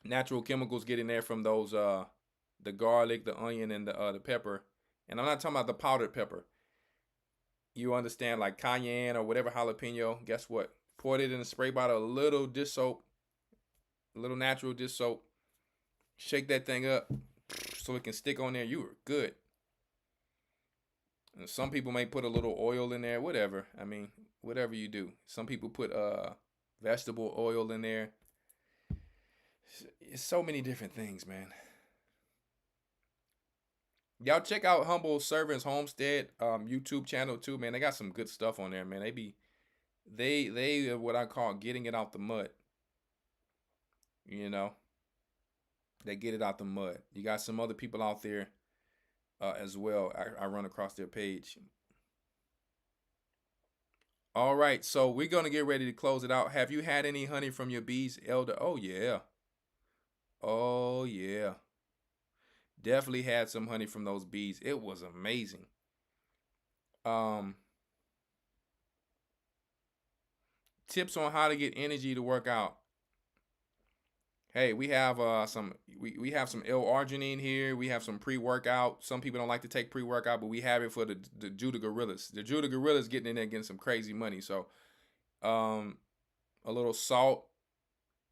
natural chemicals get in there from those the garlic, the onion, and the pepper, and I'm not talking about the powdered pepper. You understand, like cayenne or whatever jalapeno. Guess what? Pour it in a spray bottle, a little dish soap, a little natural dish soap. Shake that thing up so it can stick on there. You are good. And some people may put a little oil in there, whatever. I mean, whatever you do. Some people put vegetable oil in there. It's so many different things, man. Y'all check out Humble Servants Homestead YouTube channel too, man. They got some good stuff on there, man. They are what I call getting it out the mud. You know, they get it out the mud. You got some other people out there as well. I run across their page. All right, so we're gonna get ready to close it out. Have you had any honey from your bees, Elder? Oh yeah. Oh yeah. Definitely had some honey from those bees. It was amazing. Tips on how to get energy to work out. Hey, we have some L-arginine here. We have some pre-workout. Some people don't like to take pre-workout, but we have it for the Judah Gorillas. The Judah Gorillas getting in there getting some crazy money. So, a little salt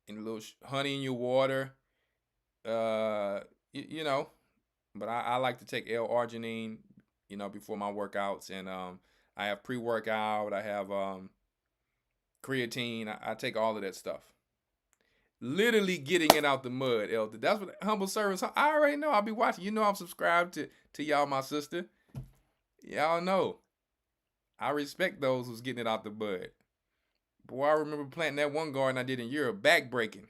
and a little honey in your water. You know, but I like to take L-arginine, you know, before my workouts, and I have pre-workout. I have creatine. I take all of that stuff. Literally getting it out the mud, Elder. That's what Humble Servants. I already know. I'll be watching. You know I'm subscribed to y'all, my sister. Y'all know. I respect those who's getting it out the mud. Boy, I remember planting that one garden I did in Europe. Back breaking.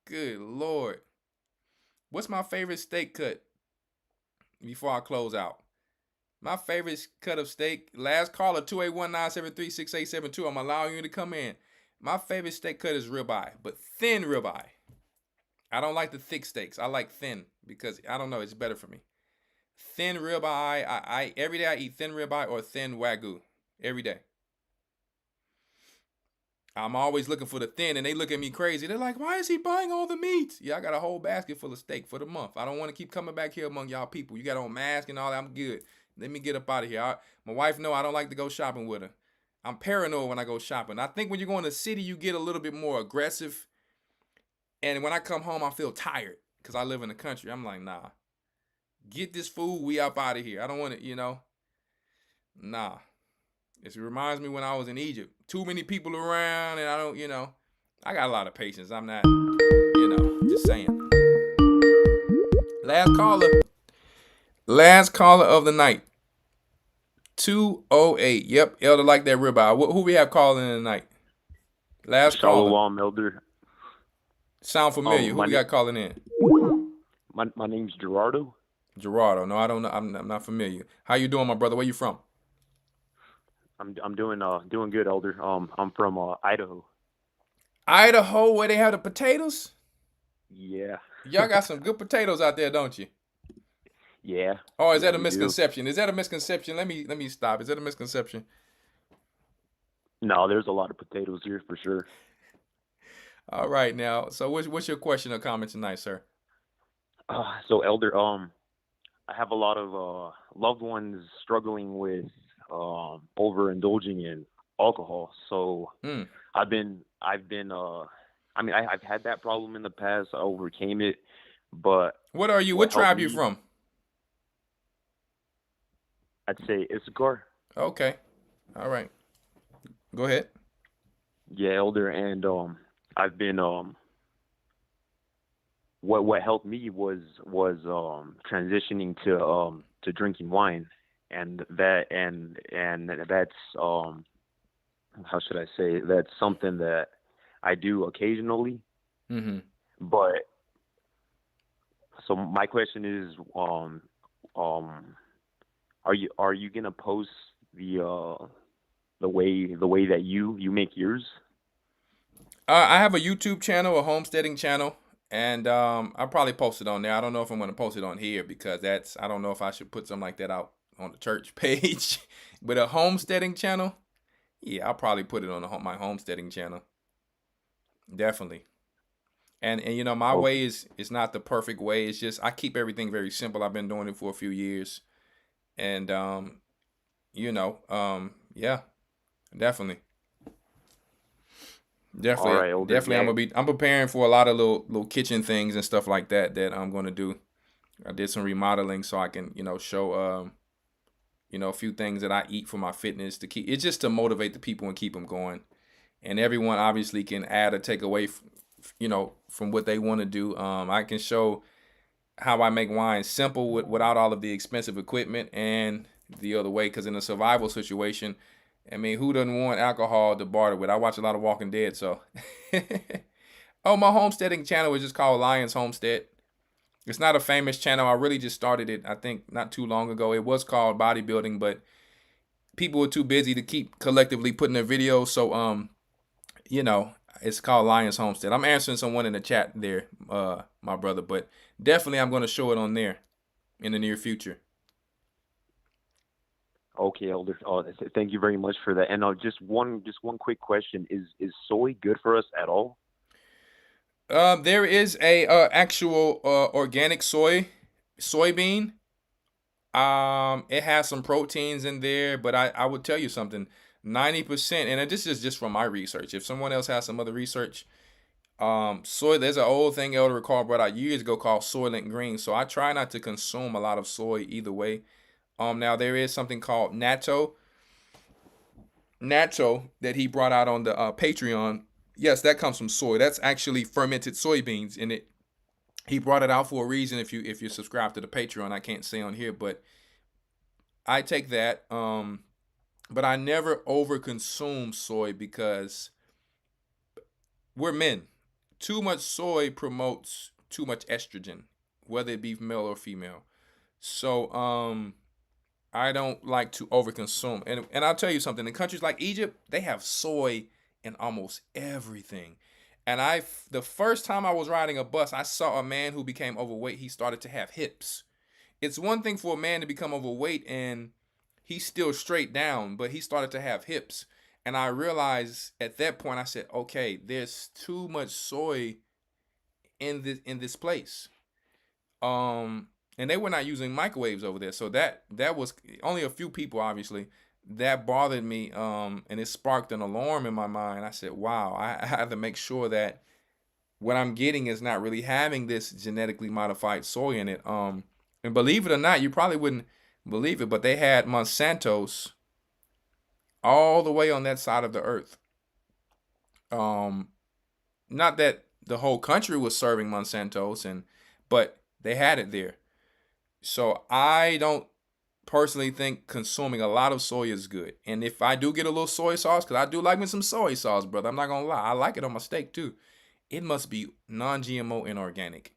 Good Lord. What's my favorite steak cut? Before I close out. My favorite cut of steak. Last caller, 281-973-6872. I'm allowing you to come in. My favorite steak cut is ribeye, but thin ribeye. I don't like the thick steaks. I like thin because, I don't know, it's better for me. Thin ribeye. I every day I eat thin ribeye or thin Wagyu. Every day. I'm always looking for the thin, and they look at me crazy. They're like, why is he buying all the meat? Yeah, I got a whole basket full of steak for the month. I don't want to keep coming back here among y'all people. You got on mask and all that. I'm good. Let me get up out of here. My wife know I don't like to go shopping with her. I'm paranoid when I go shopping. I think when you go in the city, you get a little bit more aggressive. And when I come home, I feel tired because I live in the country. I'm like, nah. Get this food. We up out of here. I don't want it, you know. Nah. It reminds me when I was in Egypt. Too many people around, and I don't, you know. I got a lot of patience. I'm not, you know, just saying. Last caller of the night. 208. Yep, Elder like that ribeye. Who we have calling in tonight? Last caller. Shalom, Elder. Sound familiar? Who we got calling in? My name's Gerardo. Gerardo. No, I don't know. I'm not familiar. How you doing, my brother? Where you from? I'm doing good, Elder. I'm from Idaho. Idaho, where they have the potatoes? Yeah. Y'all got some good potatoes out there, don't you? Yeah. Oh, is that a we misconception? Is that a misconception? Let me stop. Is that a misconception? No, there's a lot of potatoes here for sure. All right, now. So what's your question or comment tonight, sir? So Elder, I have a lot of loved ones struggling with overindulging in alcohol. So I've had that problem in the past. I overcame it, but what are you? What tribe you from? I'd say Issachar. Okay. All right. Go ahead. Yeah, Elder, and I've been what helped me was transitioning to drinking wine, and that's how should I say, that's something that I do occasionally. Mm-hmm. But so my question is, are you gonna post the way that you make yours? I have a YouTube channel, a homesteading channel, and I'll probably post it on there. I don't know if I'm gonna post it on here because I don't know if I should put something like that out on the church page. But a homesteading channel, yeah, I'll probably put it on my homesteading channel. Definitely. And you know, my way is not the perfect way. It's just I keep everything very simple. I've been doing it for a few years. And you know, yeah, definitely. Right, Definitely, I'm preparing for a lot of little kitchen things and stuff like that I'm gonna do. I did some remodeling so I can, you know, show you know, a few things that I eat for my fitness to keep. It's just to motivate the people and keep them going. And everyone obviously can add or take away, you know, from what they want to do. I can show how I make wine simple without all of the expensive equipment, and the other way, because in a survival situation, I mean, who doesn't want alcohol to barter with? I watch a lot of Walking Dead, so. Oh, my homesteading channel is just called Lion's Homestead. It's not a famous channel. I really just started it, I think, not too long ago. It was called bodybuilding, but people were too busy to keep collectively putting their videos. So, you know, it's called Lion's Homestead. I'm answering someone in the chat there, my brother, but definitely I'm going to show it on there in the near future. Okay, Elder. Thank you very much for that. And just one quick question: is soy good for us at all? There is a actual organic soybean. It has some proteins in there, but I would tell you something. 90%, and this is just from my research. If someone else has some other research, soy. There's an old thing Elder Rawchaa brought out years ago called Soylent Green. So I try not to consume a lot of soy either way. Now there is something called natto that he brought out on the Patreon. Yes, that comes from soy. That's actually fermented soybeans in it. He brought it out for a reason. If you subscribe to the Patreon, I can't say on here, but I take that. But I never overconsume soy because we're men. Too much soy promotes too much estrogen, whether it be male or female. So I don't like to overconsume. And I'll tell you something. In countries like Egypt, they have soy in almost everything. And the first time I was riding a bus, I saw a man who became overweight. He started to have hips. It's one thing for a man to become overweight and he's still straight down, but he started to have hips. And I realized at that point, I said, okay, there's too much soy in this place. And they were not using microwaves over there. So that was only a few people, obviously. That bothered me, and it sparked an alarm in my mind. I said, wow, I have to make sure that what I'm getting is not really having this genetically modified soy in it. And believe it or not, you probably wouldn't believe it, but they had Monsanto's all the way on that side of the earth. Not that the whole country was serving Monsanto's, but they had it there. So I don't personally think consuming a lot of soy is good. And if I do get a little soy sauce, because I do like me some soy sauce, brother, I'm not going to lie. I like it on my steak too. It must be non-GMO and organic.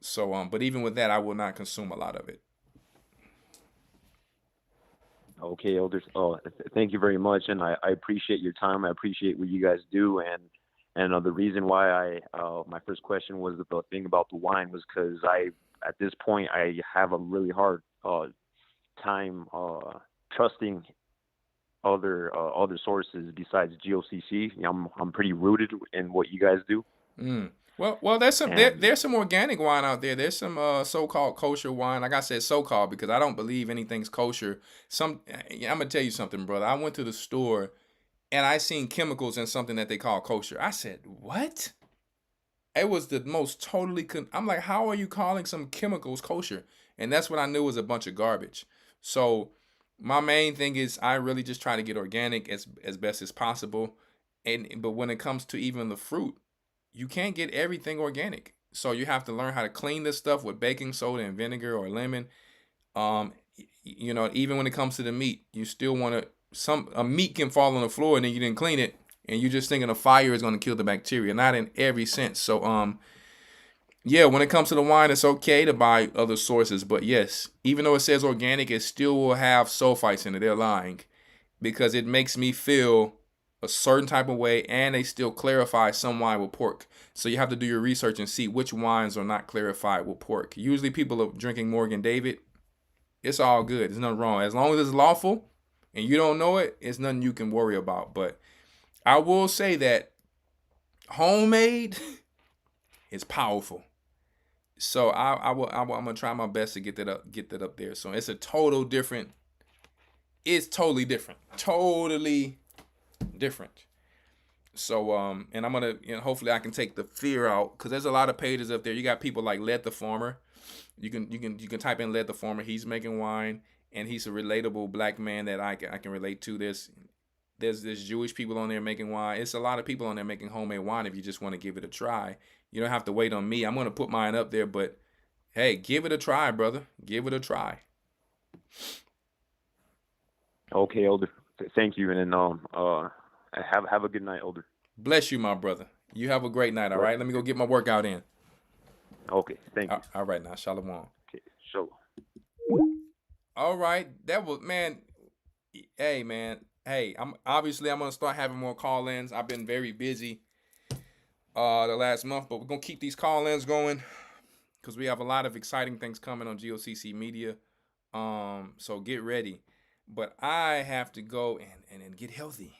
So, but even with that, I will not consume a lot of it. Okay, Elders. Thank you very much, and I appreciate your time. I appreciate what you guys do, and the reason why my first question was the thing about the wine was because at this point I have a really hard time trusting other sources besides G.O.C.C. I'm pretty rooted in what you guys do. Well, there's some organic wine out there. There's some so-called kosher wine. Like I said, so-called because I don't believe anything's kosher. I'm gonna tell you something, brother. I went to the store and I seen chemicals in something that they call kosher. I said, what? It was the most totally. I'm like, how are you calling some chemicals kosher? And that's what I knew was a bunch of garbage. So my main thing is I really just try to get organic as best as possible. But when it comes to even the fruit, you can't get everything organic. So you have to learn how to clean this stuff with baking soda and vinegar or lemon. Even when it comes to the meat, you still want to, a meat can fall on the floor and then you didn't clean it and you're just thinking a fire is going to kill the bacteria. Not in every sense. So, yeah, when it comes to the wine, it's okay to buy other sources. But yes, even though it says organic, it still will have sulfites in it. They're lying because it makes me feel a certain type of way, and they still clarify some wine with pork. So you have to do your research and see which wines are not clarified with pork. Usually people are drinking Morgan David. It's all good. There's nothing wrong. As long as it's lawful and you don't know it, it's nothing you can worry about. But I will say that homemade is powerful. So I'm gonna try my best to get that up there. So it's totally different. Totally different. So and I'm gonna hopefully I can take the fear out because there's a lot of pages up there. You got people like Led the Farmer. You can type in Led the Farmer. He's making wine and he's a relatable black man that I can relate to. There's Jewish people on there making wine. It's a lot of people on there making homemade wine if you just want to give it a try. You don't have to wait on me. I'm gonna put mine up there, but hey, give it a try, brother. Give it a try. Okay, Elder. Thank you, and have a good night, Elder. Bless you, my brother. You have a great night, all right? Let me go get my workout in. Okay, thank you. All right, now, shalom. Okay, shalom. All right, that was, man. Hey, man. Hey, I'm gonna start having more call-ins. I've been very busy the last month, but we're gonna keep these call-ins going because we have a lot of exciting things coming on G.O.C.C Media. So get ready. But I have to go and get healthy.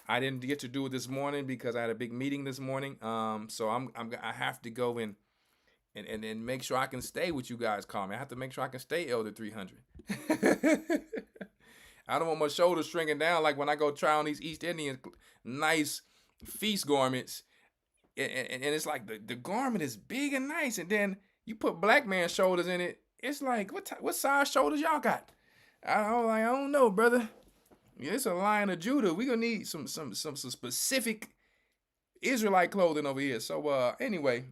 I didn't get to do it this morning because I had a big meeting this morning. So I have to go and make sure I can stay with you guys. Call me. I have to make sure I can stay Elder 300. I don't want my shoulders shrinking down like when I go try on these East Indian nice feast garments. And it's like the garment is big and nice, and then you put black man shoulders in it. It's like what size shoulders y'all got? I don't know, brother. Yeah, it's a Lion of Judah. We gonna need some specific Israelite clothing over here. So anyway,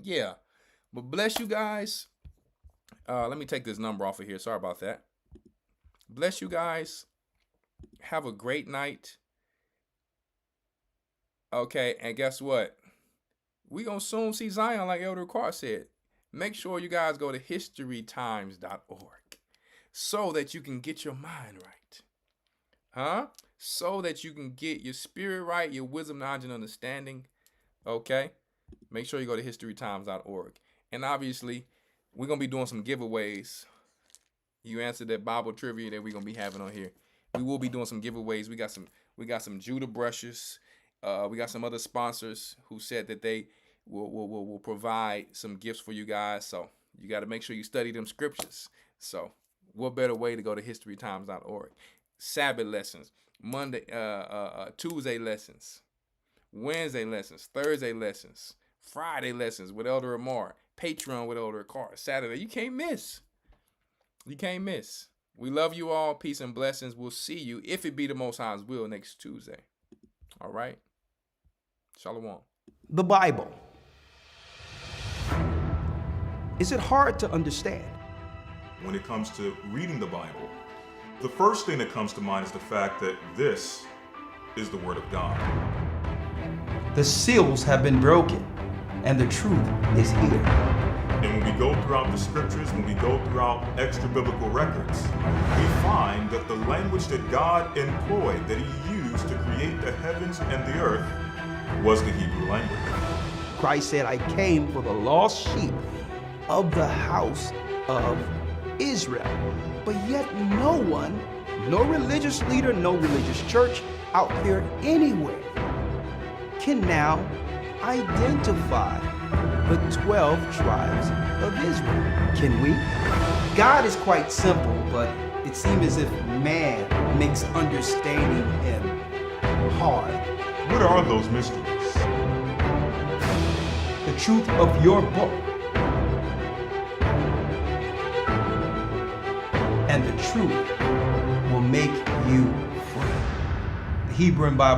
yeah. But bless you guys. Let me take this number off of here. Sorry about that. Bless you guys. Have a great night. Okay, and guess what? We gonna soon see Zion, like Elder Rawchaa said. Make sure you guys go to historytimes.org so that you can get your mind right. So that you can get your spirit right, your wisdom, knowledge, and understanding. Okay? Make sure you go to historytimes.org. And obviously, we're going to be doing some giveaways. You answered that Bible trivia that we're going to be having on here. We will be doing some giveaways. We got some Judah brushes. We got some other sponsors who said that they will provide some gifts for you guys. So you got to make sure you study them scriptures. So what better way to go to historytimes.org? Sabbath lessons, Tuesday lessons, Wednesday lessons, Thursday lessons, Friday lessons with Elder Rawchaa, Patreon with Elder Rawchaa, Saturday. You can't miss. You can't miss. We love you all. Peace and blessings. We'll see you, if it be the Most High's will, next Tuesday. All right. Shalom. The Bible. Is it hard to understand? When it comes to reading the Bible, the first thing that comes to mind is the fact that this is the Word of God. The seals have been broken, and the truth is here. And when we go throughout the scriptures, when we go throughout extra biblical records, we find that the language that God employed, that He used to create the heavens and the earth, was the Hebrew language. Christ said, I came for the lost sheep of the house of Israel. But yet no one, no religious leader, no religious church out there anywhere can now identify the 12 tribes of Israel. Can we? God is quite simple, but it seems as if man makes understanding Him hard. What are those mysteries? The truth of your book and the truth will make you free. The Hebrew and Bible